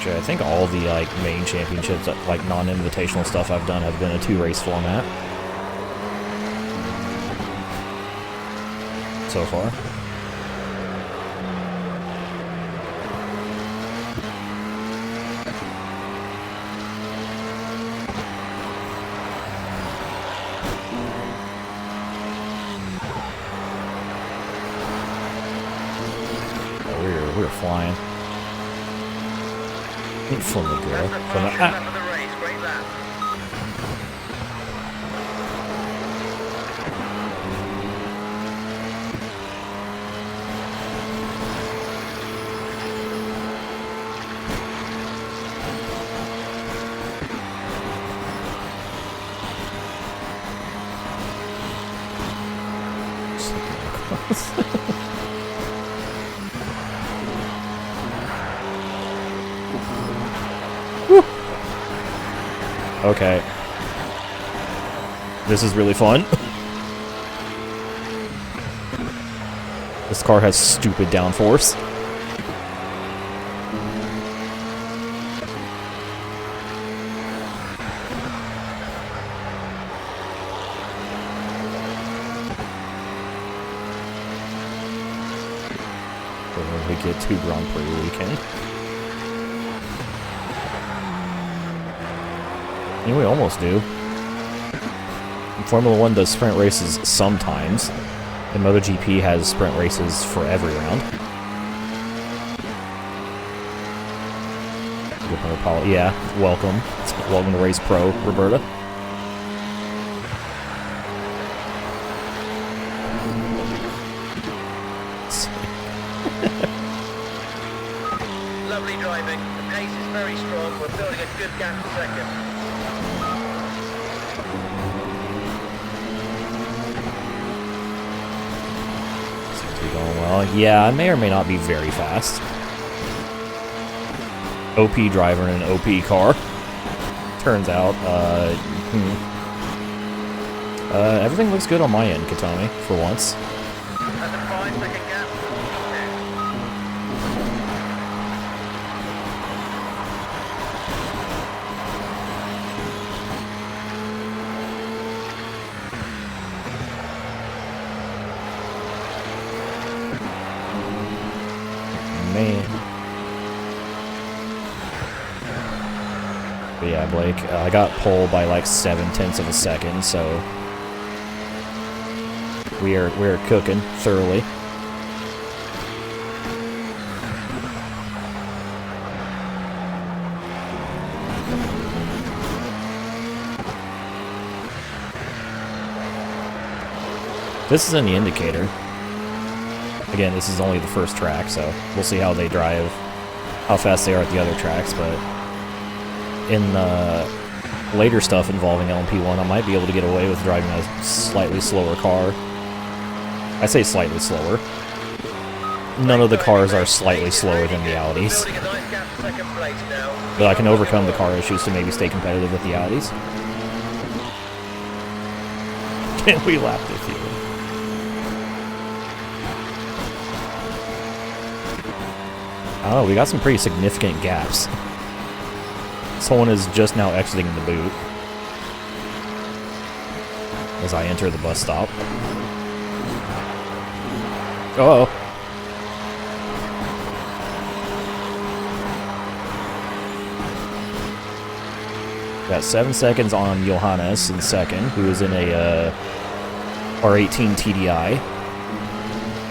I think all the main championships, like non-invitational stuff I've done, have been a 2-race format so far. we were flying. From the girl. That's the From the, fastest lap of the race. Great lap. Okay. This is really fun. This car has stupid downforce. We get to Grand Prix weekend. Yeah, we almost do. Formula 1 does sprint races sometimes, and MotoGP has sprint races for every round. Yeah, welcome. Welcome to Race Pro, Roberta. Lovely driving. The pace is very strong. We're building a good gap to second. Going well. Yeah, I may or may not be very fast. OP driver in an OP car. Turns out, everything looks good on my end, Katami, for once. That's a 5-second gap. Man. But yeah, Blake, I got pole by like 0.7 of a second, so we're cooking thoroughly. This is in the indicator. Again, this is only the first track, so we'll see how they drive, how fast they are at the other tracks, but in later stuff involving LMP1, I might be able to get away with driving a slightly slower car. I say slightly slower. None of the cars are slightly slower than the Audis. Building a nice gap to second place now. But I can overcome the car issues to maybe stay competitive with the Audis. Can we lap this year? Oh, we got some pretty significant gaps. Someone is just now exiting the boot as I enter the bus stop. Uh-oh. Got 7 seconds on Johannes in second, who is in a R18 TDI.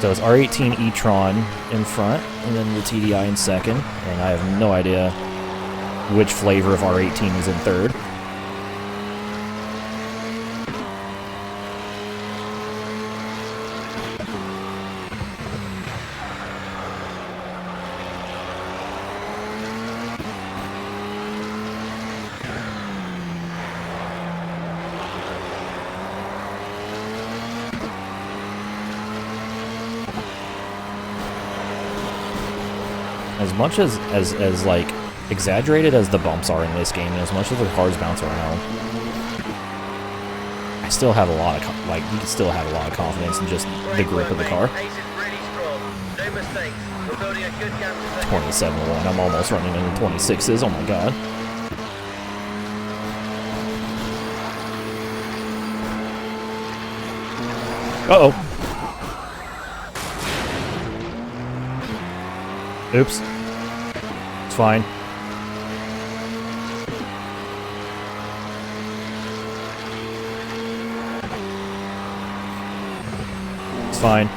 So it's R18 e-tron in front, and then the TDI in second, and I have no idea which flavor of R18 is in third. As much as like exaggerated as the bumps are in this game, and as much as the cars bounce around, I still have a lot of you can still have a lot of confidence in just the grip of the car. Pace is really strong. No mistakes. We're building a good gap to second. 27-1. I'm almost running into 26s. Oh my god. Uh-oh. Oops. It's fine. It's fine.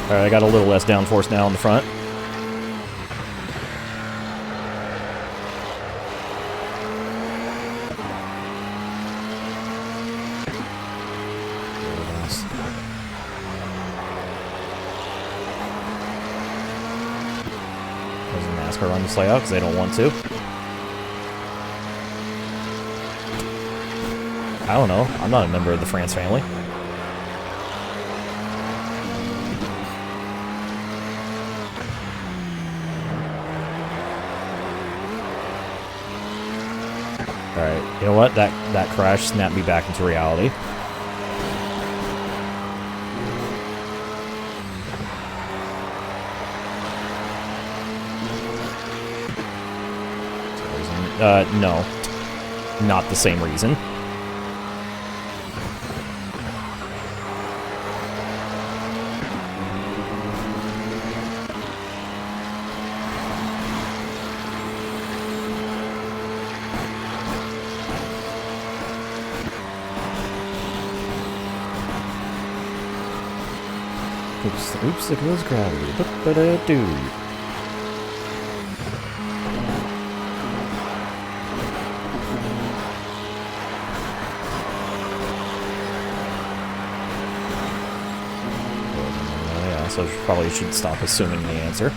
Alright, I got a little less downforce now in the front. Doesn't NASCAR run this layout because they don't want to. I don't know. I'm not a member of the France family. Alright, you know what? That crash snapped me back into reality. No. Not the same reason. Oops, there goes gravity. Ba-ba-da-doo. Yeah, so probably should stop assuming the answer.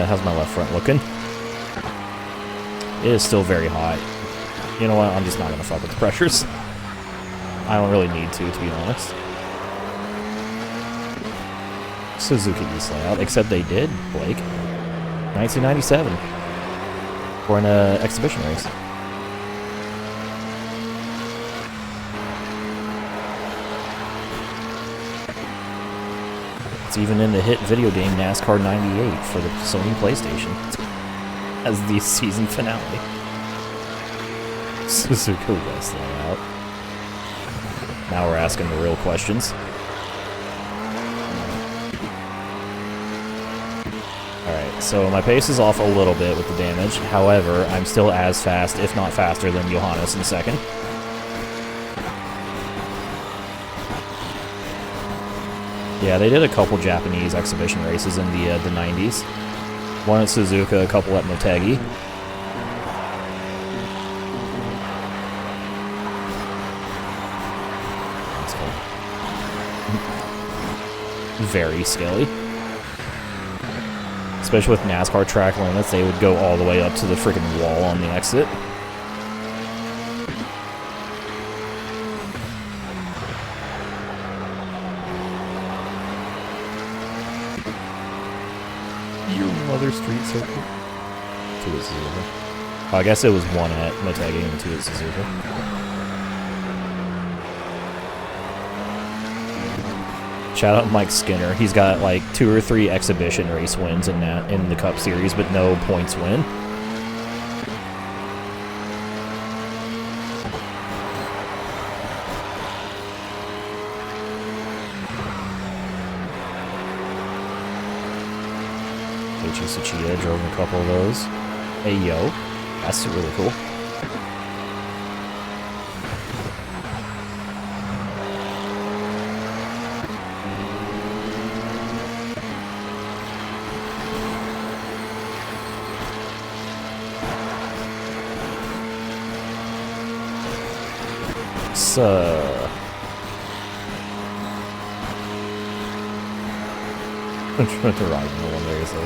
How's my left front looking? It is still very hot. You know what? I'm just not gonna fuck with the pressures. I don't really need to be honest. Suzuki East layout, except they did, Blake. 1997. For an exhibition race. It's even in the hit video game NASCAR 98 for the Sony PlayStation as the season finale. Suzuki West layout. Now we're asking the real questions. Alright, so my pace is off a little bit with the damage. However, I'm still as fast, if not faster, than Johannes in second. Yeah, they did a couple Japanese exhibition races in the 90s. One at Suzuka, a couple at Motegi. That's cool. Very scary. Especially with NASCAR track limits, they would go all the way up to the freaking wall on the exit. Street circuit. 2 at Suzuka. Oh, I guess it was 1 at Motegi and 2 at Suzuka. Shout out Mike Skinner. He's got like 2 or 3 exhibition race wins in the Cup Series, but no points win. Suchida drove a couple of those. Hey yo, that's really cool. I'm trying to ride in the one there, so.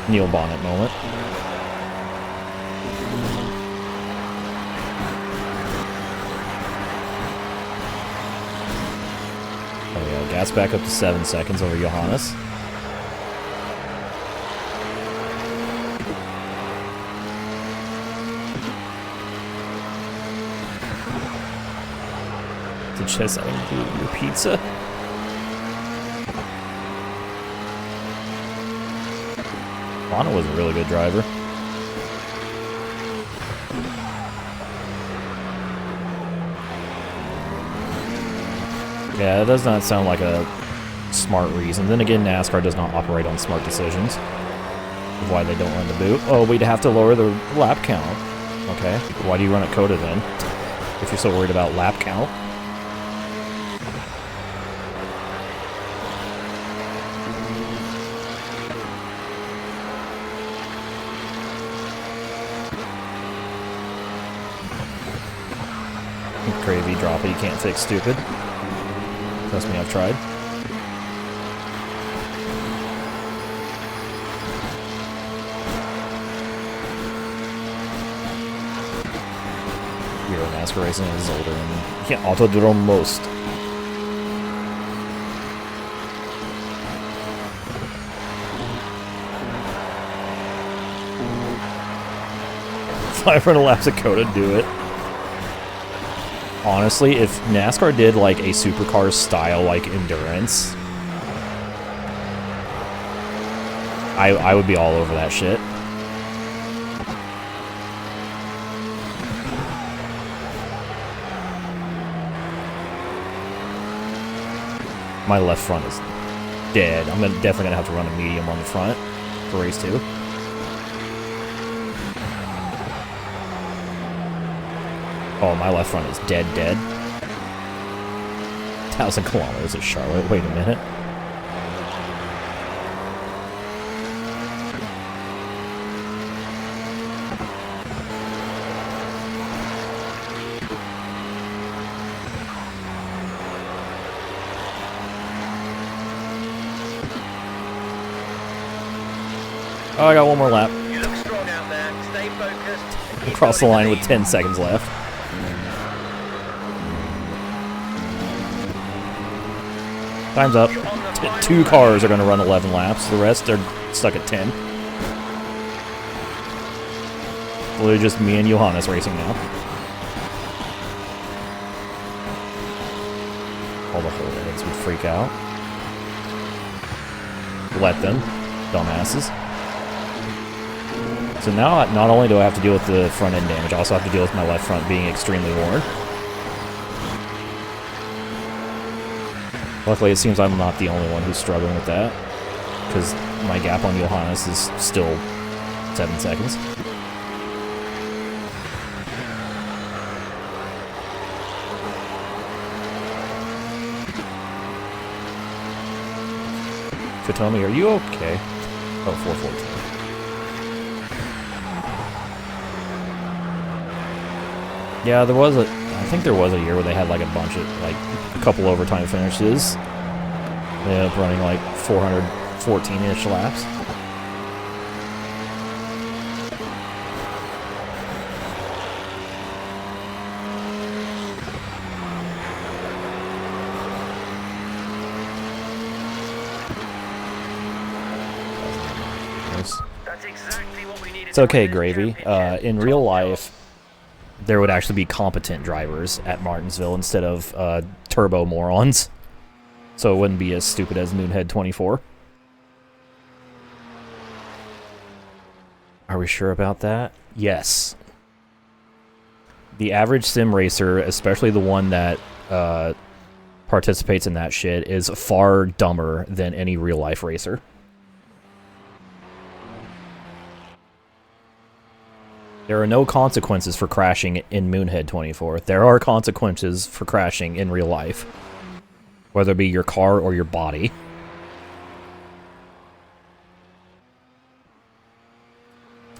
Neil Bonnet moment. Oh yeah, gas back up to 7 seconds over Johannes. Did Chess include your pizza? Bonnet was a really good driver. Yeah, it does not sound like a smart reason. Then again, NASCAR does not operate on smart decisions. Why they don't run the boot? Oh, we'd have to lower the lap count. Okay, why do you run at Coda then? If you're so worried about lap count. Crazy drop it, you can't fix stupid. Trust me, I've tried. Hero NASCAR racing is older and you can't auto-drone most. Five hundred laps of Coda, do it. Honestly, if NASCAR did like a supercar style like endurance, I would be all over that shit. My left front is dead. I'm definitely gonna have to run a medium on the front for race 2. Oh, my left front is dead. 1,000 kilometers of Charlotte. Wait a minute. Oh, I got one more lap. You look strong out there. Stay focused. Across the line with 10 seconds left. Time's up. 2 cars are going to run 11 laps. The rest are stuck at 10. Literally just me and Johannes racing now. All the whole heads would freak out. Let them. Dumbasses. So now, not only do I have to deal with the front end damage, I also have to deal with my left front being extremely worn. Luckily, it seems I'm not the only one who's struggling with that, because my gap on Johannes is still 7 seconds. Fatomi, are you okay? Oh, 414. Yeah, there was I think there was a year where they had like a bunch of, like, a couple overtime finishes. They ended up running like 414-ish laps. That's exactly what we needed. It's okay, Gravy. In real life, there would actually be competent drivers at Martinsville instead of turbo morons. So it wouldn't be as stupid as Moonhead 24. Are we sure about that? Yes. The average sim racer, especially the one that participates in that shit, is far dumber than any real-life racer. There are no consequences for crashing in Moonhead 24. There are consequences for crashing in real life. Whether it be your car or your body.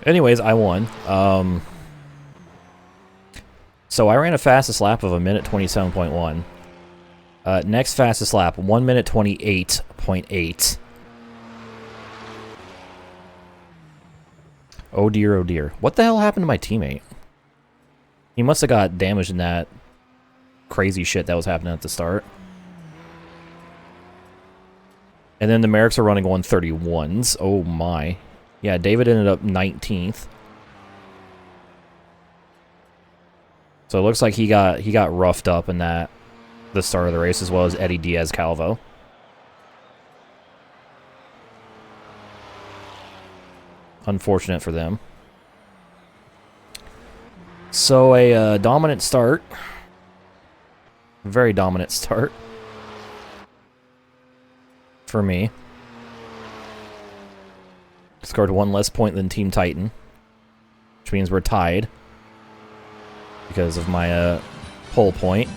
Anyways, I won. So I ran a fastest lap of 1:27.1. Next fastest lap, 1:28.8. Oh dear, oh dear. What the hell happened to my teammate? He must have got damaged in that crazy shit that was happening at the start. And then the Merricks are running 131s. Oh my. Yeah, David ended up 19th. So it looks like he got roughed up in the start of the race, as well as Eddie Diaz Calvo. Unfortunate for them. So a dominant start. Very dominant start. for me. Scored 1 less point than Team Titan, which means we're tied because of my pole point.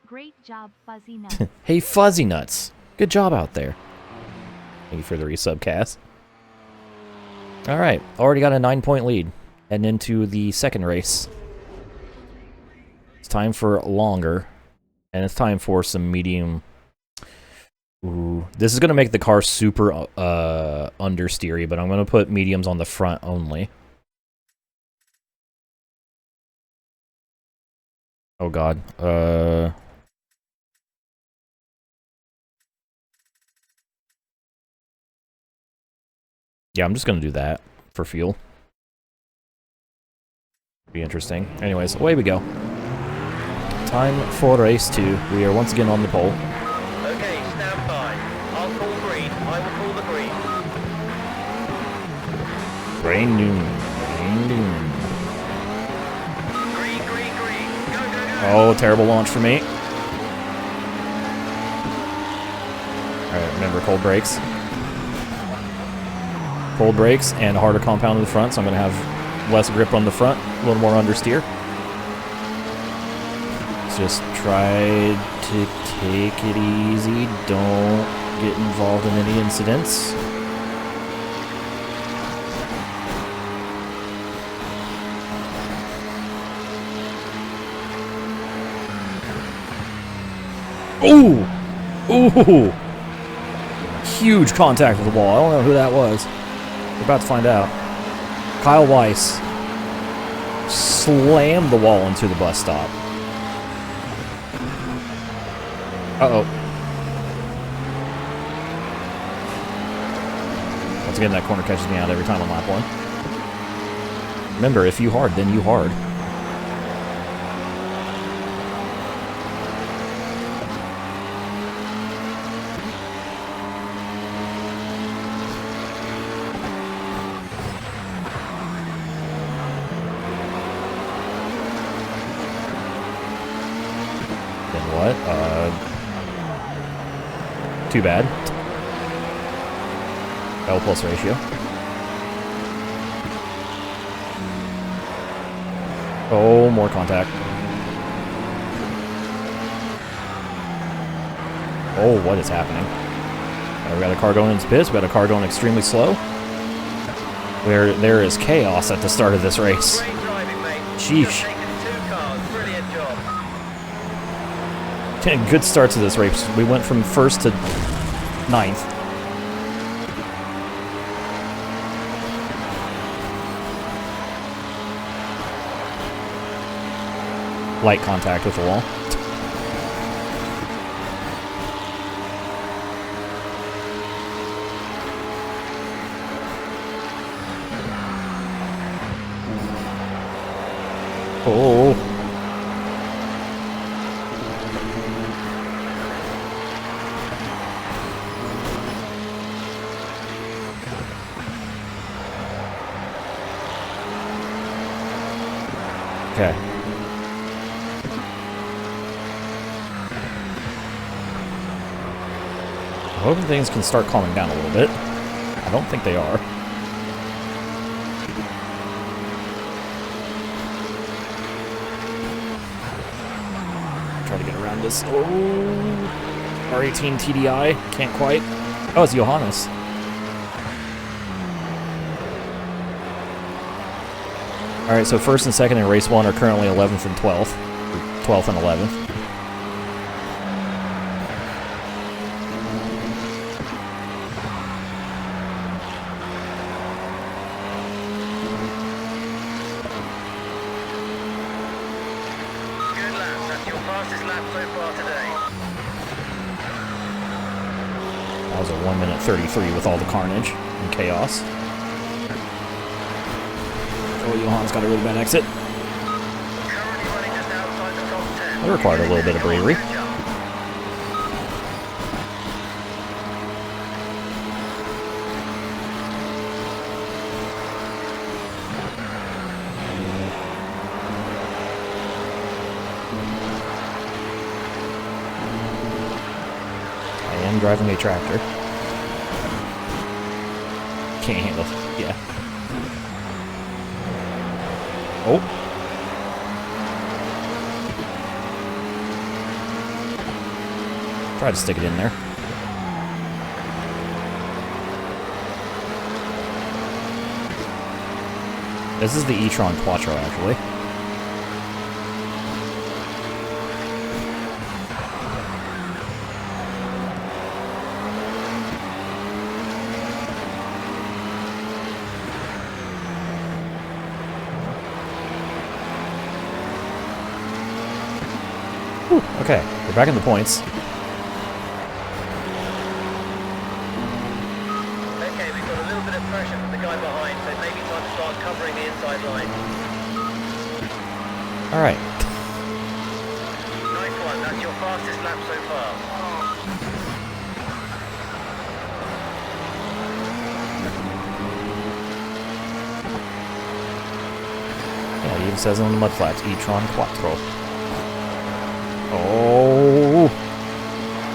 Great job, Fuzzy Nuts. Hey, Fuzzy Nuts. Good job out there. Thank you for the resubcast. Alright, already got a 9-point lead. Heading into the second race. It's time for longer. And it's time for some medium... Ooh, this is going to make the car super understeery, but I'm going to put mediums on the front only. Oh god. Yeah, I'm just going to do that for fuel. Be interesting. Anyways, away we go. Time for race 2. We are once again on the pole. Okay, stand by. I'll call green. I will call the green. Rain noon. Rain noon. Green, green, green. Go, go, go. Oh, terrible launch for me. Alright, remember cold brakes. Cold brakes and a harder compound in the front, so I'm going to have less grip on the front, a little more understeer. Just try to take it easy, don't get involved in any incidents. Ooh! Ooh! Huge contact with the wall. I don't know who that was. We're about to find out. Kyle Weiss slammed the wall into the bus stop. Uh-oh. Once again, that corner catches me out every time on lap 1. Remember, if you hard, then you hard. Then what? Too bad. L plus ratio. Oh, more contact. Oh, what is happening? We got a car going into pits. We got a car going extremely slow. There is chaos at the start of this race. Great driving, mate. Sheesh. You've taken 2 cars. Brilliant job. Good start to this race. We went from 1st to 9th. Light contact with the wall. Oh. Okay. I'm hoping things can start calming down a little bit. I don't think they are. Try to get around this. Oh, R18 TDI. Can't quite. Oh, it's Johannes. Alright, so 1st and 2nd in race 1 are currently 11th and 12th. Or 12th and 11th. Good lap. That's your fastest lap so far today. That was a 1 minute 33 with all the carnage and chaos. Oh, Johan's got a really bad exit. Currently running just outside the top 10. That required a little bit of bravery. Catch up. I'm driving a tractor. Can't handle it. Yeah. Oh. Try to stick it in there. This is the e-tron Quattro, actually. Whew, okay, we're back in the points. Okay, we've got a little bit of pressure from the guy behind, so maybe time to start covering the inside line. Alright. Nice one, that's your fastest lap so far. Yeah, it even says on the mud flaps, e-tron Quattro. Oh,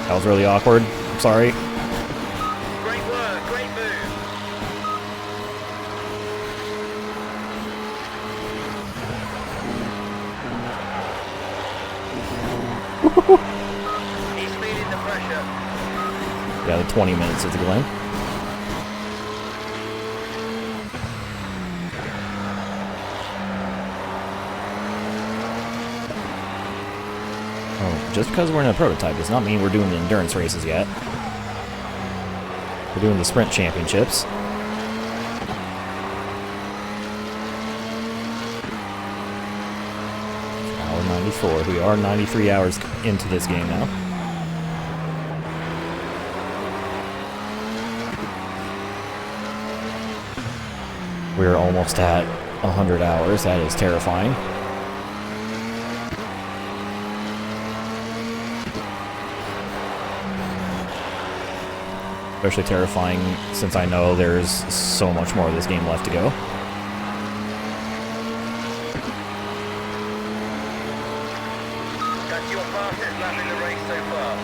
that was really awkward. I'm sorry. Great work, great move. He's feeling the pressure. Yeah, the 20 minutes at the Glen. Just because we're in a prototype does not mean we're doing the endurance races yet. We're doing the sprint championships. Hour 94. We are 93 hours into this game now. We're almost at 100 hours. That is terrifying. Especially terrifying since I know there's so much more of this game left to go. That's your fastest lap in the race so far.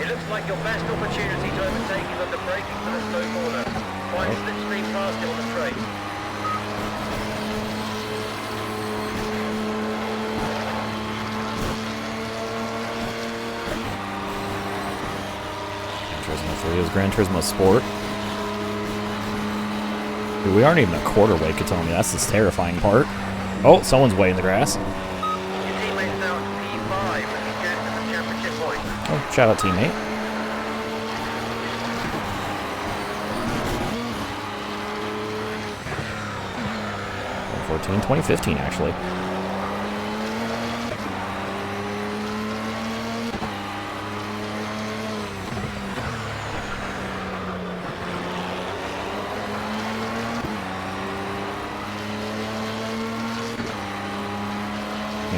It looks like your best opportunity to overtake him under braking for the slow corner. Try and slipstream past him on the straight. Turismo 3 is Gran Turismo Sport. Dude, we aren't even a quarter way, Katomi. That's the terrifying part. Oh, someone's way in the grass. Your teammate's now at P5 as he gets to the championship point. Oh, shout out, teammate. '14, 2015, actually.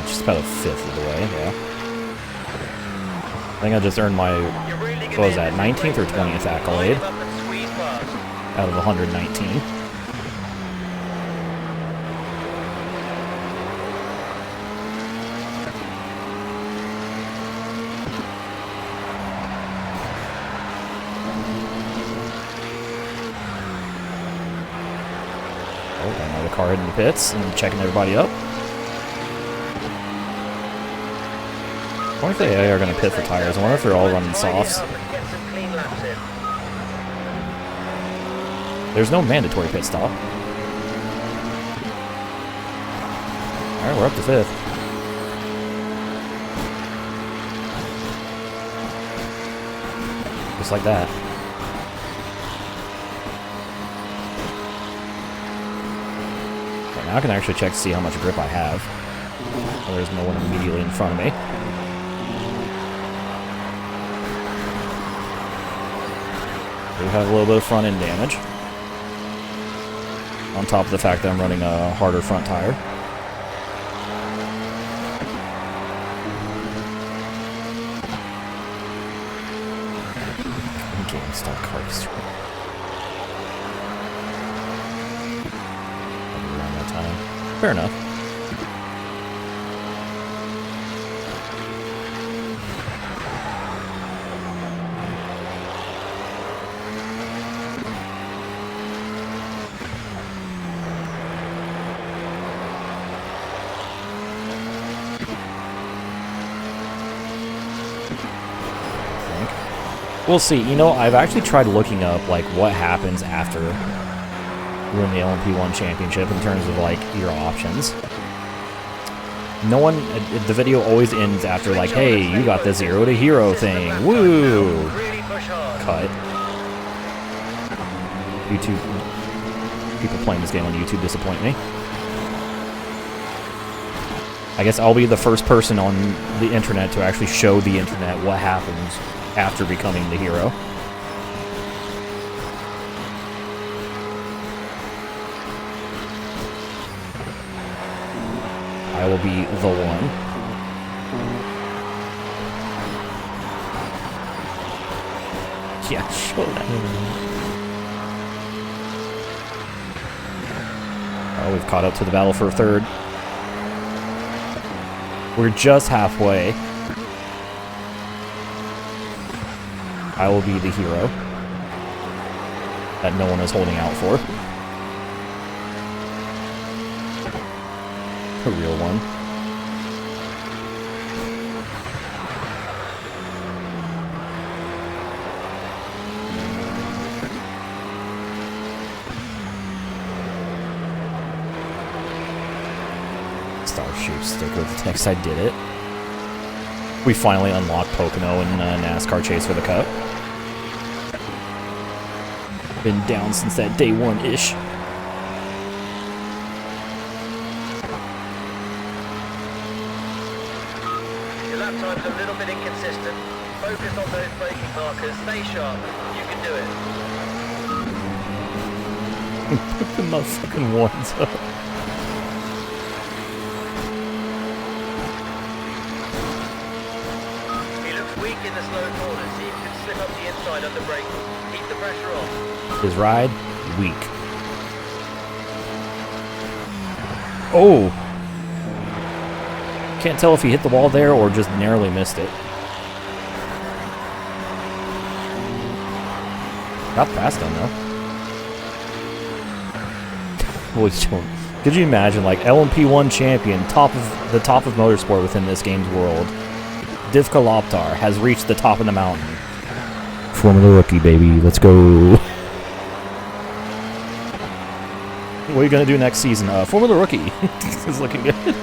Just about a fifth of the way, yeah. I think I just earned my, what was that, 19th or 20th accolade out of 119. Oh, got another car hitting the pits and checking everybody up. I wonder if they are going to pit for tires. I wonder if they're all running softs. There's no mandatory pit stop. Alright, we're up to 5th. Just like that. Right, now I can actually check to see how much grip I have. Oh, there's no one immediately in front of me. We have a little bit of front end damage. On top of the fact that I'm running a harder front tire. Game stock cars. Around that time. Fair enough. We'll see. You know, I've actually tried looking up, like, what happens after you win the LMP1 championship in terms of, like, your options. No one, the video always ends after, like, hey, you got the 0 to hero thing. Woo! Cut. YouTube, people playing this game on YouTube disappoint me. I guess I'll be the first person on the internet to actually show the internet what happens after becoming the hero. I will be the one. Yeah, show that. Oh, we've caught up to the battle for third. We're just halfway. I will be the hero that no one is holding out for. A real one. Star-shaped sticker with the text, I did it. We finally unlocked Pocono in NASCAR Chase for the Cup. Been down since that day one-ish. Your lap time's a little bit inconsistent. Focus on those braking markers. Stay sharp. You can do it. Put the motherfucking ones up. Weak in the slow corner. See if you can slip up the inside under braking. Keep the pressure on. His ride, weak. Oh! Can't tell if he hit the wall there or just narrowly missed it. Got past him though. Boy, could you imagine, like, LMP1 champion, top of motorsport within this game's world. Divka Loptar has reached the top of the mountain. Formula Rookie, baby. Let's go. What are you going to do next season? Formula Rookie. This is looking good. It's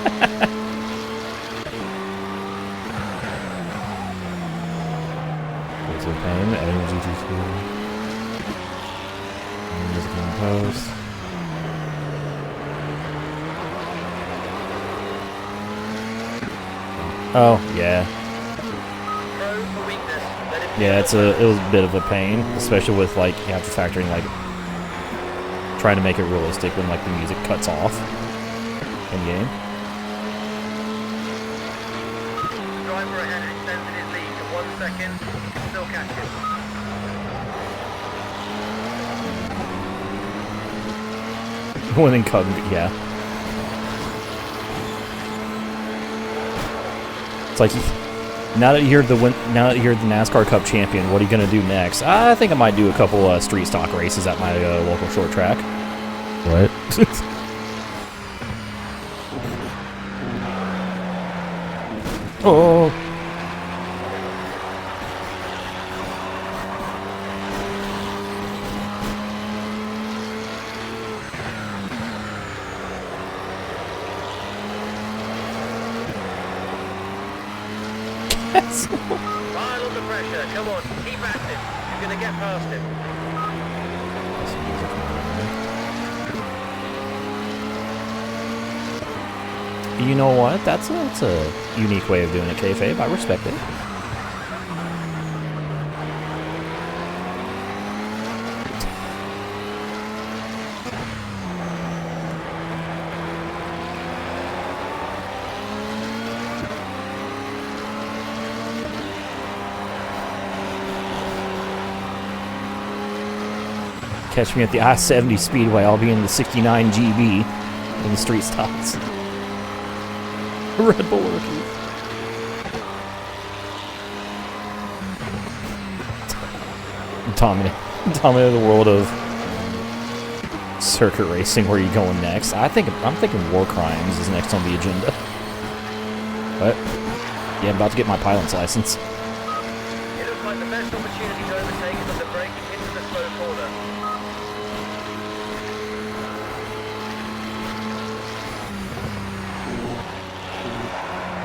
a pain. Energy GT2. Music in post. Oh, yeah. Yeah, it was a bit of a pain, especially with, like, you have to factor in, like, trying to make it realistic when, like, the music cuts off in game. Driver ahead extended his lead to 1 second. Still catching. Winning Cub, yeah. It's like, now that you're the NASCAR Cup champion, what are you gonna do next? I think I might do a couple street stock races at my local short track. What? Oh. Pile under pressure. Come on, keep active. You're gonna get past him. You know what? That's a unique way of doing it, kayfabe. I respect it. Catch me at the I-70 Speedway. I'll be in the 69 GB in the street stocks. Red Bull rookie. Dominate the world of circuit racing. Where are you going next? I'm thinking war crimes is next on the agenda. What? Yeah, I'm about to get my pilot's license. It looks like the Best opportunity to overtake is on the brake into the slow corner.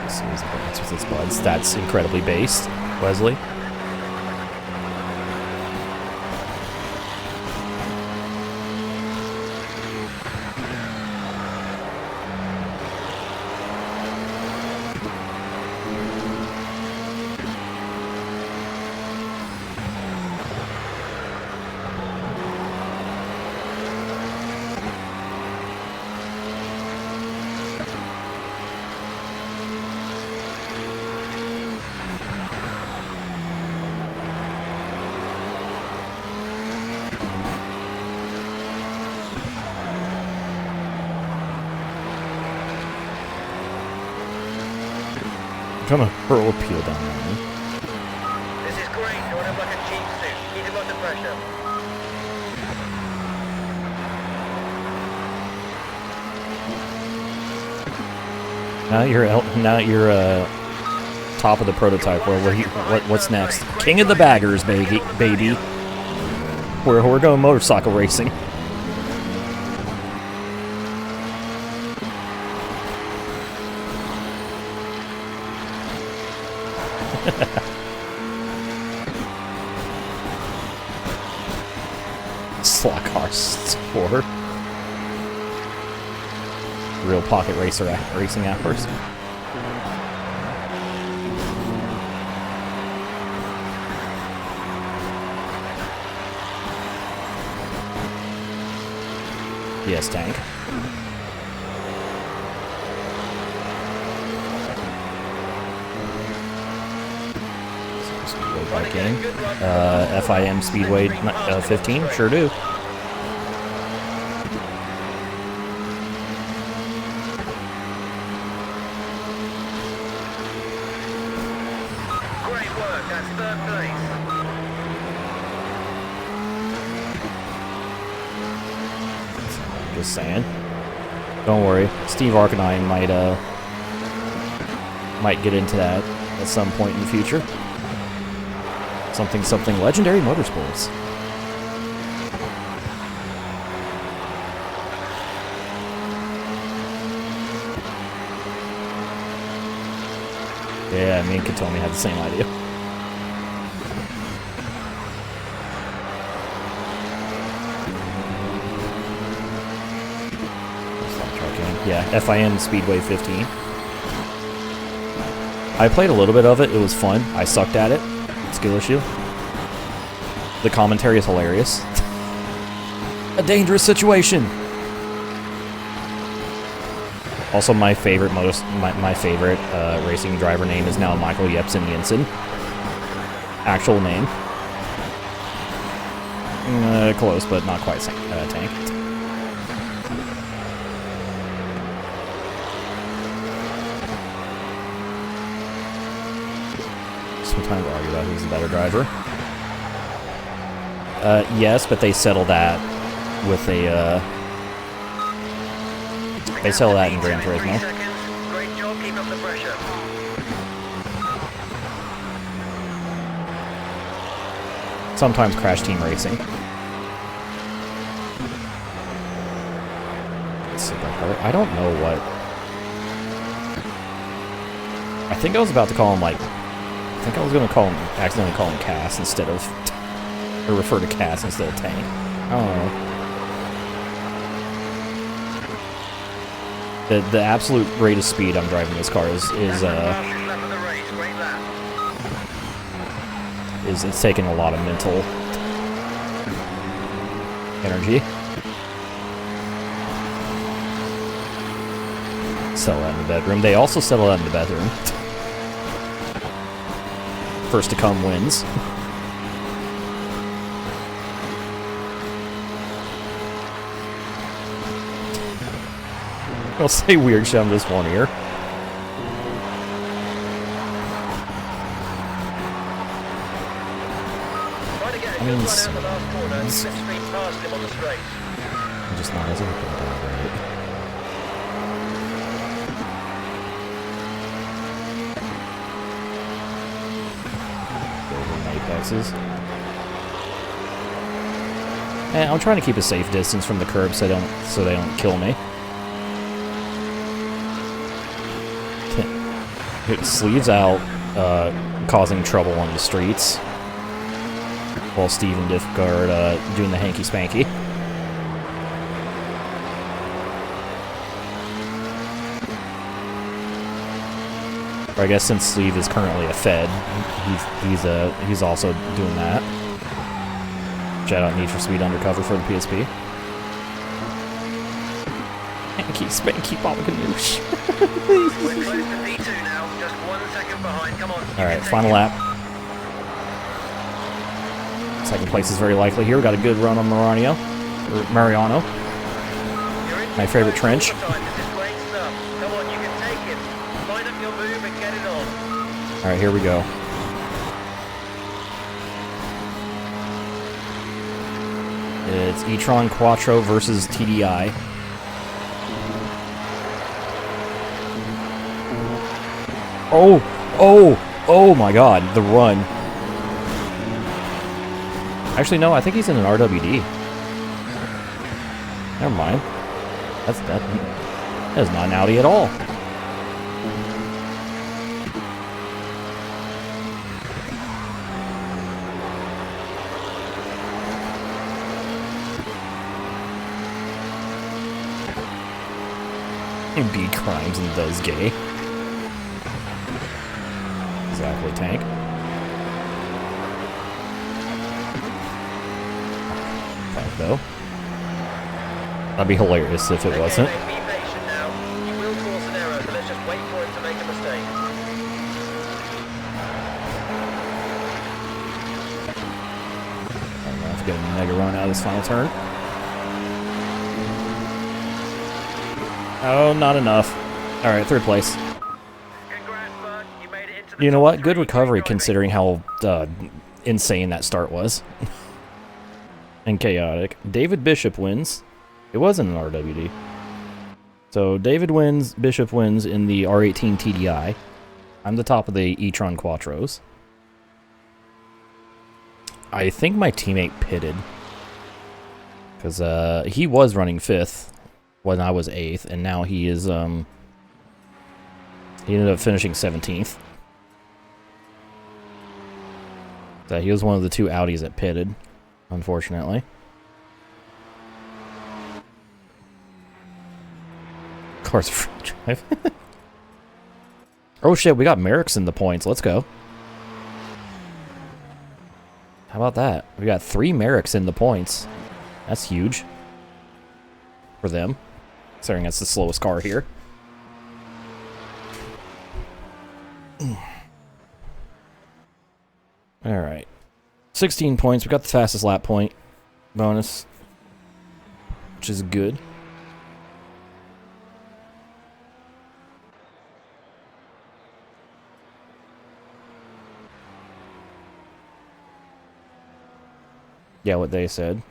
This is Dance with its buds. That's incredibly based, Wesley. I'm gonna hurl a peel down there. This is great, going up like a cheap suit. Keep him under pressure. Now you're top of the prototype world. What's next? King of the baggers, baby. We're going motorcycle racing. Slot car sport. Real pocket racer racing hours. Yes, tank. Speedway biking. FIM Speedway 15, sure do. Great work, that's third place. Just saying. Don't worry, Steve Arcanine might get into that at some point in the future. Something legendary motorsports. Yeah, me and Katomi had the same idea. Yeah, FIM Speedway 15. I played a little bit of it. It was fun. I sucked at it. Skill issue. The commentary is hilarious. A dangerous situation. Also, my favorite racing driver name is now Michael Jepsen Jensen. Actual name. Close, but not quite tank. Sometimes argue about who's the better driver. Yes, but they settle that with a, they settle that in Gran Turismo. Great job, keep up the pressure. Sometimes Crash Team Racing. I don't know what. I think I was about to call him I think I was going to accidentally call him Cass instead of, or refer to Cass instead of Tank. I don't know. The absolute rate of speed I'm driving this car is it's taking a lot of mental energy. Settle that in the bedroom. They also settle that in the bedroom. First to come wins. I'll say weird shit on this one ear. I mean, I'm just not as open about it. Apexes. And I'm trying to keep a safe distance from the curb so they don't kill me. It sleeves out, causing trouble on the streets, while Steve and Diff are doing the hanky-spanky. Or I guess since Sleeve is currently a Fed, he's also doing that. Shout out Need for Speed Undercover for the PSP. Hanky-spanky baba ganoush. We're close to D2 now, just 1 second behind. Come on. Alright, final lap. Second place is very likely here. We got a good run on Mariano. My favorite trench. This is great stuff. Come on, you can take it. Line up your move and get it on. Alright, here we go. It's e-tron Quattro versus TDI. Oh my god, the run. Actually, no, I think he's in an RWD. Never mind. That is not an Audi at all. B crimes and does gay. Exactly, tank. Tank, though. That'd be hilarious if it wasn't. Be patient now. You will cause an error, so let's just wait for him to make a mistake. I'm gonna have to get a mega run out of this final turn. Oh, not enough. Alright, third place. Congrats, bud. You made it into the You know top what? Good three. recovery Keep going. considering how insane that start was. And chaotic. David Bishop wins. It wasn't an RWD. So David wins, Bishop wins in the R18 TDI. I'm the top of the e-tron Quattros. I think my teammate pitted. Because he was running 5th when I was 8th, and now he is, he ended up finishing 17th. So he was one of the 2 Audis that pitted, unfortunately. Of course, free drive. Oh shit, we got Merrick's in the points. Let's go. How about that? We got 3 Merrick's in the points. That's huge. For them. Considering that's the slowest car here. Alright. 16 points. We got the fastest lap point bonus. Which is good. Yeah, what they said.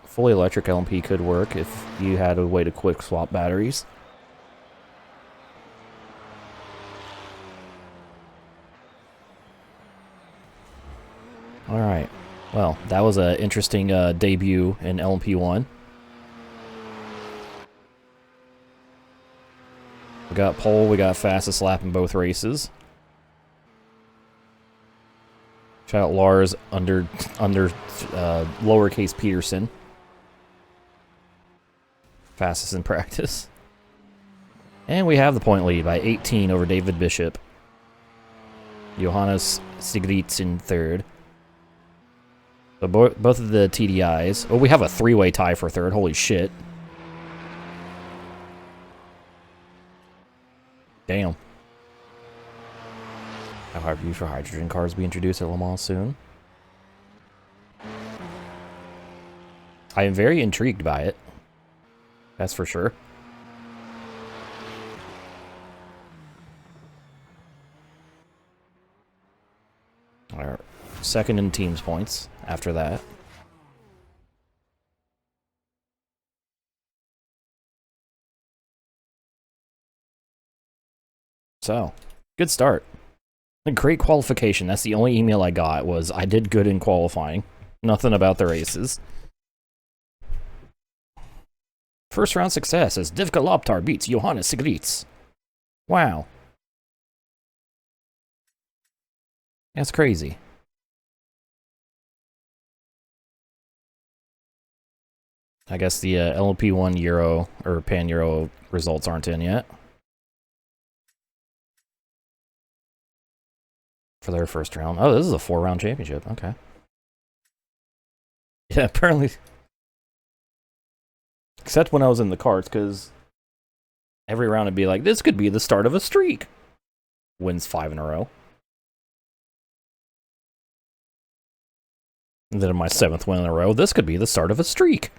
Fully electric LMP could work if you had a way to quick swap batteries. Alright. Well, that was an interesting debut in LMP1. We got pole, we got fastest lap in both races. Shout out Lars under lowercase Peterson. Fastest in practice. And we have the point lead by 18 over David Bishop. Johannes Sigritz in 3rd. So both of the TDIs. Oh, we have a 3-way tie for 3rd. Holy shit. Damn. How hard for hydrogen cars be introduced at Le Mans soon? I am very intrigued by it. That's for sure. Alright. 2nd in teams points after that. So, good start. A great qualification. That's the only email I got, was I did good in qualifying. Nothing about the races. First round success as Divka Loptar beats Johannes Sigritz. Wow. That's crazy. I guess the LMP1 Euro, or Pan-Euro results aren't in yet. For their first round. Oh, this is a 4-round championship. Okay. Yeah, apparently. Except when I was in the karts, because every round it'd be like, this could be the start of a streak. Wins 5 in a row. And then in my 7th win in a row, this could be the start of a streak.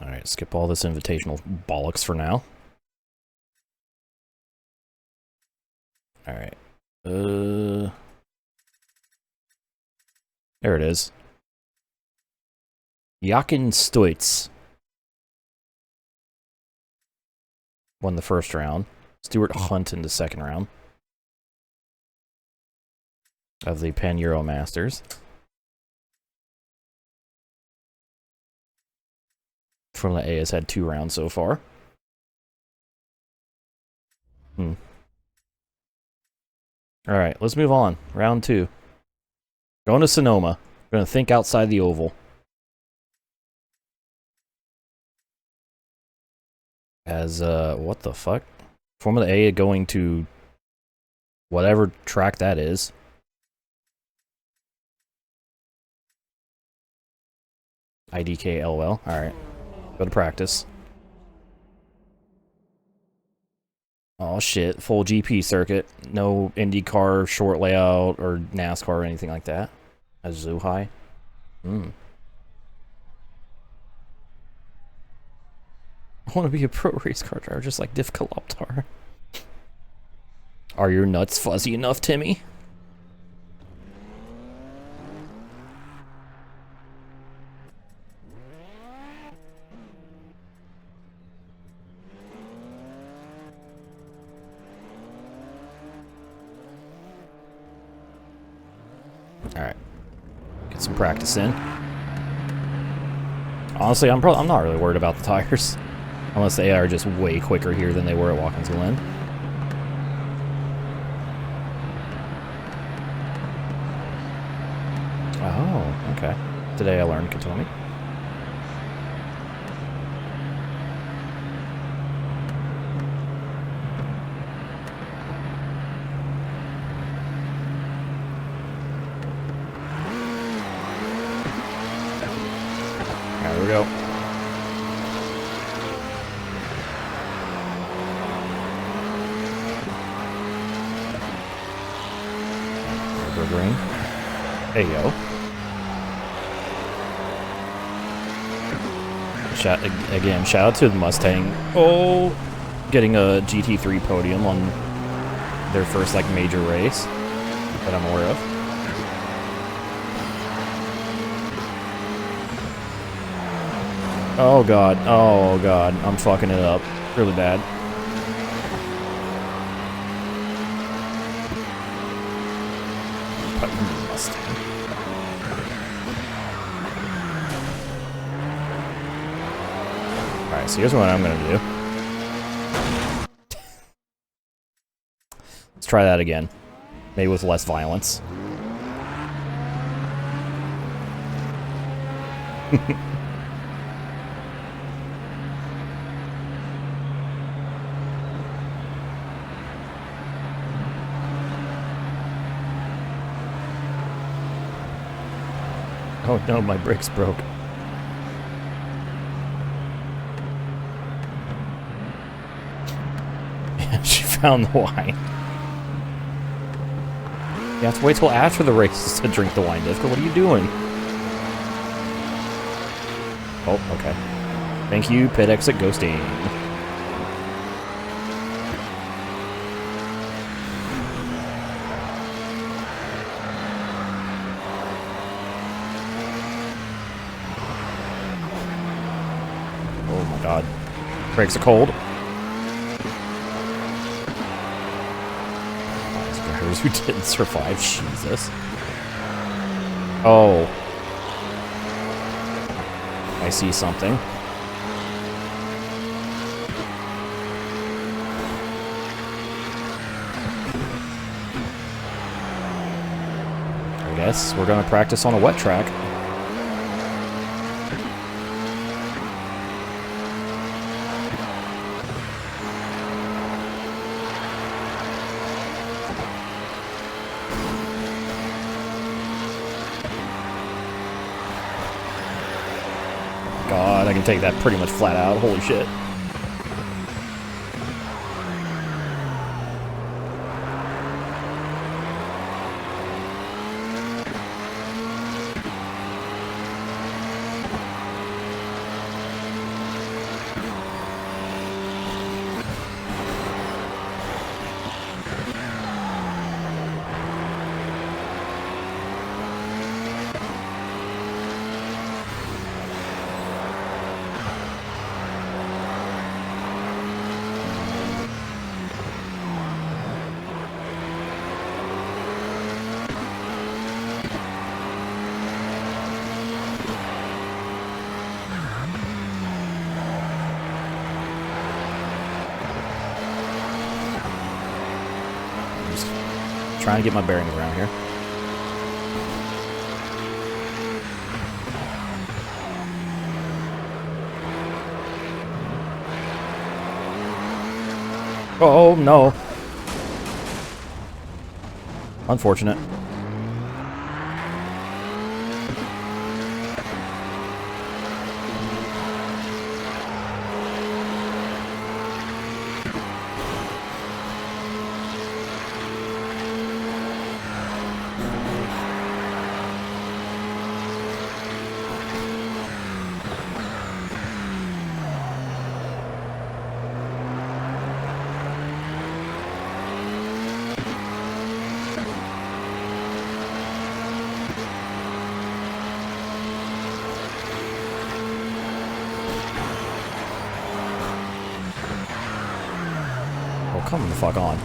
Alright, skip all this invitational bollocks for now. Alright. There it is. Jochen Stoitz won the first round. Stuart Hunt in the second round of the Pan-Euro Masters. Formula A has had 2 rounds so far. Alright, let's move on. Round 2. Going to Sonoma. Gonna think outside the oval. As, what the fuck? Formula A going to whatever track that is. IDK-LOL. Alright. Go to practice. Oh shit, full GP circuit. No IndyCar short layout or NASCAR or anything like that. A Zuhai. I want to be a pro race car driver just like Divka Loptar. Are your nuts fuzzy enough, Timmy? Alright. Get some practice in. Honestly, I'm not really worried about the tires. Unless they are just way quicker here than they were at Watkins Glen. Oh, okay. Today I learned Katomi. There we go. Green. There you go. Shout out to the Mustang. Oh, getting a GT3 podium on their first like major race that I'm aware of. Oh god, I'm fucking it up really bad. Alright, so here's what I'm gonna do. Let's try that again. Maybe with less violence. Oh no, my brakes broke. Yeah, she found the wine. You have to wait till after the race to drink the wine, Divka. What are you doing? Oh, okay. Thank you, pit exit ghosting. Oh my god. Brakes are cold. You didn't survive, Jesus. Oh. I see something. I guess we're gonna practice on a wet track. God, I can take that pretty much flat out. Holy shit. Trying to get my bearings around here. Oh, no. Unfortunate. Come the fuck on.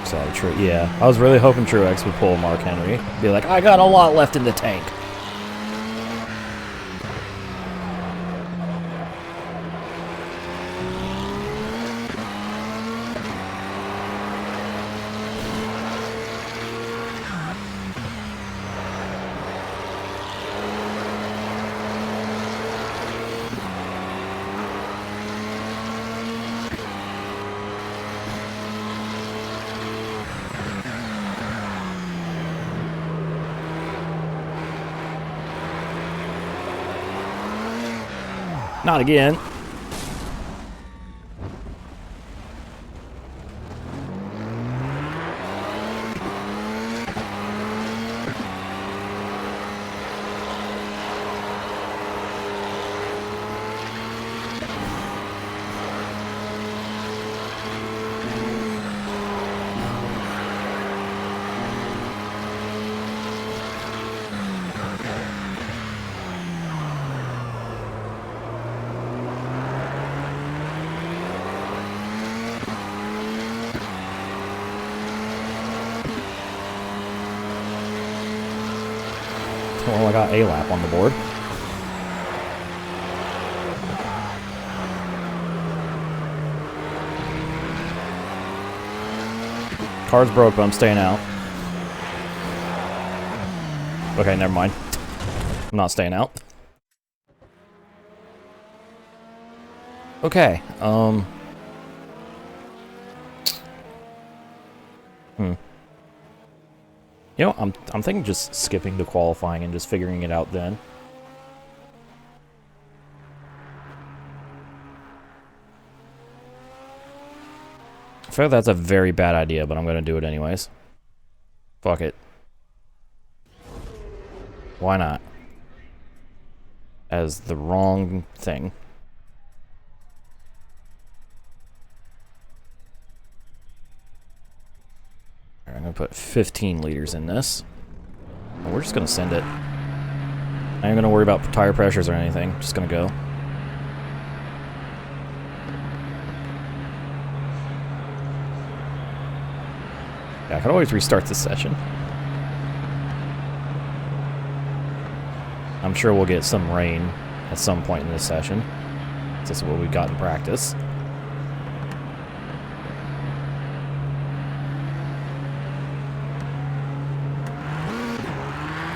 So, yeah, I was really hoping Truex would pull Mark Henry. Be like, I got a lot left in the tank. Not again. Well, I got a lap on the board. Car's broke, but I'm staying out. Okay, never mind. I'm not staying out. Okay, You know, I'm thinking just skipping to qualifying and just figuring it out then. I feel like that's a very bad idea, but I'm gonna do it anyways. Fuck it. Why not? As the wrong thing. I'm gonna put 15 liters in this. And we're just gonna send it. I ain't gonna worry about tire pressures or anything. Just gonna go. Yeah, I can always restart this session. I'm sure we'll get some rain at some point in this session. This is what we got in practice.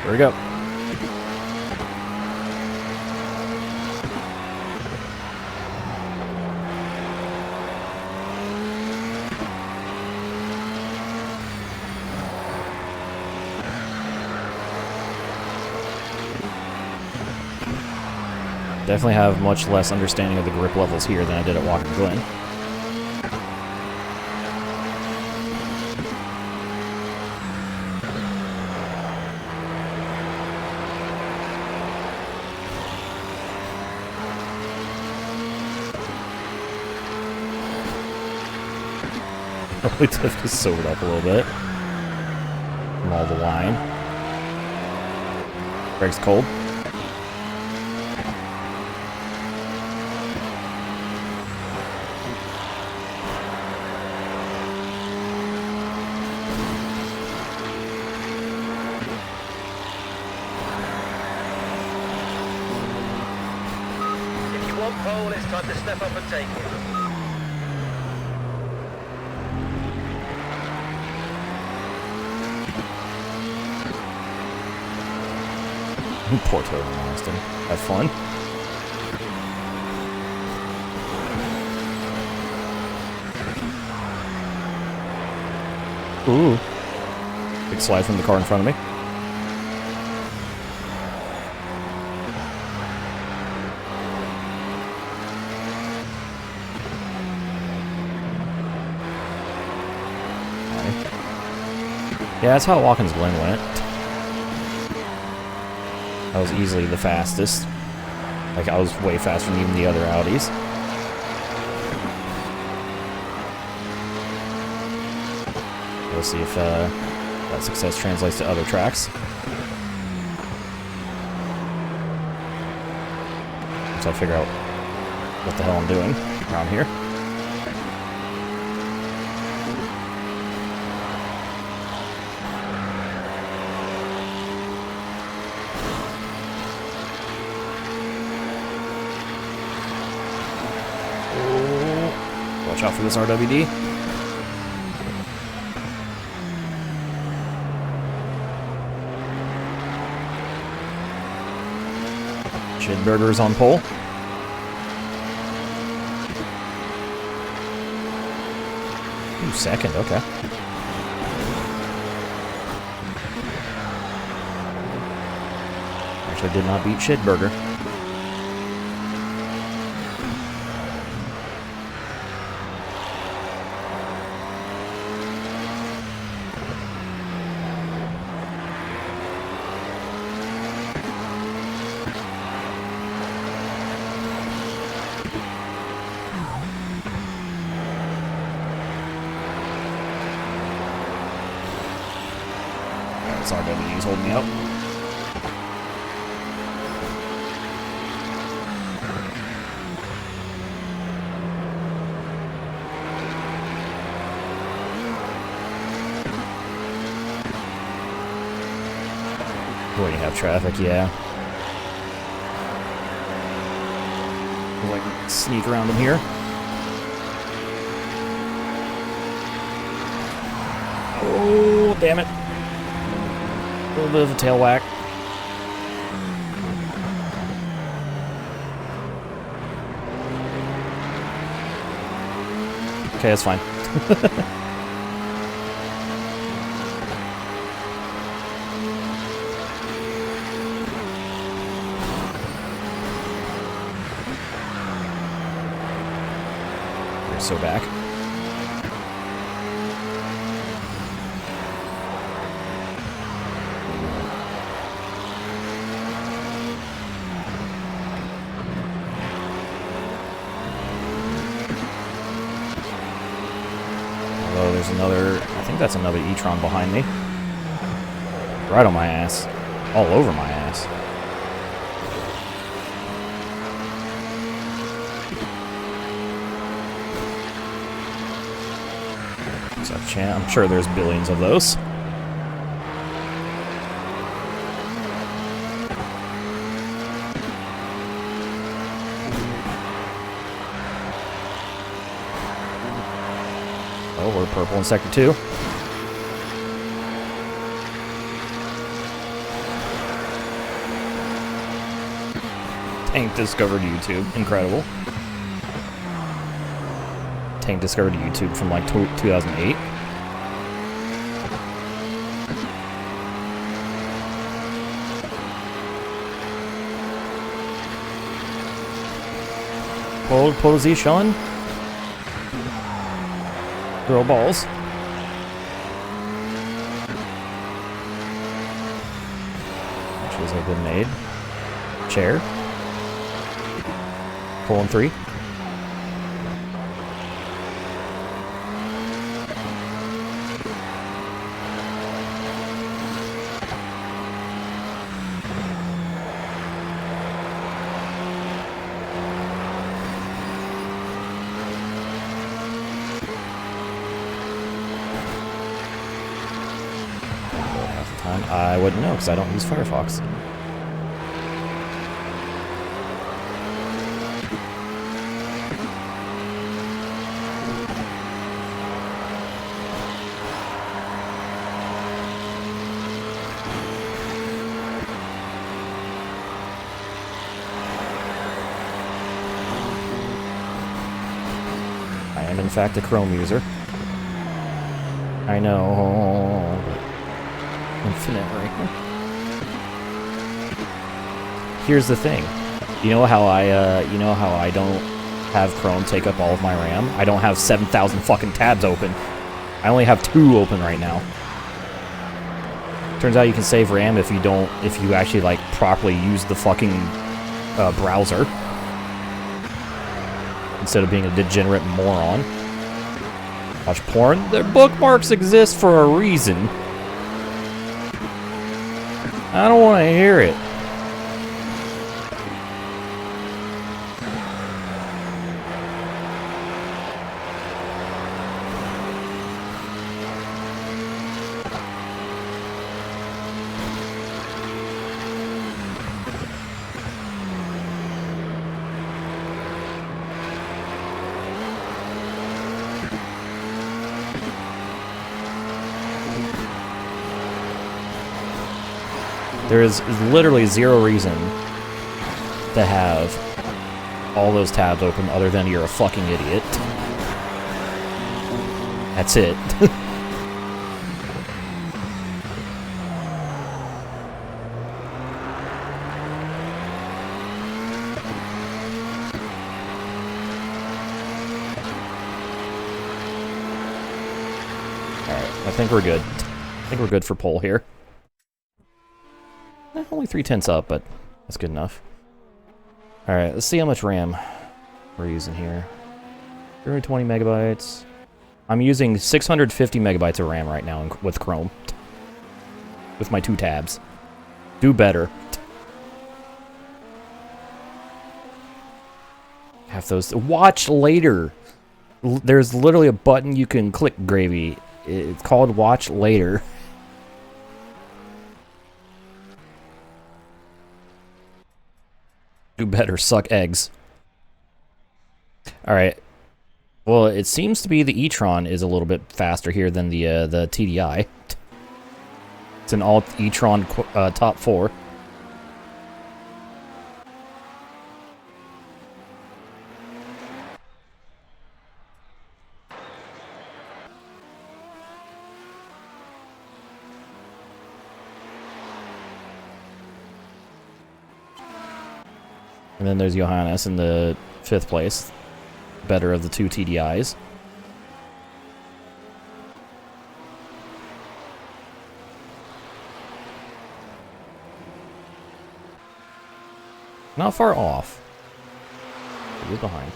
Here we go. Definitely have much less understanding of the grip levels here than I did at Watkins Glen. Probably tough to sober it up a little bit from all the wine. Brakes cold. Pole, it's time to step up and take it. Poor Toad and Austin. Have fun. Ooh. Big slide from the car in front of me. Yeah, that's how Watkins Glen went. I was easily the fastest. Like, I was way faster than even the other Audis. We'll see if that success translates to other tracks. So I'll figure out what the hell I'm doing around here. Watch out for this RWD. Shidburger's on pole. Ooh, second, okay. Actually did not beat Shidburger. RWD's holding me up. Boy, you have traffic, yeah. We'll, like, sneak around him here. Oh, damn it. A little bit of a tail whack. Okay, that's fine. We're so back. There's another, I think that's another e-tron behind me. Right on my ass. All over my ass. I'm sure there's billions of those. Oh, we're purple in Sector 2. Tank discovered YouTube. Incredible. Tank discovered YouTube from like 2008. Pole position. Girl balls. Matches have been made. Chair. Pole in 3. I wouldn't know because I don't use Firefox. I am in fact a Chrome user. I know. Infinitely. Here's the thing. You know how I don't have Chrome take up all of my RAM? I don't have 7,000 fucking tabs open. I only have 2 open right now. Turns out you can save RAM if you actually like properly use the fucking browser instead of being a degenerate moron. Watch porn. Their bookmarks exist for a reason. I don't want to hear it. There is literally zero reason to have all those tabs open other than you're a fucking idiot. That's it. Alright, I think we're good. I think we're good for pole here. Only 3/10 up, but that's good enough. Alright, let's see how much RAM we're using here. 220 megabytes. I'm using 650 megabytes of RAM right now with Chrome. With my 2 tabs. Do better. Half those. Watch later. There's literally a button you can click, Gravy. It's called Watch Later. Do better, suck eggs. Alright. Well, it seems to be the e-tron is a little bit faster here than the TDI. It's an all e-tron top 4. And then there's Johannes in the 5th place. Better of the 2 TDIs. Not far off. He's behind.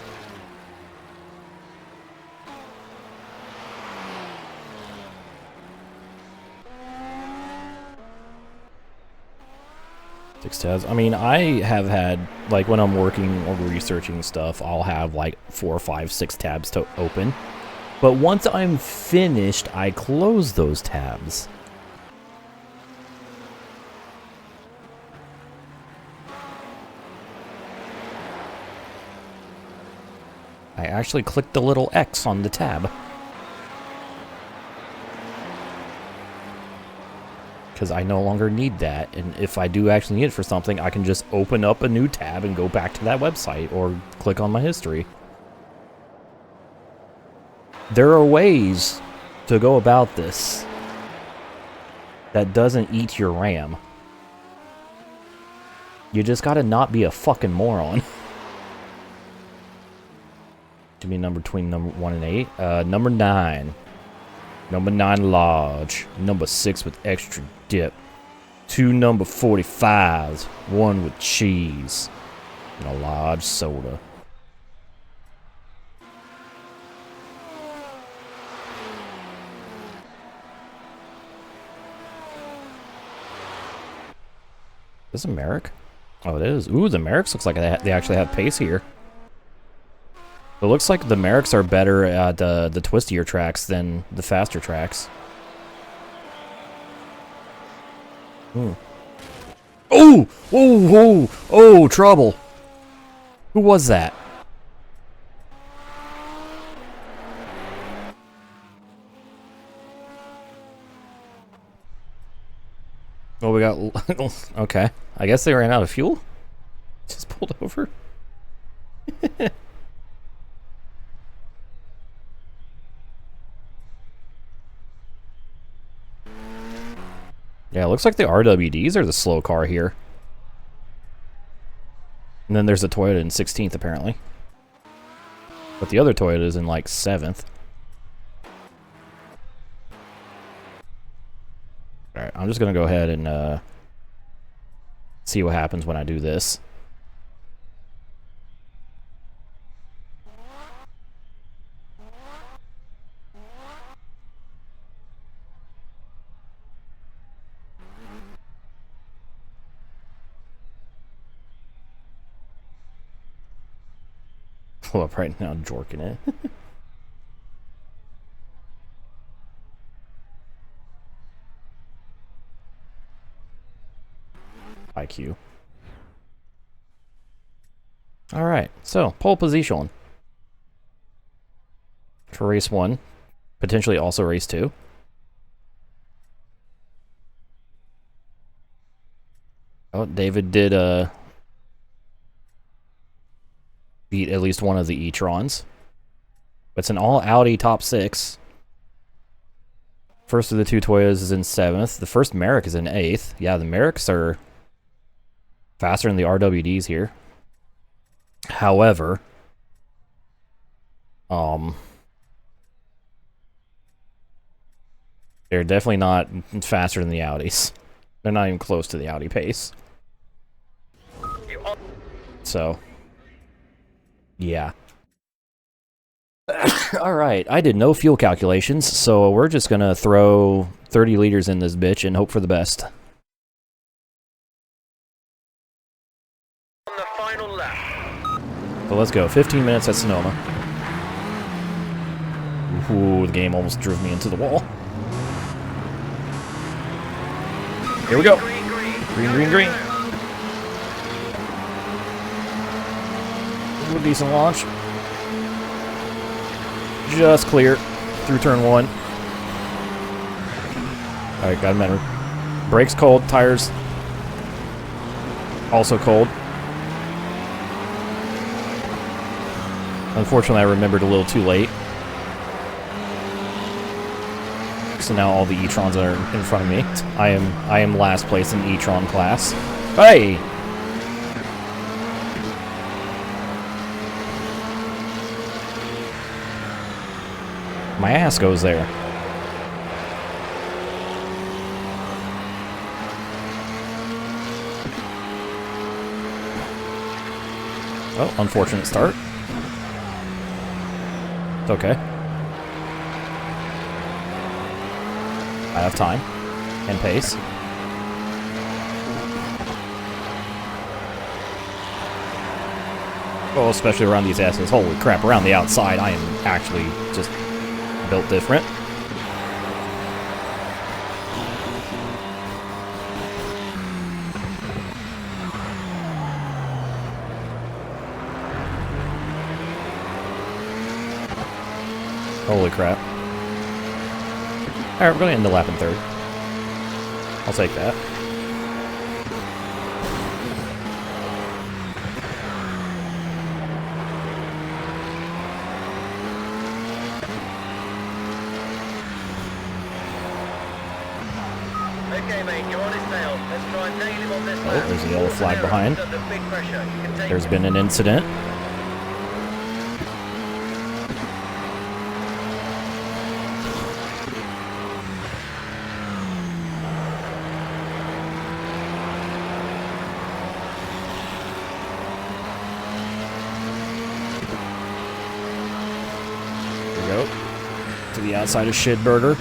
Six tabs. I mean, I have had, like, when I'm working or researching stuff, I'll have, like, 4, 5, 6 tabs to open. But once I'm finished, I close those tabs. I actually clicked the little X on the tab. Because I no longer need that, and if I do actually need it for something, I can just open up a new tab and go back to that website, or click on my history. There are ways to go about this that doesn't eat your RAM. You just gotta not be a fucking moron. Give me a number between number 1 and 8. Number 9. Number 9 large. Number 6 with extra dip. 2 number 45s. 1 with cheese. And a large soda. Is this a Merrick? Oh, it is. Ooh, the Merricks looks like they actually have pace here. It looks like the Merricks are better at the twistier tracks than the faster tracks. Oh! Oh! Oh! Oh! Trouble! Who was that? Oh, we got... Okay. I guess they ran out of fuel? Just pulled over? Yeah, it looks like the RWDs are the slow car here. And then there's a Toyota in 16th, apparently. But the other Toyota is in, like, 7th. Alright, I'm just gonna go ahead and, see what happens when I do this. Pull up right now, jorking it. IQ. Alright, so, pole position. For race 1. Potentially also race 2. Oh, David did, beat at least one of the e-trons. It's an all Audi top 6. First of the 2 Toyotas is in 7th. The first Merrick is in 8th. Yeah, the Merricks are faster than the RWDs here. However, they're definitely not faster than the Audis. They're not even close to the Audi pace. So, yeah. Alright, I did no fuel calculations, so we're just gonna throw 30 liters in this bitch and hope for the best. On the final lap. So let's go, 15 minutes at Sonoma. Ooh, the game almost drove me into the wall. Here we go. Green, green. Green, green, green. Ooh, decent launch. Just clear through turn 1. Alright, got a minute. Brakes cold, tires also cold. Unfortunately, I remembered a little too late. So now all the e-trons are in front of me. I am last place in e-tron class. Hey! My ass goes there. Oh, unfortunate start. It's okay. I have time and pace. Oh, especially around these asses. Holy crap, around the outside, I am actually just Built different. Holy crap. Alright, we're going to end the lap in third. I'll take that. Okay, mate, you're on it now. Let's try and nail him on this lap. There's a yellow flag behind. Under big pressure. You can take There's him. been an incident. Here we go. To the outside of Shitburger.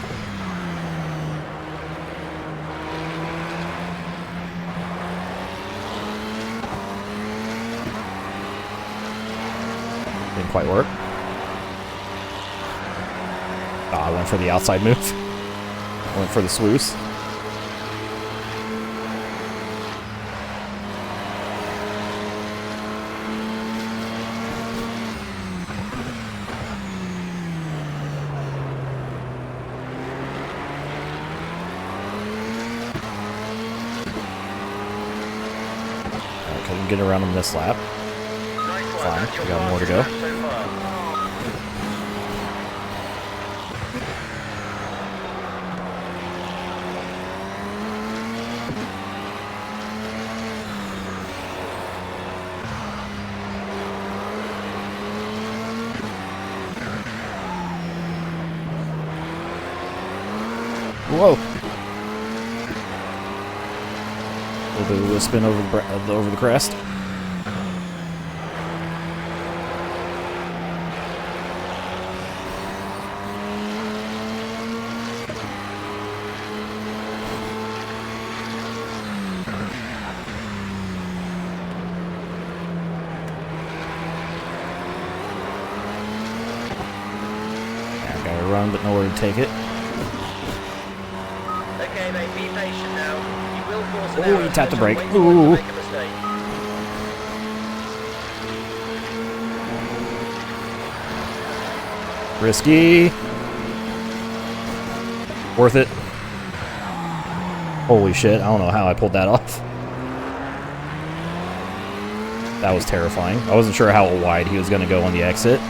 Didn't quite work. I went for the outside move. Went for the swoosh. Couldn't get around him this lap. Nice one. Fine, That's your we got more to go. lap so far. Whoa! A little bit of a spin over the crest. Yeah, gotta run, but nowhere to take it. Okay, mate, be patient now. You will force an Ooh, error, he tapped the so brake. wait for him to Ooh. make a mistake. Risky. Worth it. Holy shit, I don't know how I pulled that off. That was terrifying. I wasn't sure how wide he was going to go on the exit.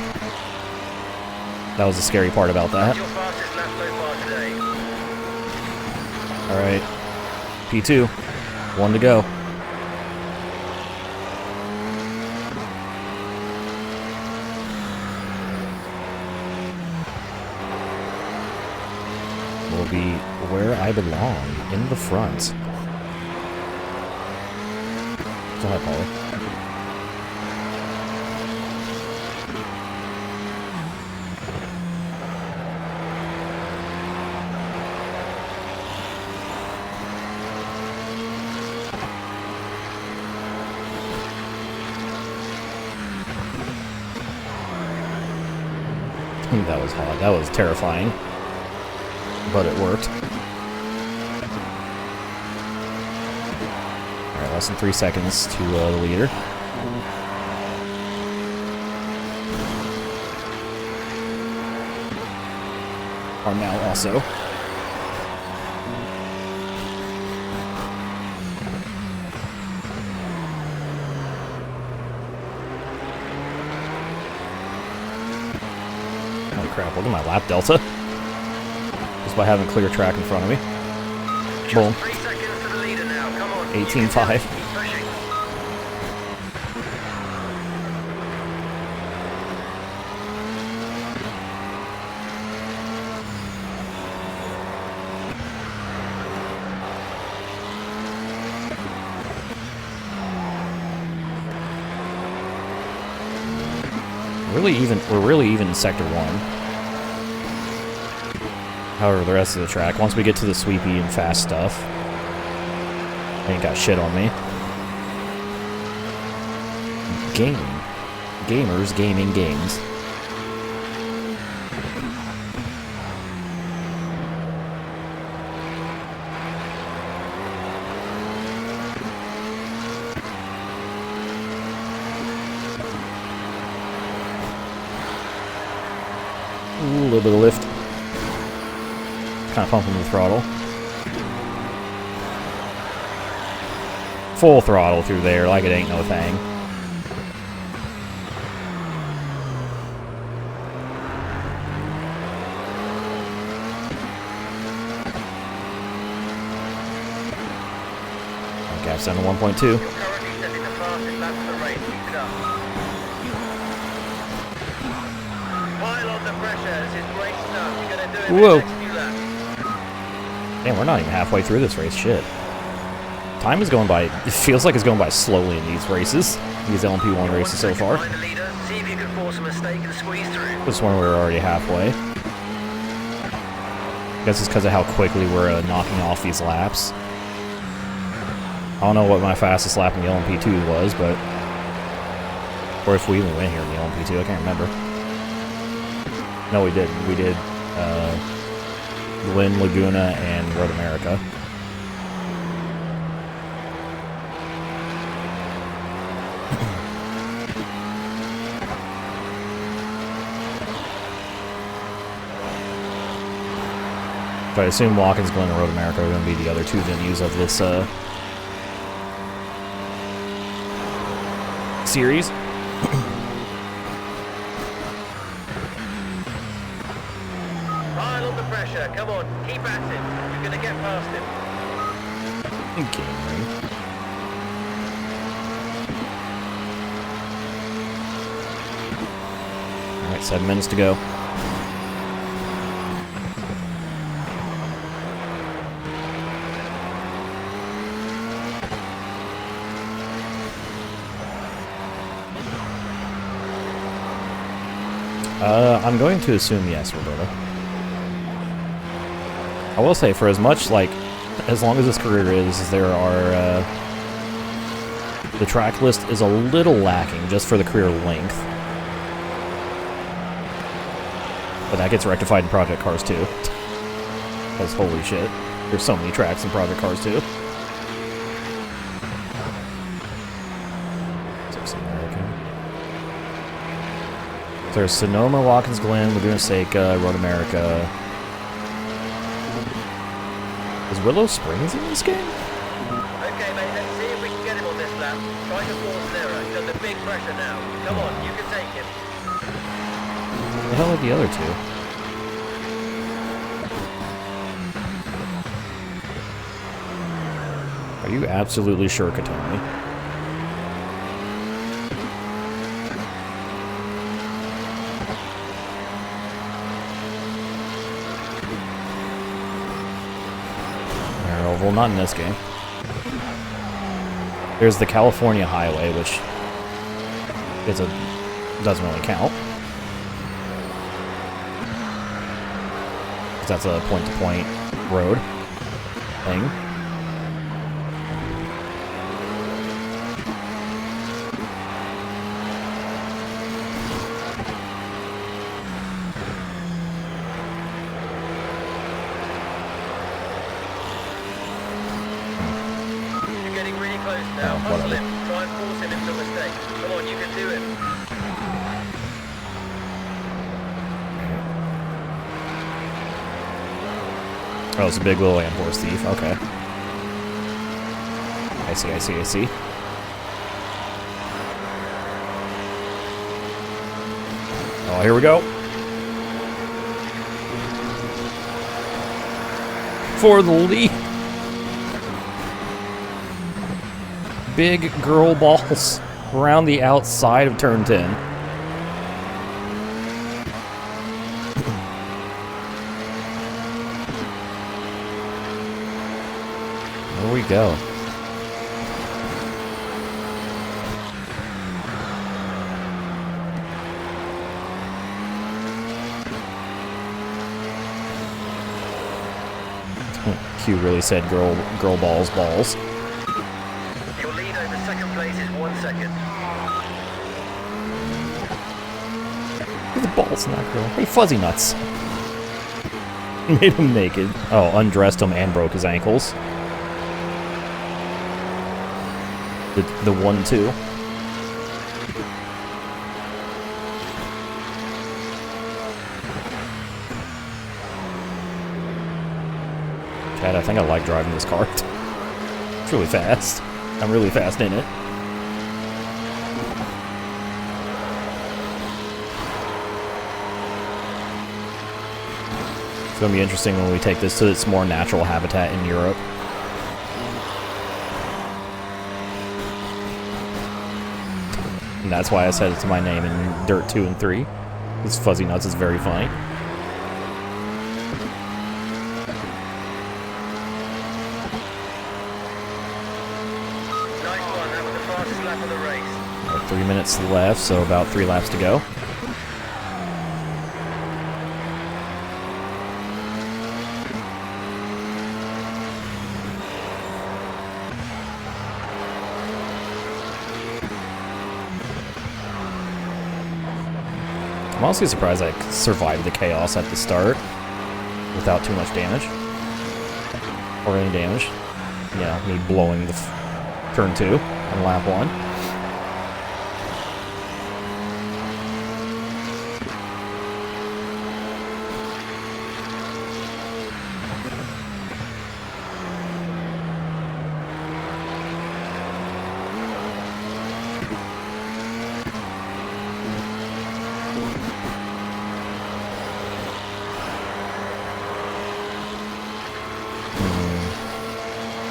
That was the scary part about that. Your fastest lap so far today. Alright. P2. 1 to go. Will be where I belong, in the front. So hi, Paulie. That was hot. That was terrifying. But it worked. Alright, less than 3 seconds to the leader. Are now also. Oh crap, look at my lap delta. Just by having clear track in front of me. Boom. 3 seconds to the leader now. Come on. 18.5. Keep pushing. We're really even in Sector 1. However, the rest of the track, once we get to the sweepy and fast stuff, ain't got shit on me. Gaming. Gamers, gaming, games. little bit of lift. Kind of pumping the throttle. Full throttle through there like it ain't no thing. Gas down to 1.2. You're currently setting the fastest lap of the race. Keep it up. Pile on the pressure. This is great stuff. You're going to do it Whoa. in the next few laps. Damn, we're not even halfway through this race. Shit. Time is going by. It feels like it's going by slowly in these races. These LMP1 races so far. Find the leader. See if you can force a mistake and squeeze through. This one we're already halfway. I guess it's because of how quickly we're knocking off these laps. I don't know what my fastest lap in the LMP2 was, but... Or if we even went here in the LMP2, I can't remember. No, we didn't. We did Glen, Laguna, and Road America. But I assume Watkins, Glen, and Road America are going to be the other two venues of this series. Pile on the pressure. Come on. Keep at him. You're going to get past him. Okay, right. Alright, 7 minutes to go. I'm going to assume yes, Roberto. I will say, for as much, like, as long as this career is, there are, the track list is a little lacking just for the career length. But that gets rectified in Project Cars 2. Because holy shit, there's so many tracks in Project Cars 2. There's Sonoma, Watkins, Glen, Laguna Seca, Road America. Is Willow Springs in this game? Okay, mate, let's see if we can get him on this lap. Try to force an error. He's under big pressure now. Come on, you can take him. The hell are the other two? Are you absolutely sure, Katomi? Well, not in this game. There's the California Highway, which doesn't really count. 'Cause that's a point-to-point road thing. Now, hustle whatever. him. Try and force him into a mistake. Come on, you can do it. Oh, it's a big little Horse thief. Okay. I see. Oh, here we go. For the lead. Big girl balls around the outside of turn 10. There we go. Q really said girl balls. Your lead over second place is 1 second. The balls in that girl. Hey, Fuzzy Nuts. Made him naked. Oh, undressed him and broke his ankles. The 1-2. I think I like driving this car. It's really fast. I'm really fast in it. It's going to be interesting when we take this to its more natural habitat in Europe. And that's why I set it to my name in Dirt 2 and 3. This Fuzzy Nuts is very funny. Nice one, that was the fastest lap of the race. About 3 minutes left, so about 3 laps to go. I'm honestly surprised I survived the chaos at the start without too much damage. Or any damage. Yeah, me blowing the turn 2 on lap 1.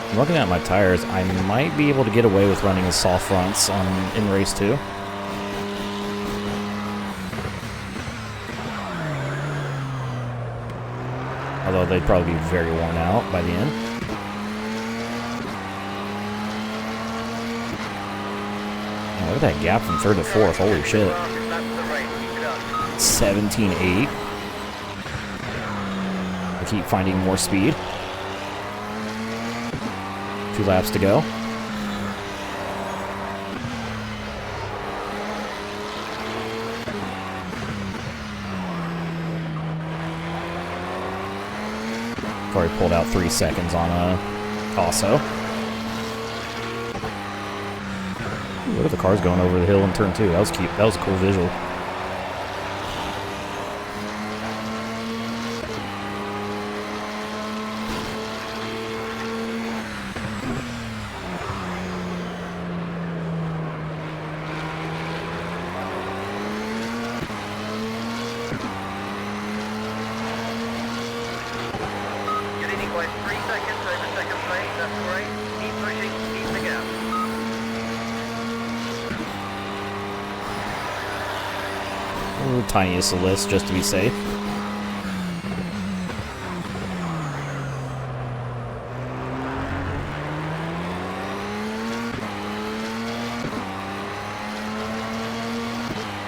I'm looking at my tires. I might be able to get away with running the soft fronts in race 2. Although they'd probably be very worn out by the end. Man, look at that gap from 3rd to 4th. Holy shit. 17.8. I keep finding more speed. 2 laps to go. Already pulled out 3 seconds on a Tasso. Look at the cars going over the hill in turn 2. That was cute. That was a cool visual. Tiniest of list just to be safe.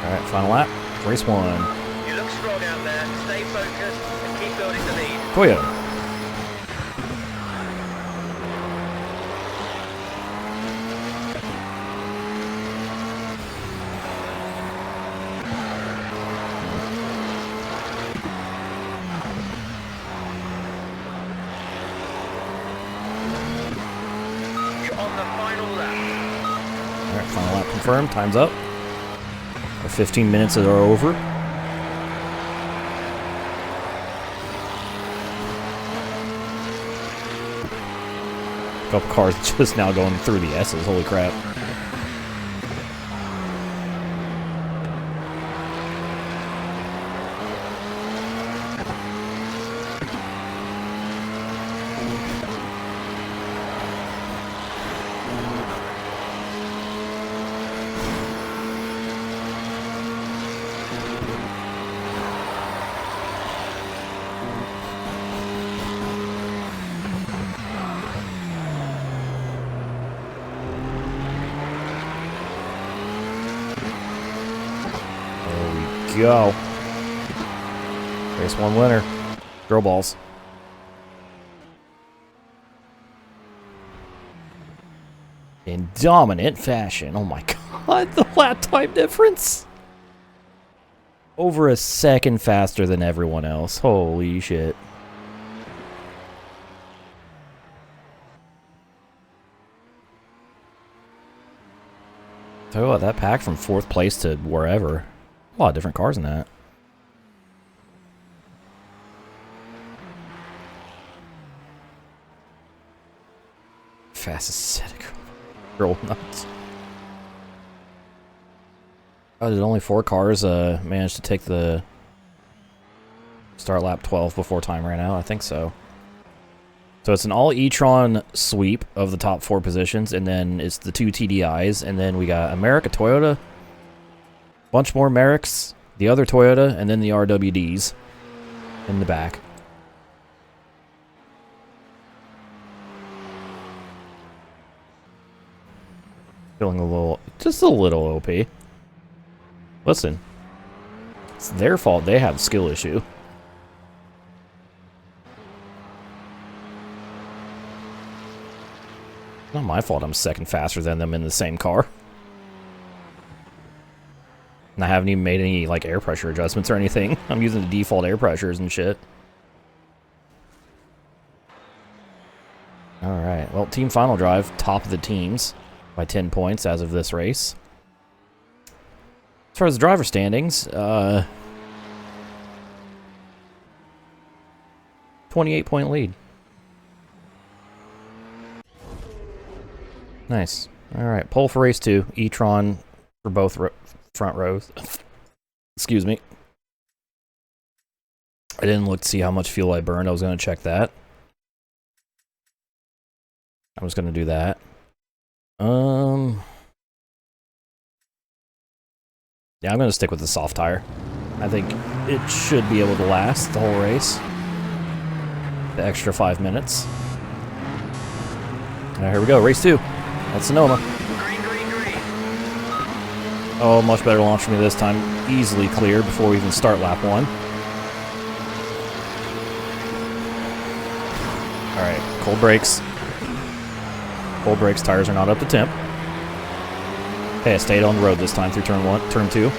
Alright, final lap. Race 1. You look strong out there. Stay focused and keep building the lead. Toyota. Final lap confirmed. Time's up. Our 15 minutes are over. A couple cars just now going through the S's. Holy crap. Go. Race 1 winner. Girl balls. In dominant fashion. Oh my god, the lap time difference. Over a second faster than everyone else. Holy shit. Tell you what, that pack from 4th place to wherever. A lot of different cars in that. Fastest set of girl nuts. Oh, did only 4 cars manage to take the start lap 12 before time ran out? I think so. So it's an all e-tron sweep of the top 4 positions, and then it's the 2 TDIs, and then we got America, Toyota, bunch more Merricks, the other Toyota, and then the RWDs in the back. Feeling a little, just a little OP. Listen, it's their fault they have a skill issue. Not my fault I'm second faster than them in the same car. And I haven't even made any, like, air pressure adjustments or anything. I'm using the default air pressures and shit. Alright, well, team final drive, top of the teams by 10 points as of this race. As far as the driver standings, 28-point lead. Nice. Alright, pole for race 2. E-tron for both front rows. Excuse me. I didn't look to see how much fuel I burned. I was going to check that. I was going to do that. Yeah, I'm going to stick with the soft tire. I think it should be able to last the whole race. The extra 5 minutes. Alright, here we go. Race 2. That's Sonoma. Green, green, green. Oh, much better launch for me this time. Easily cleared before we even start lap 1. Alright, cold brakes. Cold brakes, tires are not up to temp. Okay, I stayed on the road this time through turn 2.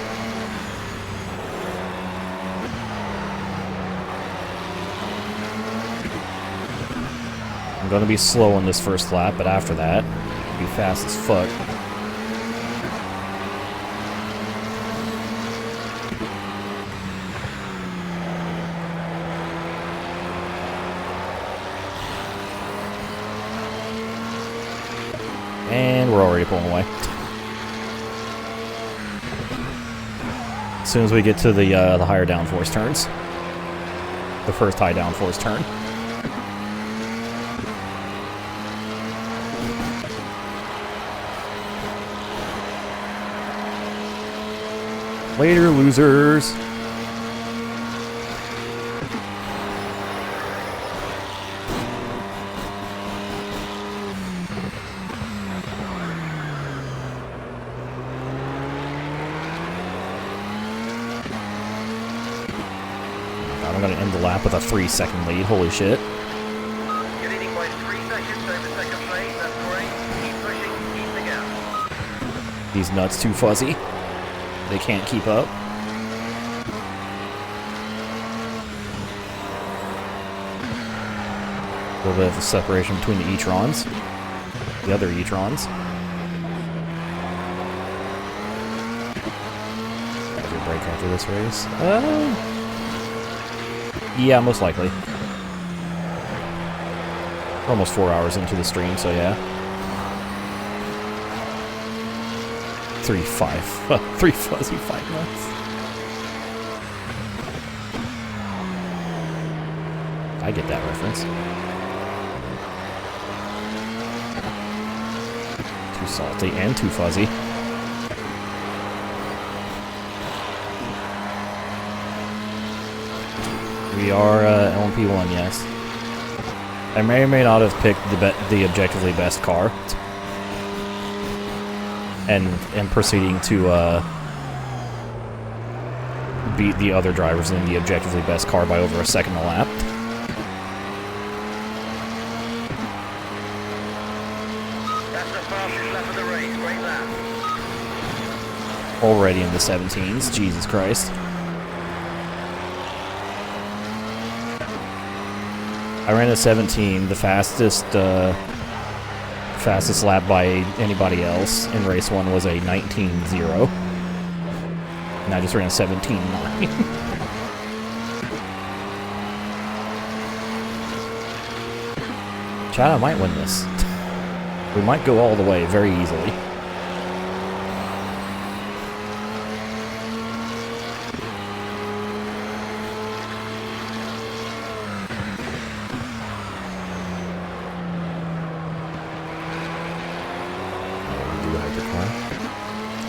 I'm gonna be slow on this first lap, but after that, I'll be fast as fuck. And we're already pulling away. As soon as we get to the higher downforce turns. The first high downforce turn. Later, losers. I'm gonna end the lap with a 3-second lead. Holy shit. You're leading by 3 seconds over second place. That's great. Keep pushing. Keep the gap. These nuts too fuzzy. They can't keep up. A little bit of a separation between the e-trons. The other e-trons. Have your break after this race? Yeah, most likely. We're almost 4 hours into the stream, so yeah. 3 fuzzy 5 nuts. I get that reference. Too salty and too fuzzy. We are LMP1, yes. I may or may not have picked the objectively best car. And am proceeding to beat the other drivers in the objectively best car by over a second a lap. That's the fastest lap of the race. Great lap. Already in the 17s. Jesus Christ. I ran a 17, the fastest lap by anybody else in race 1 was a 19.0. And I just ran a 17.9. Chad, I might win this. We might go all the way very easily.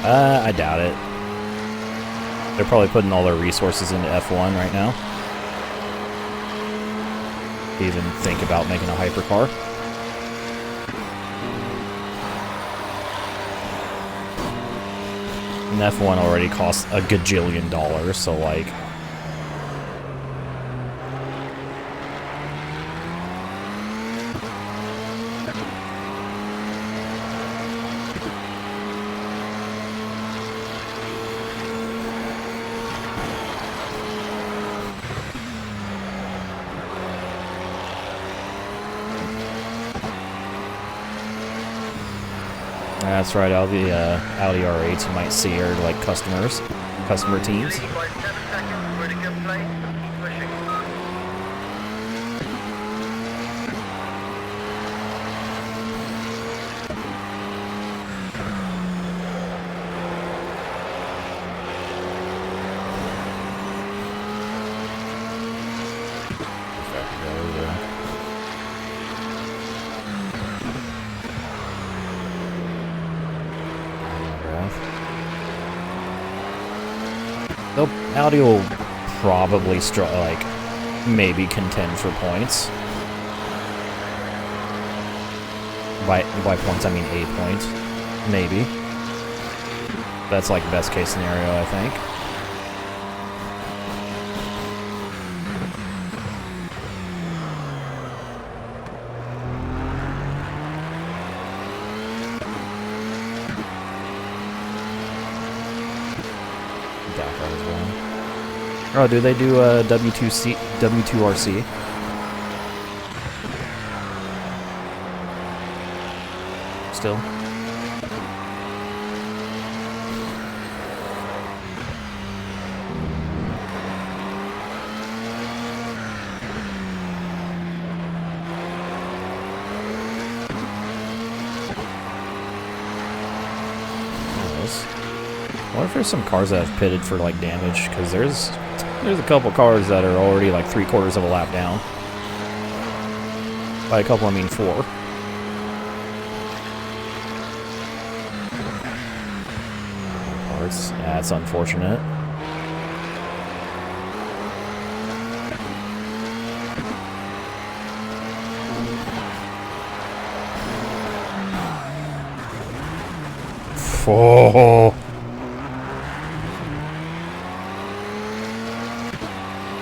I doubt it. They're probably putting all their resources into F1 right now. Even think about making a hypercar. And F1 already costs a gajillion dollars, so like... That's right, all the Audi R8s you might see are like customer teams. Leading by 7 seconds. We're in a good place. Keep pushing. Audi will probably maybe contend for points. By points, I mean a point, maybe. That's like best case scenario, I think. Oh, do they do W2RC? Still? I wonder if there's some cars that have pitted for like damage, because there's a couple cars that are already like 3/4 of a lap down. By a couple, I mean 4. Parts. That's unfortunate. Oh.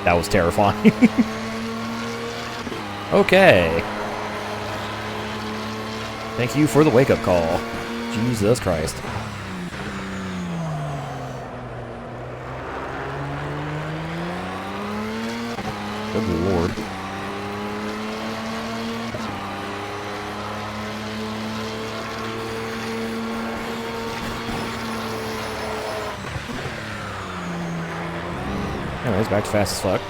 That was terrifying. Okay. Thank you for the wake-up call. Jesus Christ. Good lord. Anyways, back to fast as fuck.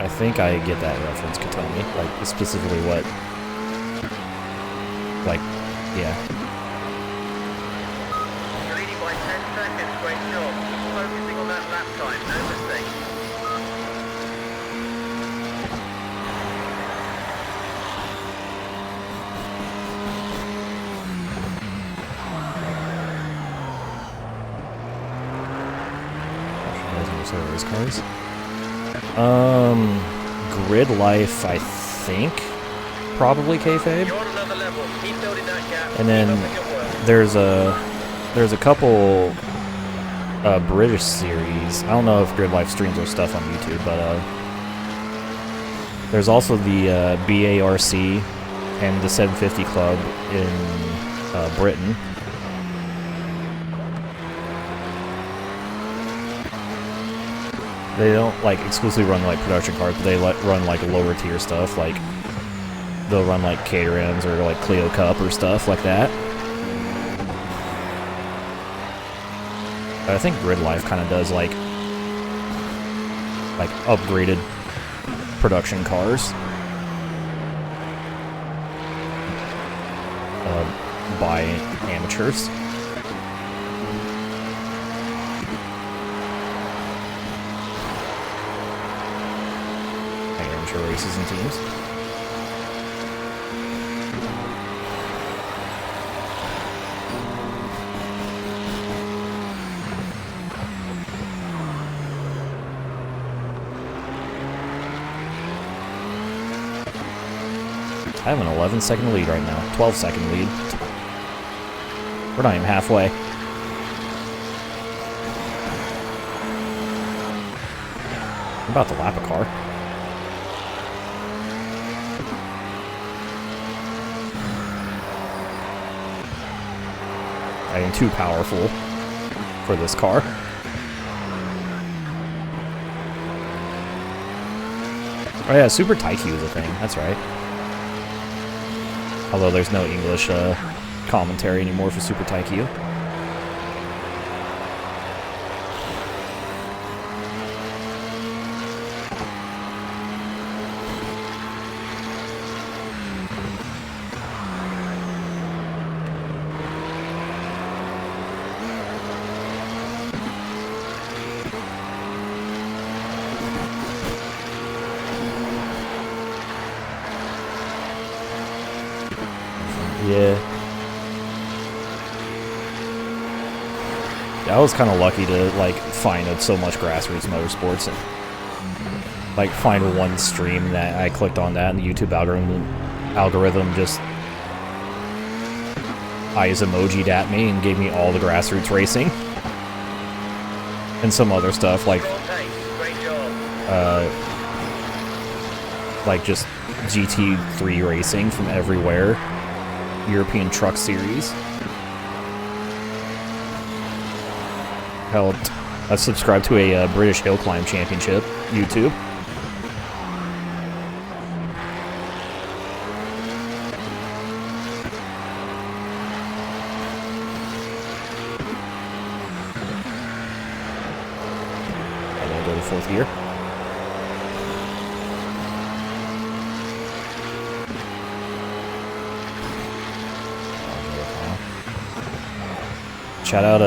I think I get that reference, Katomi. Like, specifically what... Like, yeah. You're leading by 10 seconds. Great job. Focusing on that lap time. No mistakes. Race cars. Grid Life, I think, probably kayfabe. You're on another level. Keep building that gap. And then there's a couple British series. I don't know if Grid Life streams their stuff on YouTube, but There's also the BARC and the 750 Club in Britain. They don't like exclusively run like production cars, but they run like lower tier stuff. Like they'll run like Caterhams or like Clio Cup or stuff like that. But I think Grid Life kind of does like upgraded production cars by amateurs. Amateur races and teams. I have an 11-second lead right now. 12-second lead. We're not even halfway. I'm about to lap a car. I am too powerful for this car. Oh yeah, Super Taikyu is a thing. That's right. Although there's no English commentary anymore for Super Taikyu. Yeah. I was kind of lucky to like find so much grassroots motorsports and like find one stream that I clicked on that and the YouTube algorithm just eyes emoji'd at me and gave me all the grassroots racing and some other stuff like just GT3 racing from everywhere. European Truck Series. Hell, I've subscribed to a British Hill Climb Championship YouTube. And then go to fourth gear. Shout out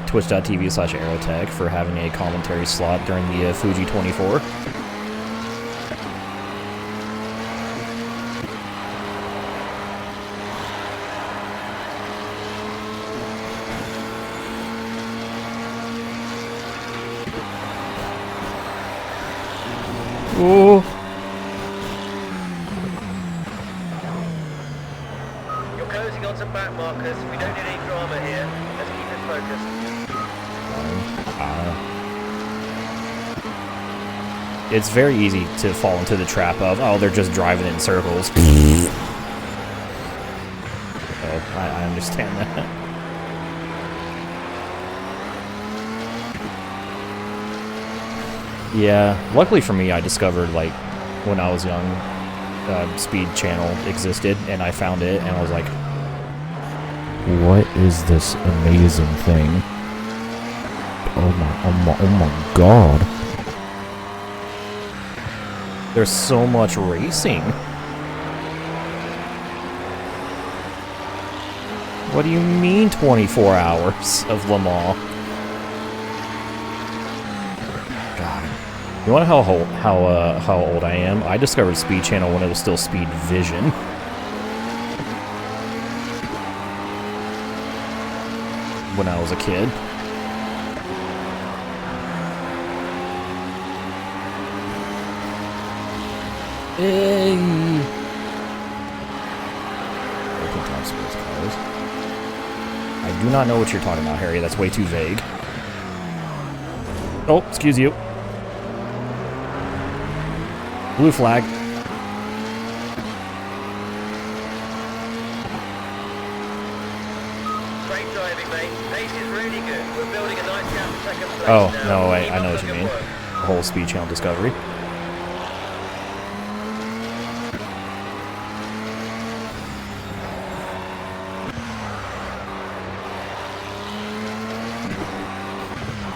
twitch.tv/Aerotech for having a commentary slot during the Fuji 24. Ooh. You're closing on some back markers. We don't need any drama here. Let's keep it focused. It's very easy to fall into the trap of, oh, they're just driving in circles. Oh, I understand that. Yeah, luckily for me, I discovered, like, when I was young, Speed Channel existed, and I found it, and I was like, what is this amazing thing? Oh my god. There's so much racing. What do you mean 24 hours of Le Mans? God. You want to know how old I am? I discovered Speed Channel when it was still Speed Vision. When I was a kid. Hey. Open top sports cars. I do not know what you're talking about, Harry. That's way too vague. Oh, excuse you. Blue flag. Great driving, mate. Pace is really good. We're building a nice gap for second place Oh, now. no, wait, Keep I know up what the you good mean. work. The whole Speed Channel Discovery.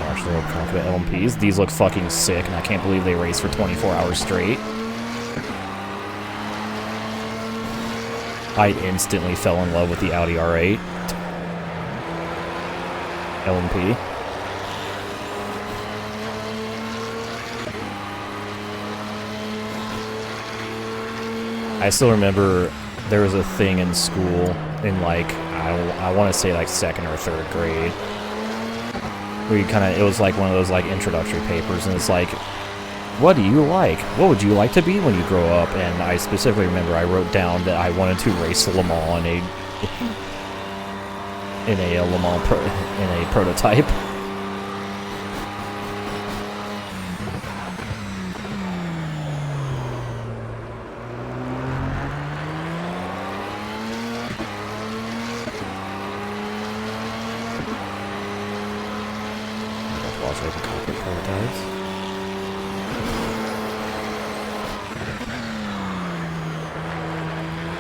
Actually, I'm confident LMPs. These look fucking sick, and I can't believe they race for 24 hours straight. I instantly fell in love with the Audi R8 LMP. I still remember there was a thing in school in like, I want to say like 2nd or 3rd grade. Where you kind of, it was like one of those like introductory papers, and it's like, what do you like? What would you like to be when you grow up? And I specifically remember I wrote down that I wanted to race Le Mans in a Le Mans in a prototype.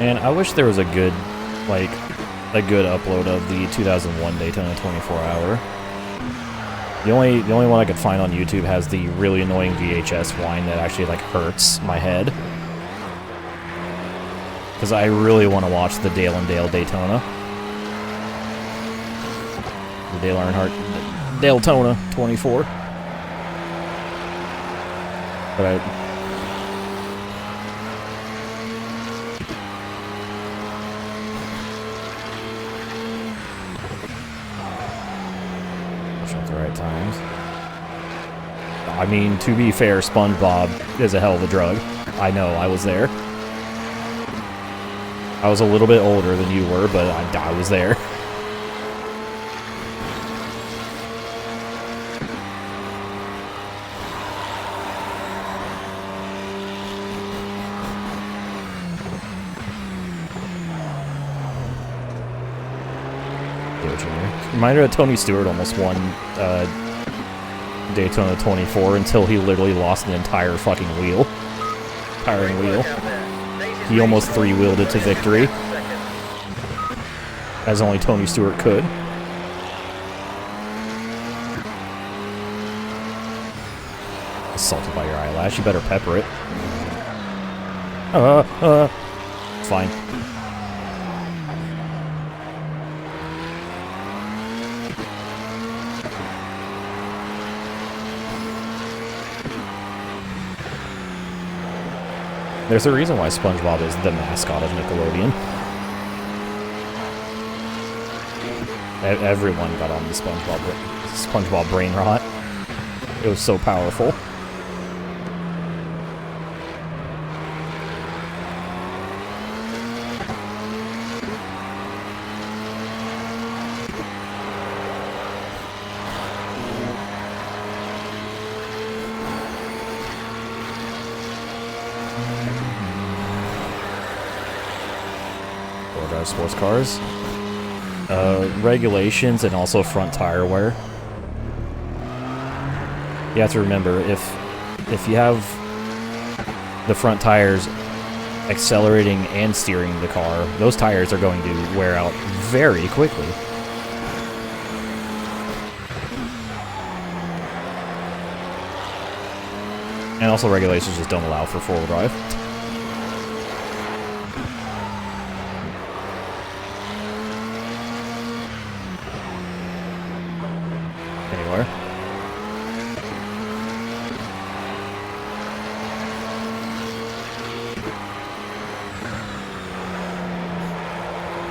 And I wish there was a good, like, a good upload of the 2001 Daytona 24-hour. The only one I could find on YouTube has the really annoying VHS whine that actually, like, hurts my head. Because I really want to watch the Dale and Dale Daytona. The Dale Earnhardt Daytona 24. But I... at the right times. I mean, to be fair, SpongeBob is a hell of a drug. I know, I was there. I was a little bit older than you were, but I was there. Reminder that Tony Stewart almost won Daytona 24 until he literally lost an entire fucking wheel. Tiring wheel. He almost three-wheeled it to victory. As only Tony Stewart could. Assaulted by your eyelash. You better pepper it. It's fine. There's a reason why SpongeBob is the mascot of Nickelodeon. Everyone got on the SpongeBob brain rot. It was so powerful. Sports cars, regulations, and also front tire wear. You have to remember, if you have the front tires accelerating and steering the car, those tires are going to wear out very quickly. And also regulations just don't allow for four-wheel drive.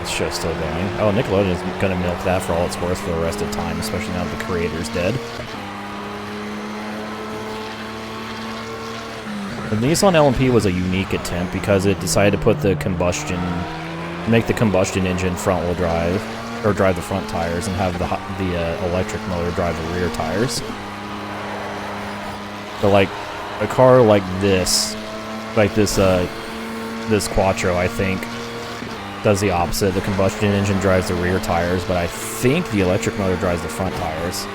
Show's still going. Oh, Nickelodeon is going to milk that for all it's worth for the rest of time, especially now that the creator's dead. The Nissan LMP was a unique attempt because it decided to put the make the combustion engine front-wheel drive, or drive the front tires, and have the electric motor drive the rear tires. But like, a car like this Like this Quattro, I think, does the opposite. The combustion engine drives the rear tires, but I think the electric motor drives the front tires.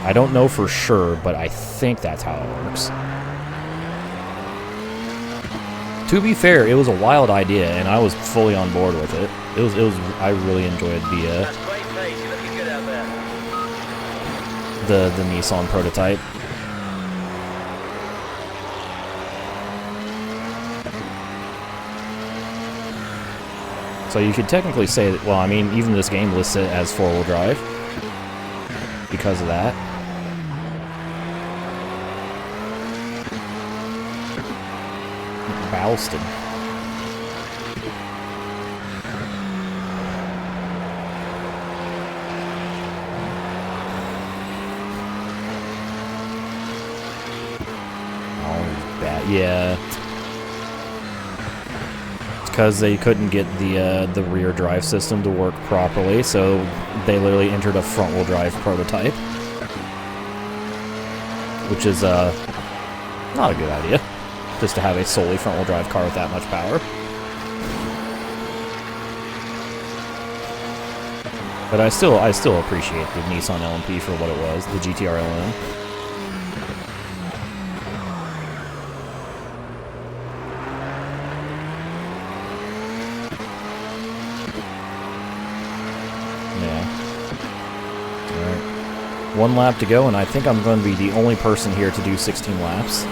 I don't know for sure, but I think that's how it works. To be fair, it was a wild idea, and I was fully on board with it. I really enjoyed That's great pace. You're looking good out there. the Nissan prototype. So you could technically say that, well, I mean, even this game lists it as four-wheel drive because of that. Bousted. Oh, bad. Yeah. It's because they couldn't get the rear drive system to work properly, so they literally entered a front-wheel drive prototype, which is not a good idea. Just to have a solely front-wheel drive car with that much power. But I still appreciate the Nissan LMP for what it was, the GTR LM. Yeah. Alright. 1 lap to go, and I think I'm going to be the only person here to do 16 laps.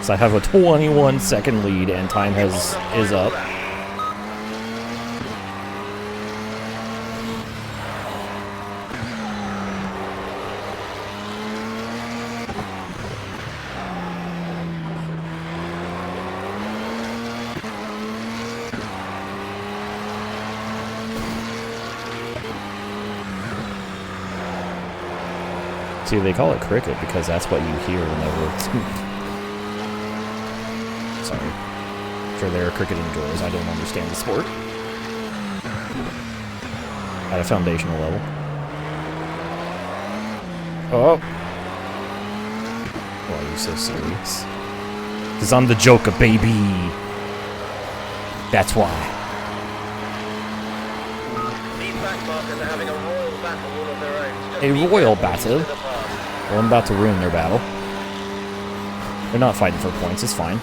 So I have a 21-second lead, and time is up. See, they call it cricket because that's what you hear whenever it's... Sorry. I'm sure there are cricket enjoyers. I don't understand the sport. At a foundational level. Oh! Why are you so serious? Because I'm the Joker, baby! That's why. These backmarkers are having a royal battle all of their own. Just A be royal careful battle? to the pass. Well, I'm about to ruin their battle. They're not fighting for points, it's fine.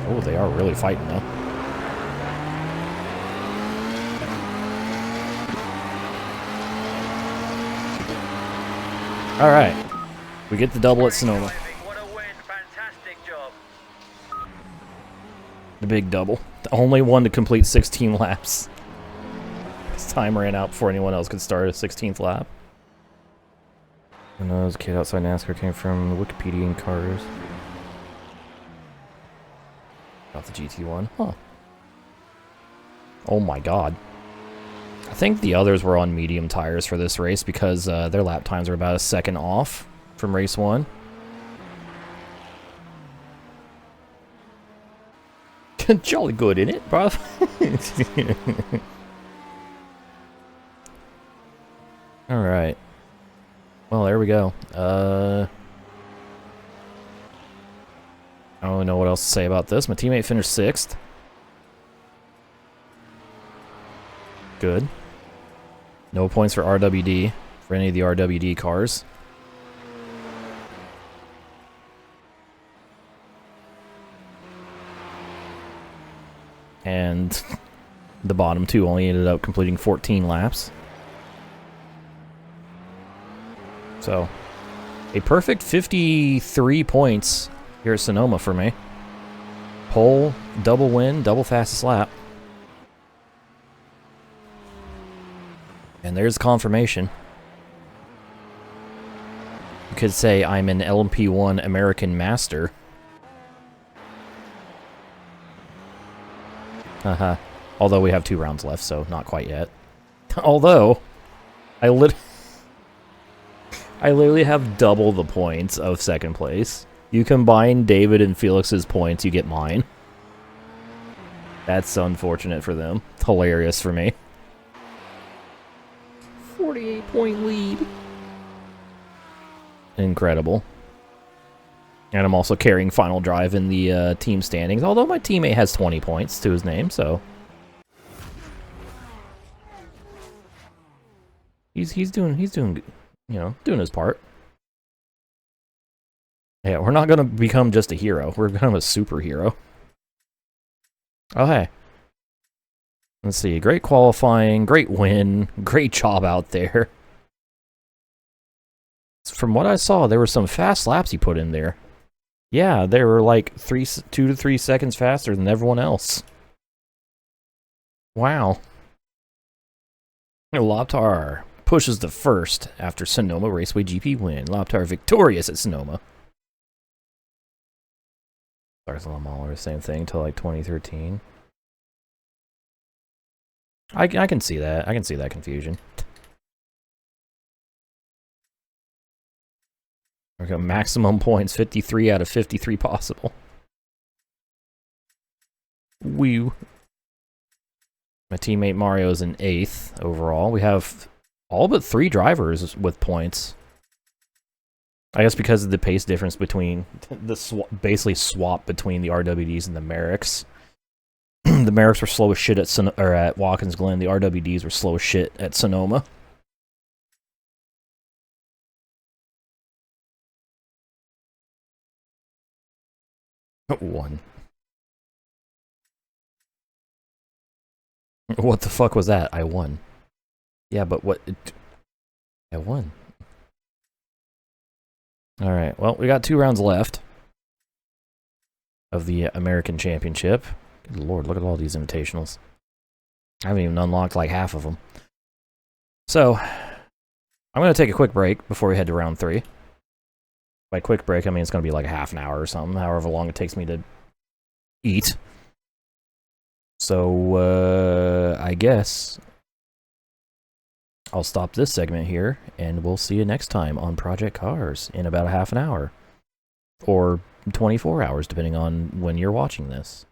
Oh, they are really fighting, though. Alright. We get the double at Sonoma. What a win. Fantastic job. The big double. The only one to complete 16 laps. His time ran out before anyone else could start a 16th lap. And those kid outside NASCAR came from the Wikipedia and cars. Not the GT1. Huh. Oh my god. I think the others were on medium tires for this race because their lap times are about a second off from race 1. Jolly good, isn't it, bruv? Alright. Well, there we go. I don't really know what else to say about this. My teammate finished 6th. Good. No points for RWD, for any of the RWD cars. And the bottom two only ended up completing 14 laps. So, a perfect 53 points here at Sonoma for me. Pole, double win, double fastest lap. And there's confirmation. You could say I'm an LMP1 American Master. Haha. Although we have 2 rounds left, so not quite yet. Although, I literally have double the points of 2nd place. You combine David and Felix's points, you get mine. That's unfortunate for them. It's hilarious for me. 48-point lead. Incredible. And I'm also carrying Final Drive in the team standings, although my teammate has 20 points to his name, so... He's doing, you know, doing his part. Yeah, we're not gonna become just a hero. We're gonna become a superhero. Oh, hey. Let's see. Great qualifying, great win, great job out there. From what I saw, there were some fast laps he put in there. Yeah, they were like 2 to 3 seconds faster than everyone else. Wow. Loptar pushes the first after Sonoma Raceway GP win. Loptar victorious at Sonoma. Barcelona Mahler, same thing until like 2013. I can see that. I can see that confusion. We got maximum points, 53 out of 53 possible. Woo. My teammate Mario's in 8th overall. We have all but 3 drivers with points. I guess because of the pace difference between the basically swap between the RWDs and the Merricks. The Merricks were slow as shit at Watkins Glen. The RWDs were slow as shit at Sonoma. One. What the fuck was that? I won. Yeah, but what? I won. Alright, well, we got 2 rounds left of the American Championship. Good lord, look at all these invitationals. I haven't even unlocked like half of them. So, I'm going to take a quick break before we head to round 3. By quick break, I mean it's going to be like a half an hour or something, however long it takes me to eat. So, I guess I'll stop this segment here, and we'll see you next time on Project Cars in about a half an hour. Or 24 hours, depending on when you're watching this.